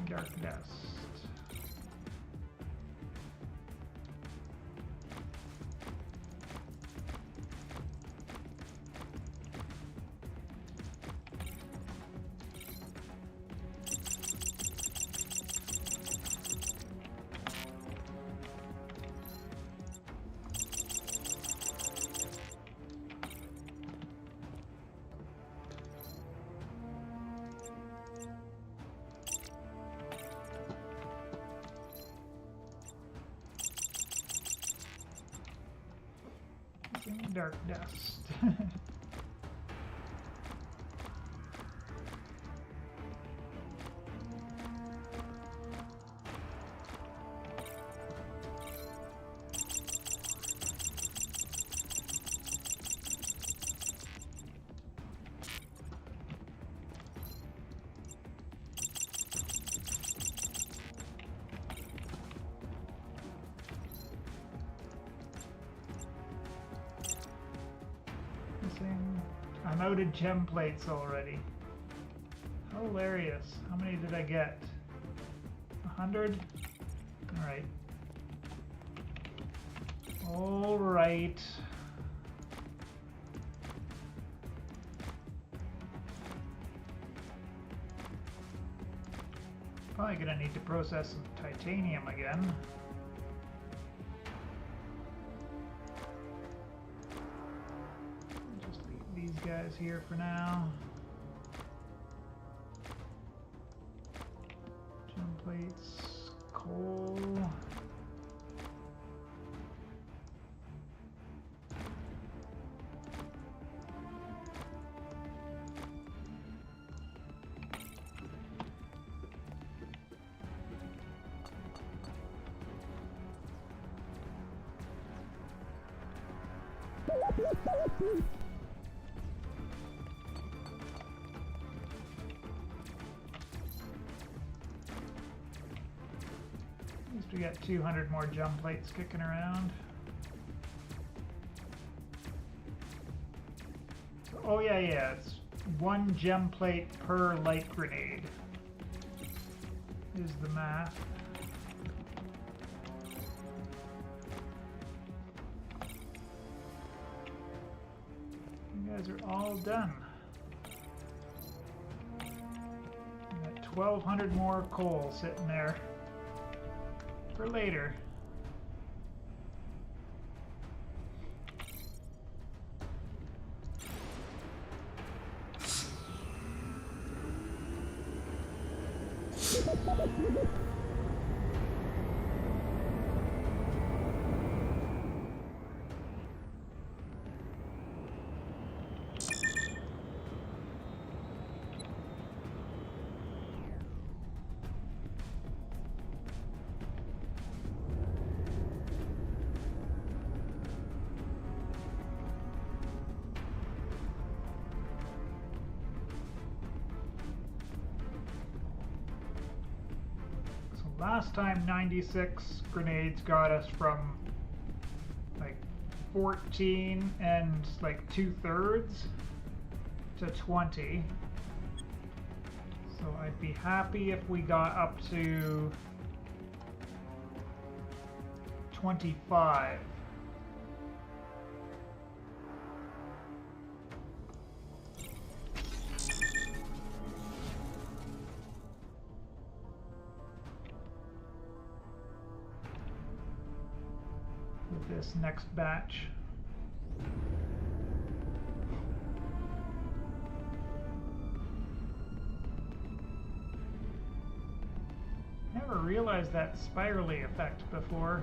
S1: Dark dust. Dark dust. I'm out of gem plates already. Hilarious. How many did I get? 100? Alright. Alright. Probably gonna need to process some titanium again. Just leave these guys here for now. Gem plates, coal. At least we got 200 more gem plates kicking around. Oh yeah, it's 1 gem plate per light grenade is the math. You guys are all done. We got 1,200 more coal sitting there for later. Last time 96 grenades got us from like 14 and like 2/3 to 20. So I'd be happy if we got up to 25. This next batch. Never realized that spirally effect before.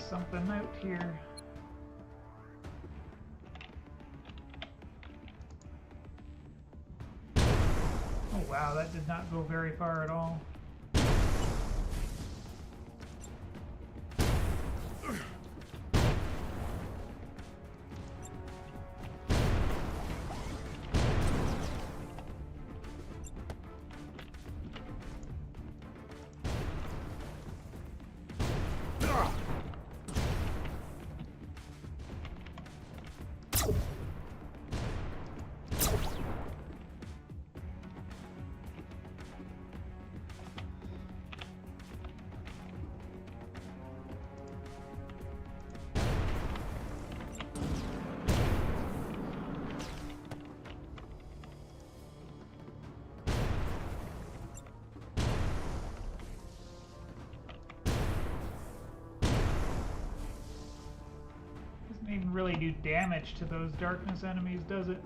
S1: Something out here. Oh wow, that did not go very far at all. Doesn't even really do damage to those darkness enemies, does it?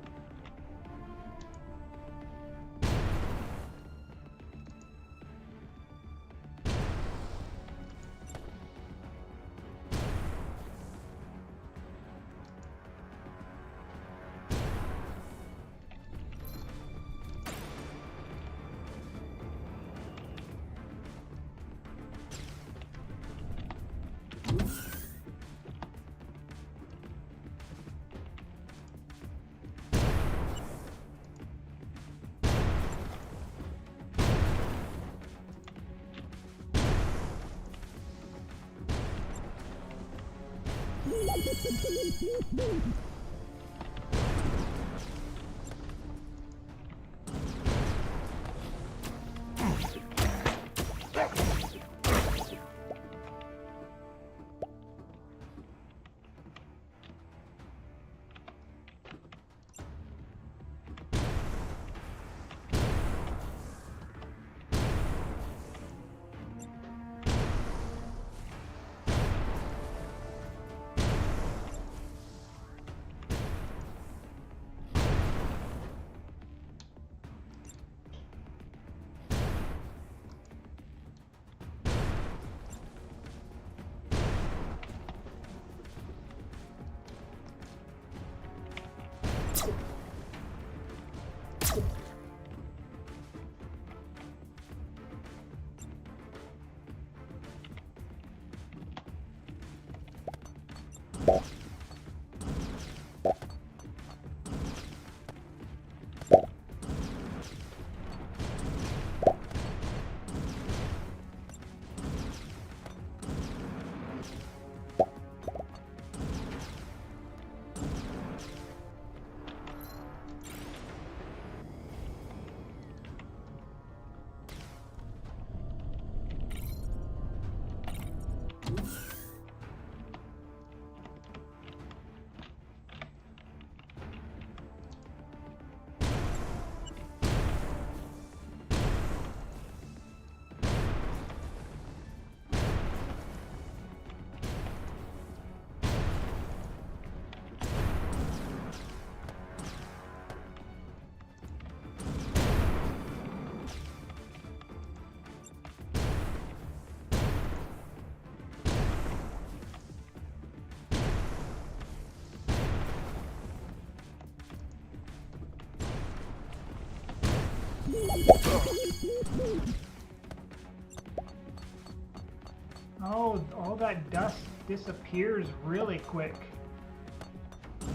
S1: Oh, all that dust disappears really quick.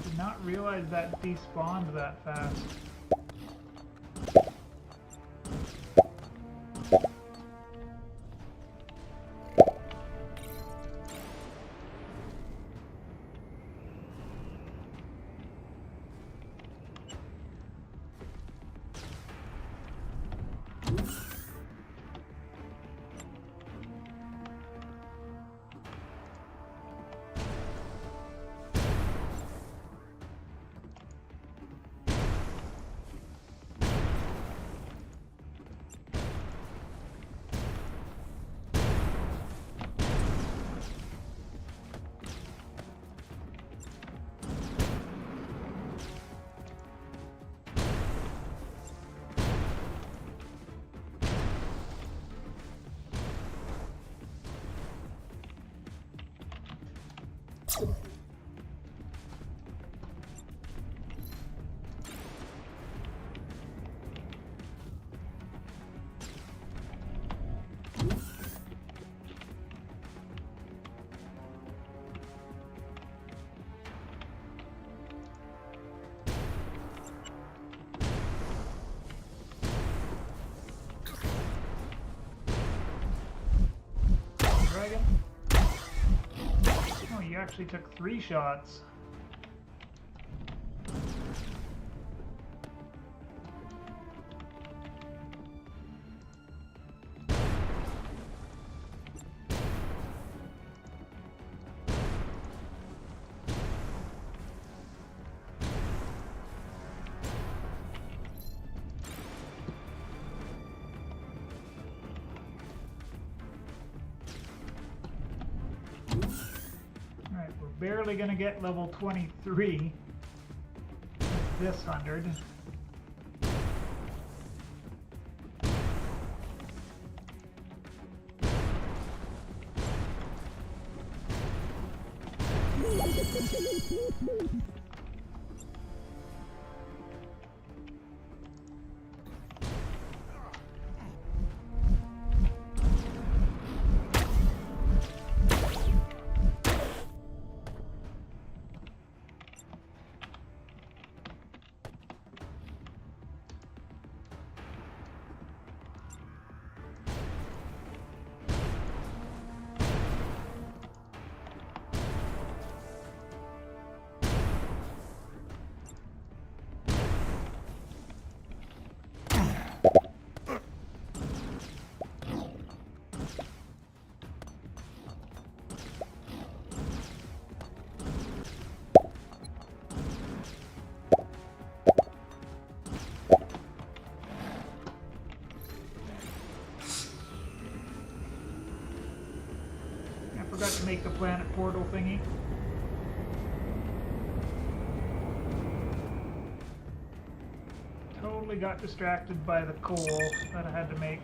S1: Did not realize that despawned that fast. Dragon? Oh, you actually took 3 shots. Barely gonna get level 23 with this 100. exoplanet portal thingy. Totally got distracted by the coal that I had to make.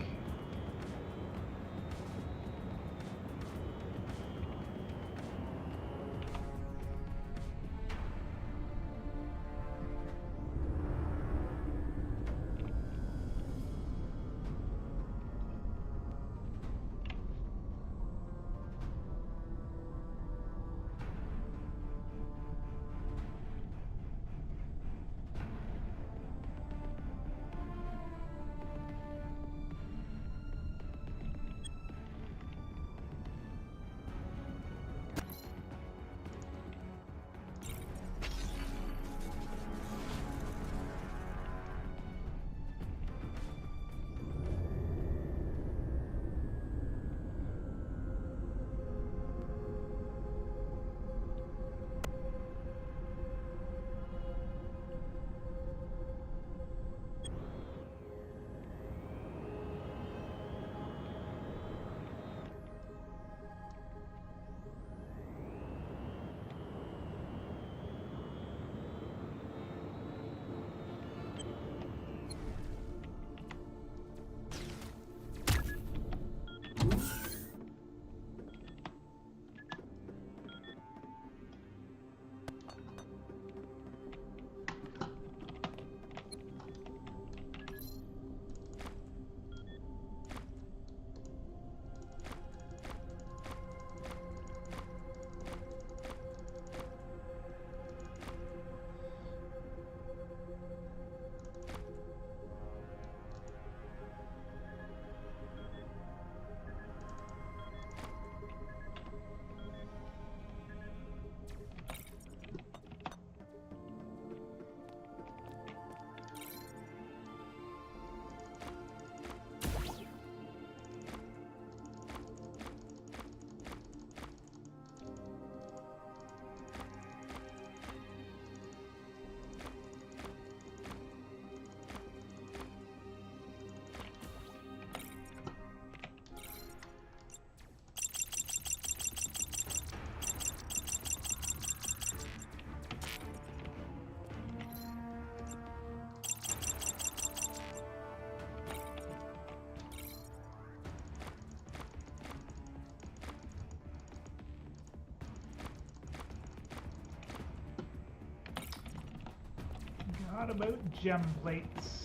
S1: What about gem plates?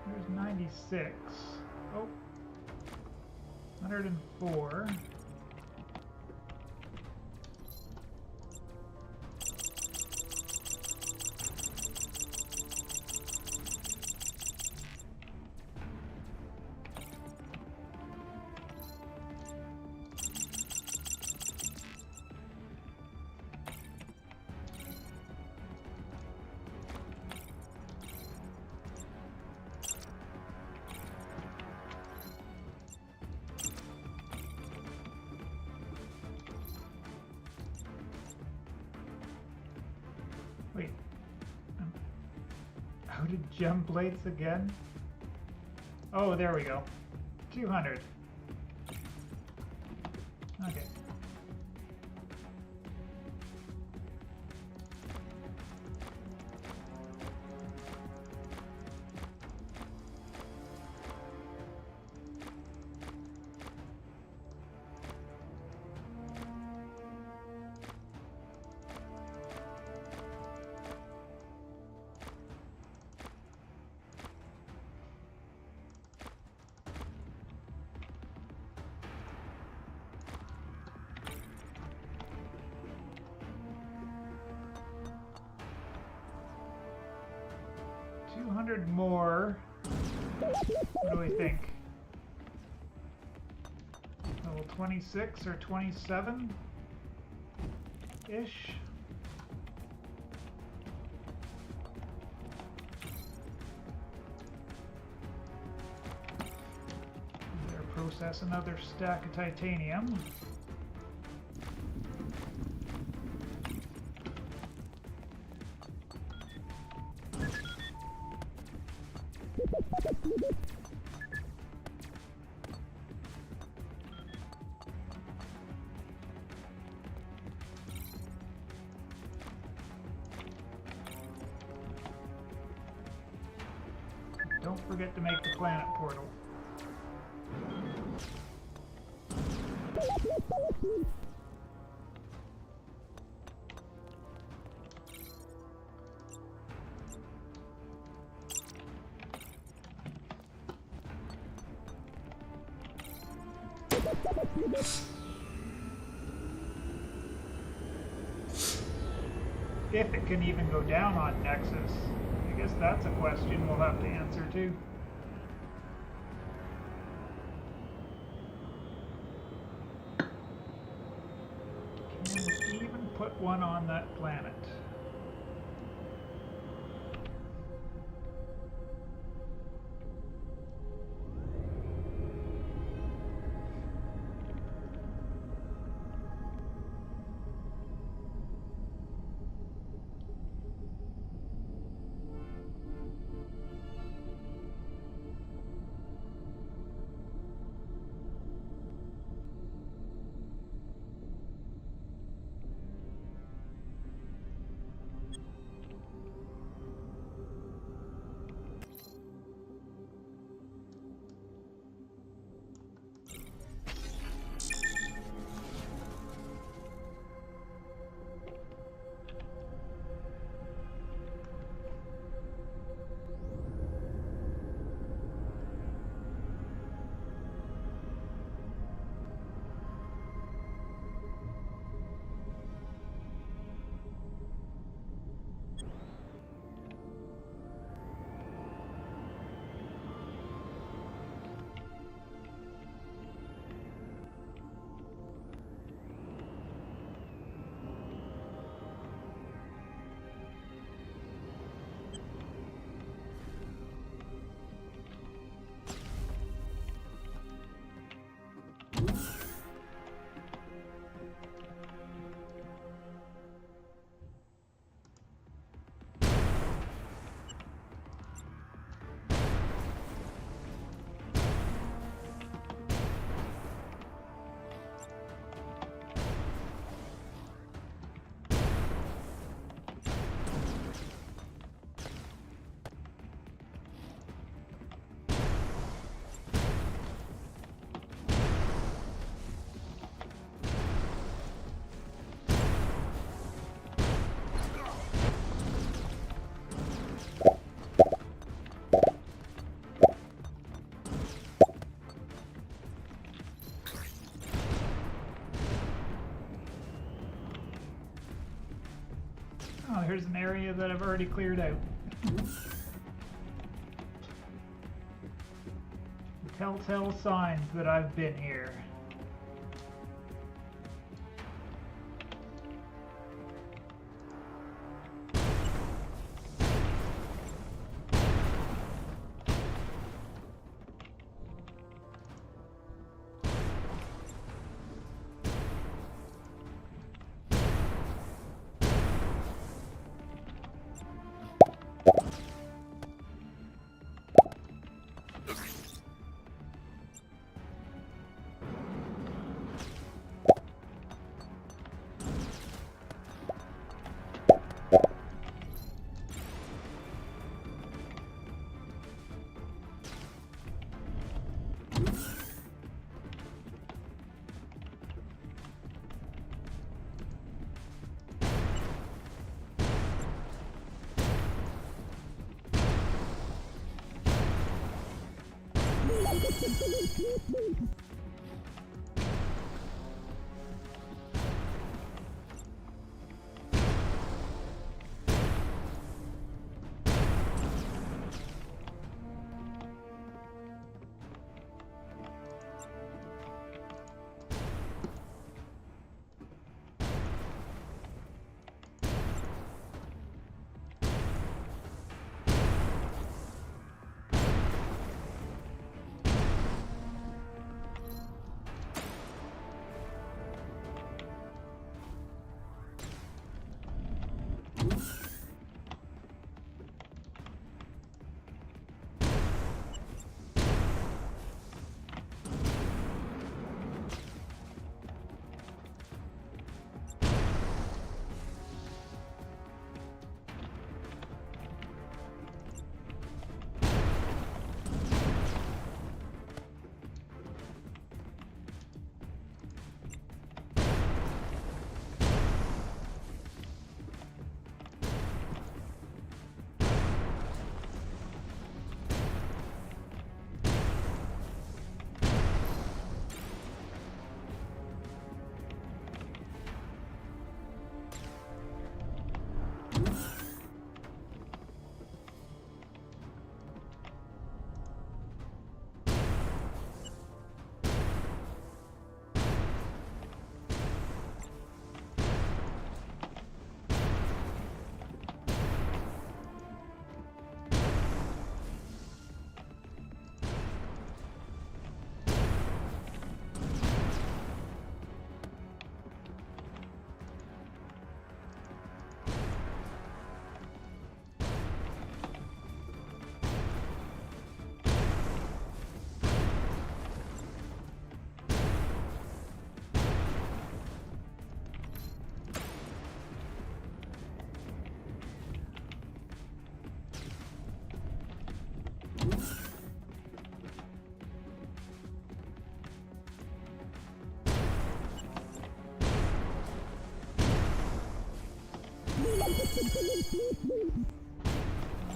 S1: There's 96. Oh, 104. Wait, out of gem plates again? Oh, there we go. 200. Okay. $200 more. What do we think? Level 26 or 27-ish. There, process another stack of titanium. Don't forget to make the planet portal. If it can even go down on Nexus. I guess that's a question we'll have to answer too. Can we even put one on that planet? Oh, here's an area that I've already cleared out. Telltale signs that I've been here.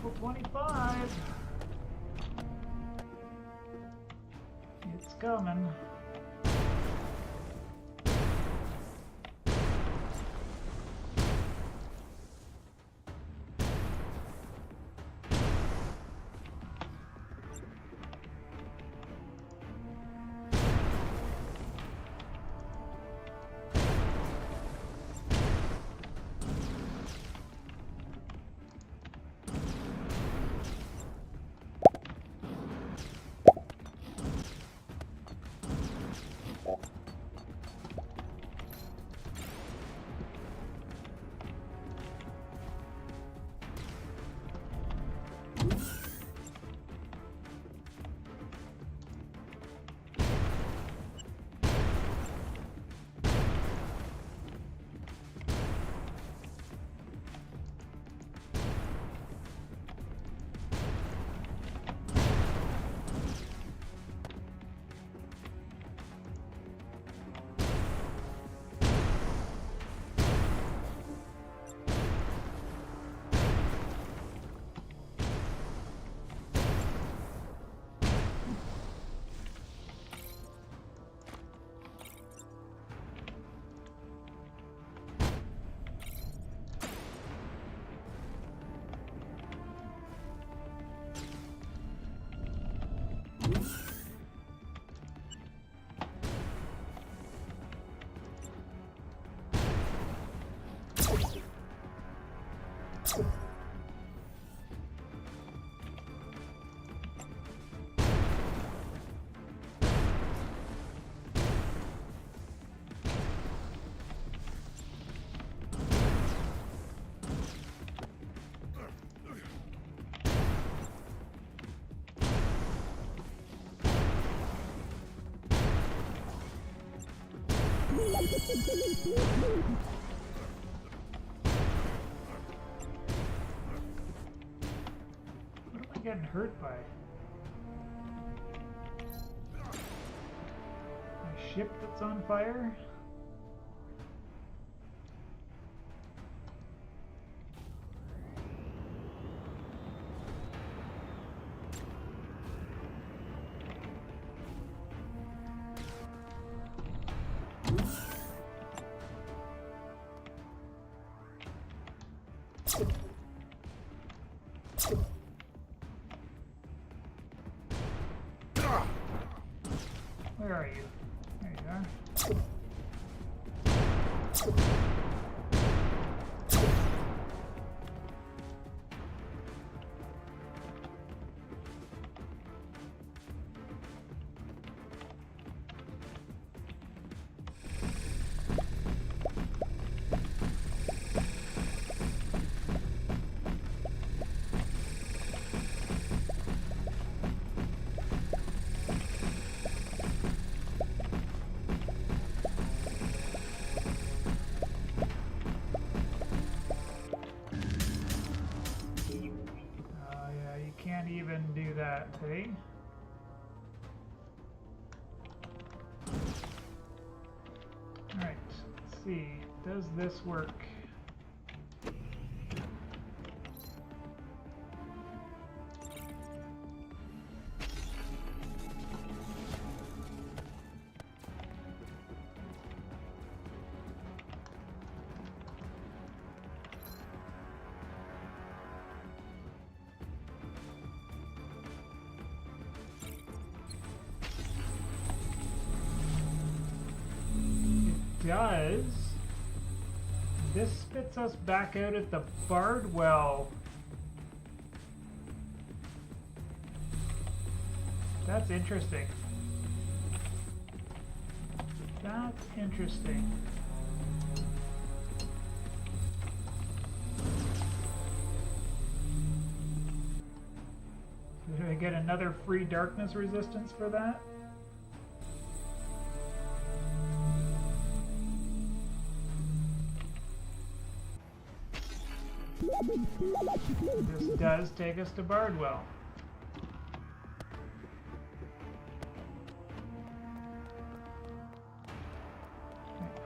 S1: Level 25. It's coming. What am I getting hurt by? A ship that's on fire? Where are you? There you are. Okay. Alright, let's see. Does this work? Does. This spits us back out at the Bardwell. That's interesting. That's interesting. Do I get another free darkness resistance for that? This does take us to Bardwell.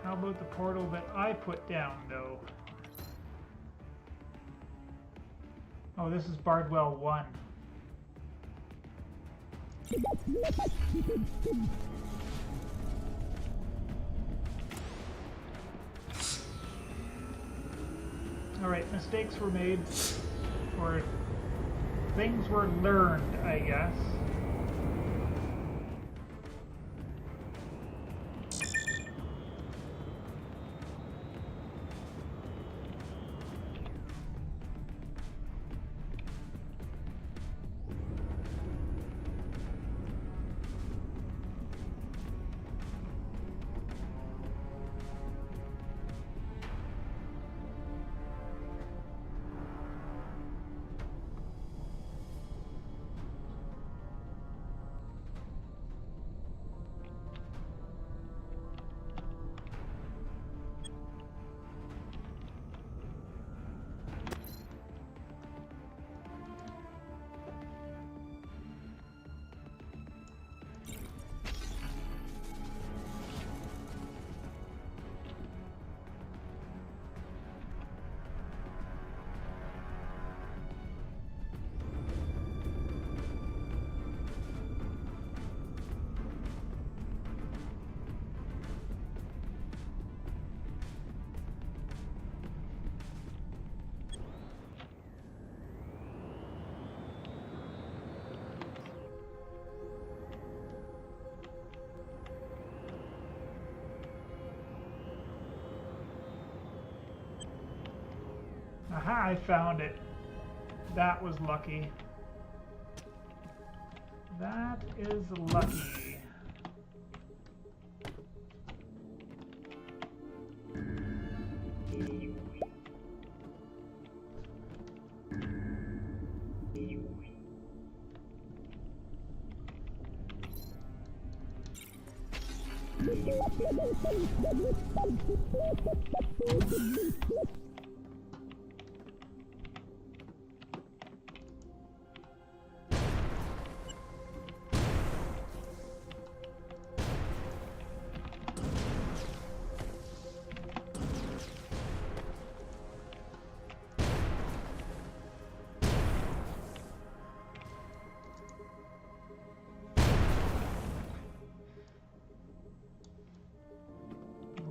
S1: How about the portal that I put down, though? Oh, this is Bardwell 1. Alright, mistakes were made, or things were learned, I guess. Aha, I found it. That was lucky. That is lucky.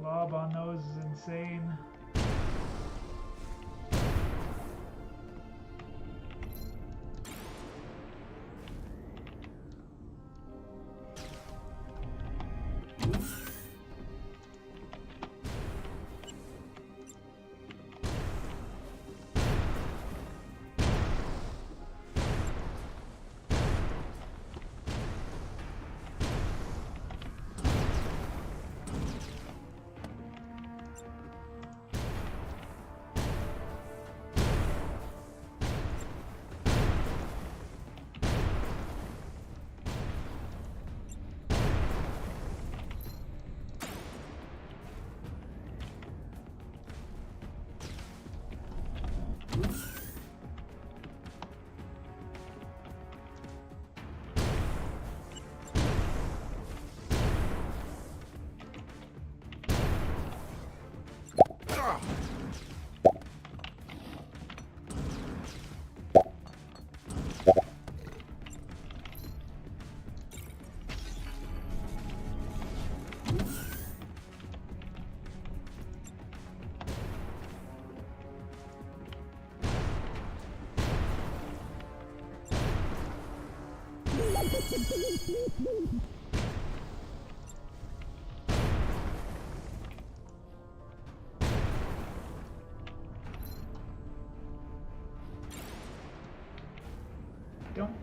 S1: Lob on those is insane. Don't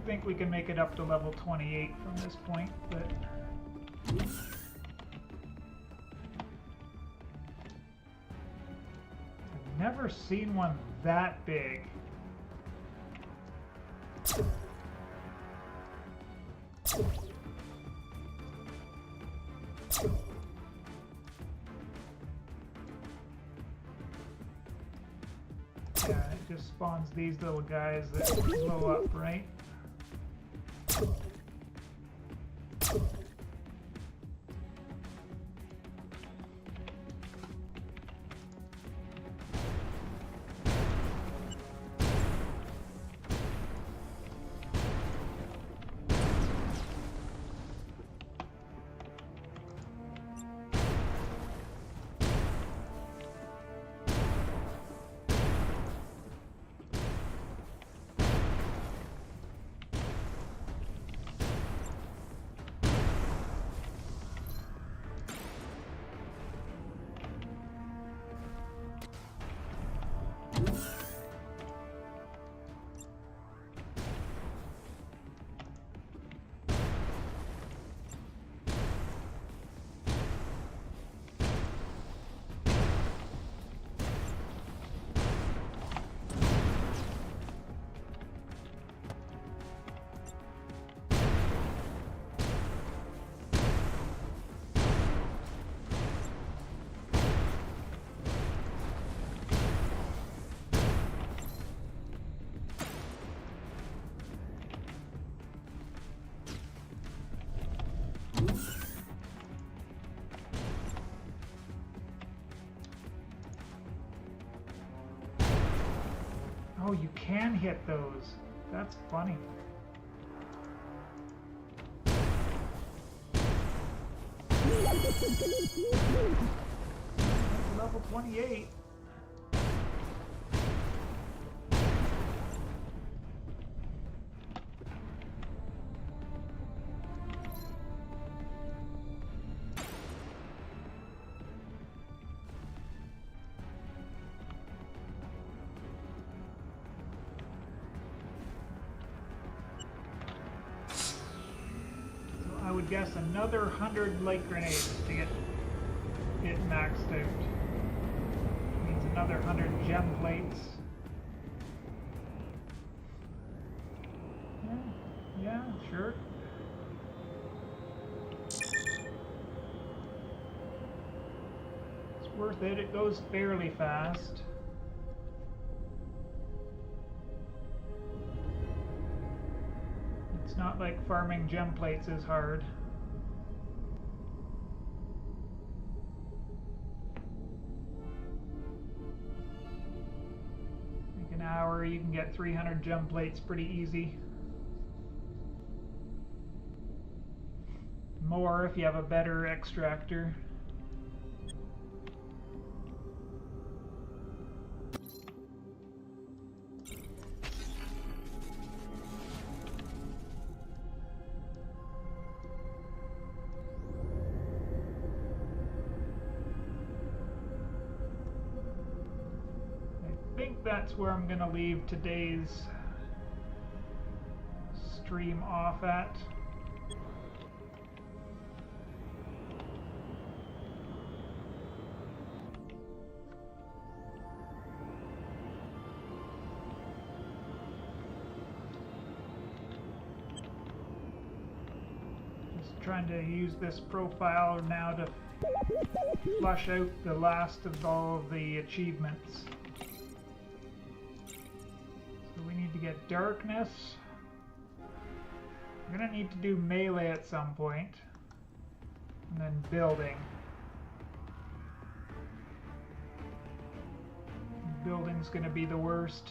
S1: think we can make it up to level 28 from this point, but I've never seen one that big. Yeah, it just spawns these little guys that blow up, right? Oh, you can hit those. That's funny. Level 28. I would guess another 100 light grenades to get it maxed out. Means another 100 gem plates. Yeah, sure. It's worth it. It goes fairly fast. It's not like farming gem plates is hard. Like an hour, you can get 300 gem plates pretty easy. More if you have a better extractor. That's where I'm going to leave today's stream off at. Just trying to use this profile now to flush out the last of all of the achievements. To get darkness, I'm gonna need to do melee at some point, and then building. Building's gonna be the worst.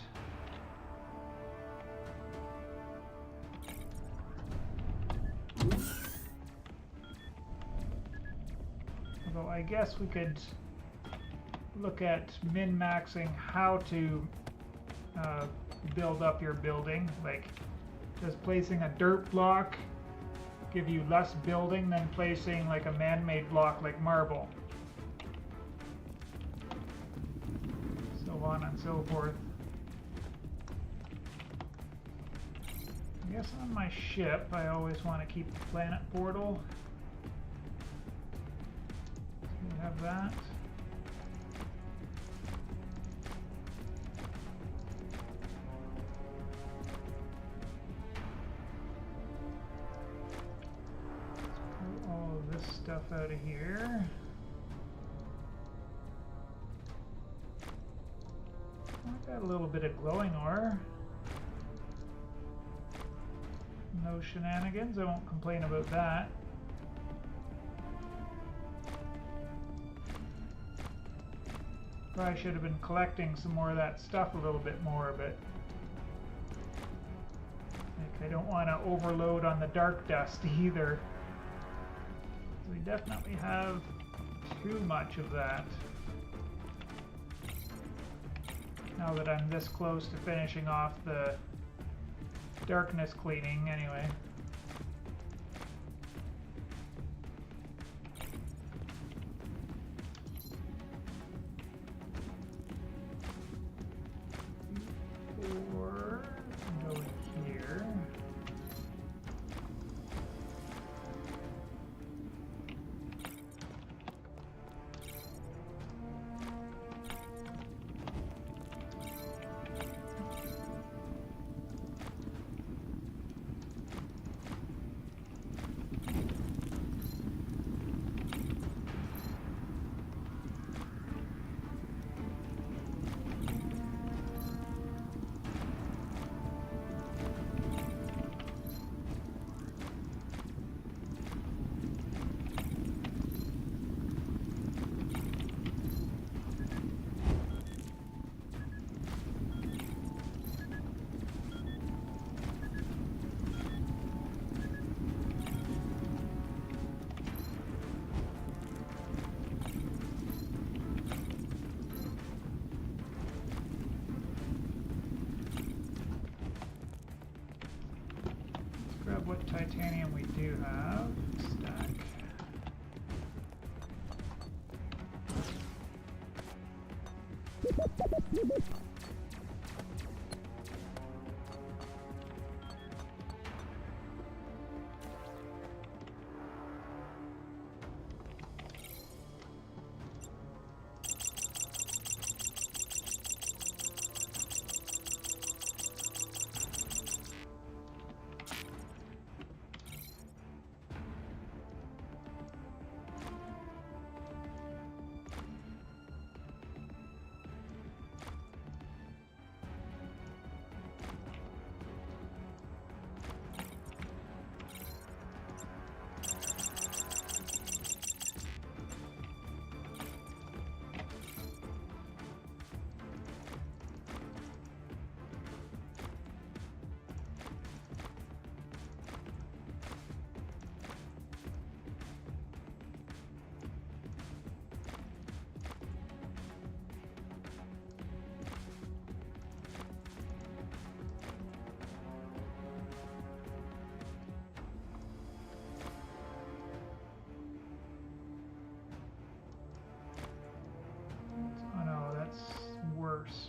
S1: Although I guess we could look at min-maxing how to build up your building, like just placing a dirt block give you less building than placing like a man-made block like marble. So on and so forth. I guess on my ship I always want to keep the planet portal. So we have that. Stuff out of here. I've got a little bit of glowing ore. No shenanigans, I won't complain about that. Probably should have been collecting some more of that stuff a little bit more, but like, I don't want to overload on the dark dust either. We definitely have too much of that. Now that I'm this close to finishing off the darkness cleaning anyway. Or go here. What titanium we do have. Stack.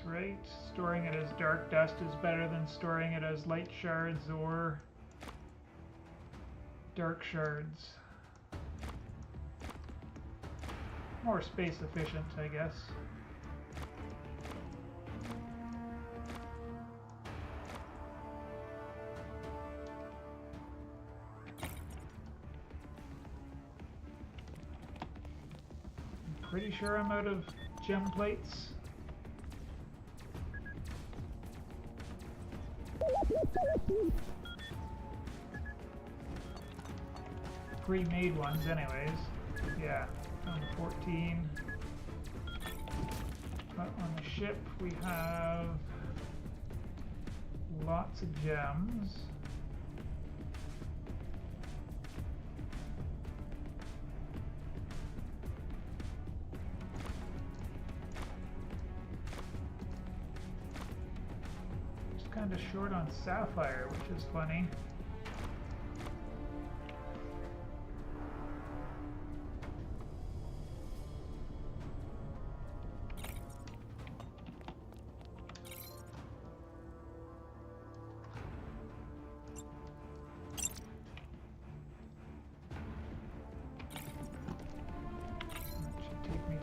S1: Right? Storing it as dark dust is better than storing it as light shards or dark shards. More space efficient, I guess. I'm pretty sure I'm out of gem plates. Pre-made ones anyways. Yeah, on 14. But on the ship we have lots of gems. Just kind of short on sapphire, which is funny.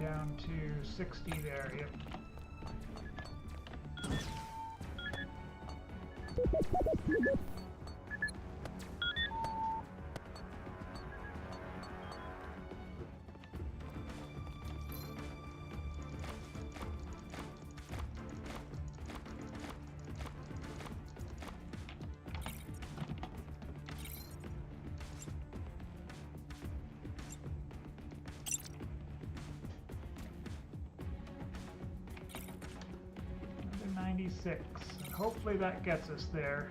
S1: down to 60 there, yep. Another 96. Hopefully that gets us there.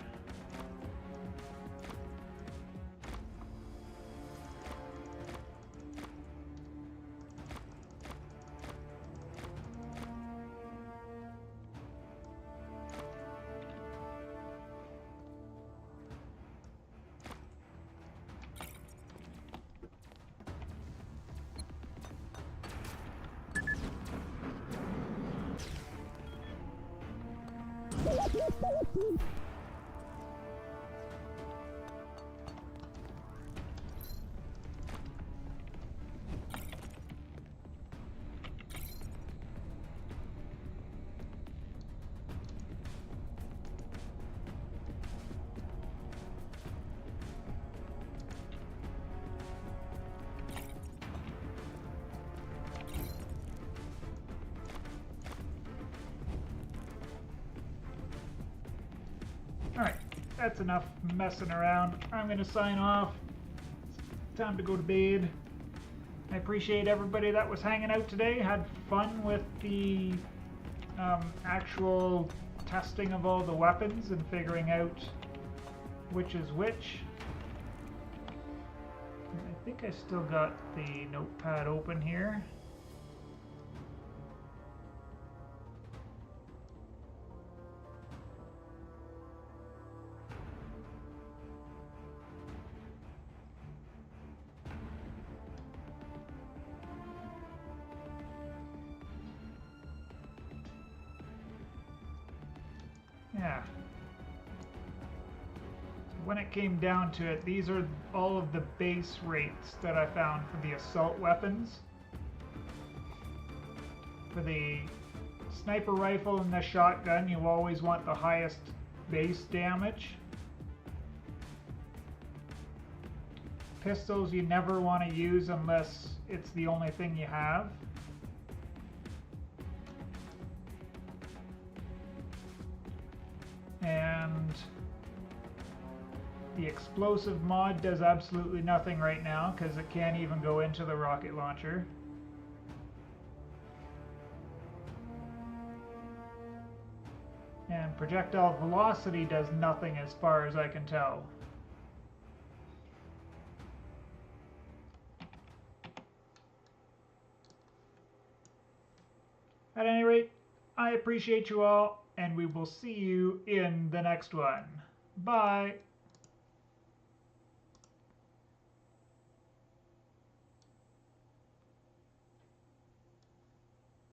S1: Alright, that's enough messing around. I'm going to sign off. It's time to go to bed. I appreciate everybody that was hanging out today. Had fun with the actual testing of all the weapons and figuring out which is which. I think I still got the notepad open here. Yeah. When it came down to it, these are all of the base rates that I found for the assault weapons. For the sniper rifle and the shotgun, you always want the highest base damage. Pistols you never want to use unless it's the only thing you have. And the explosive mod does absolutely nothing right now because it can't even go into the rocket launcher. And projectile velocity does nothing as far as I can tell. At any rate, I appreciate you all, and we will see you in the next one. Bye!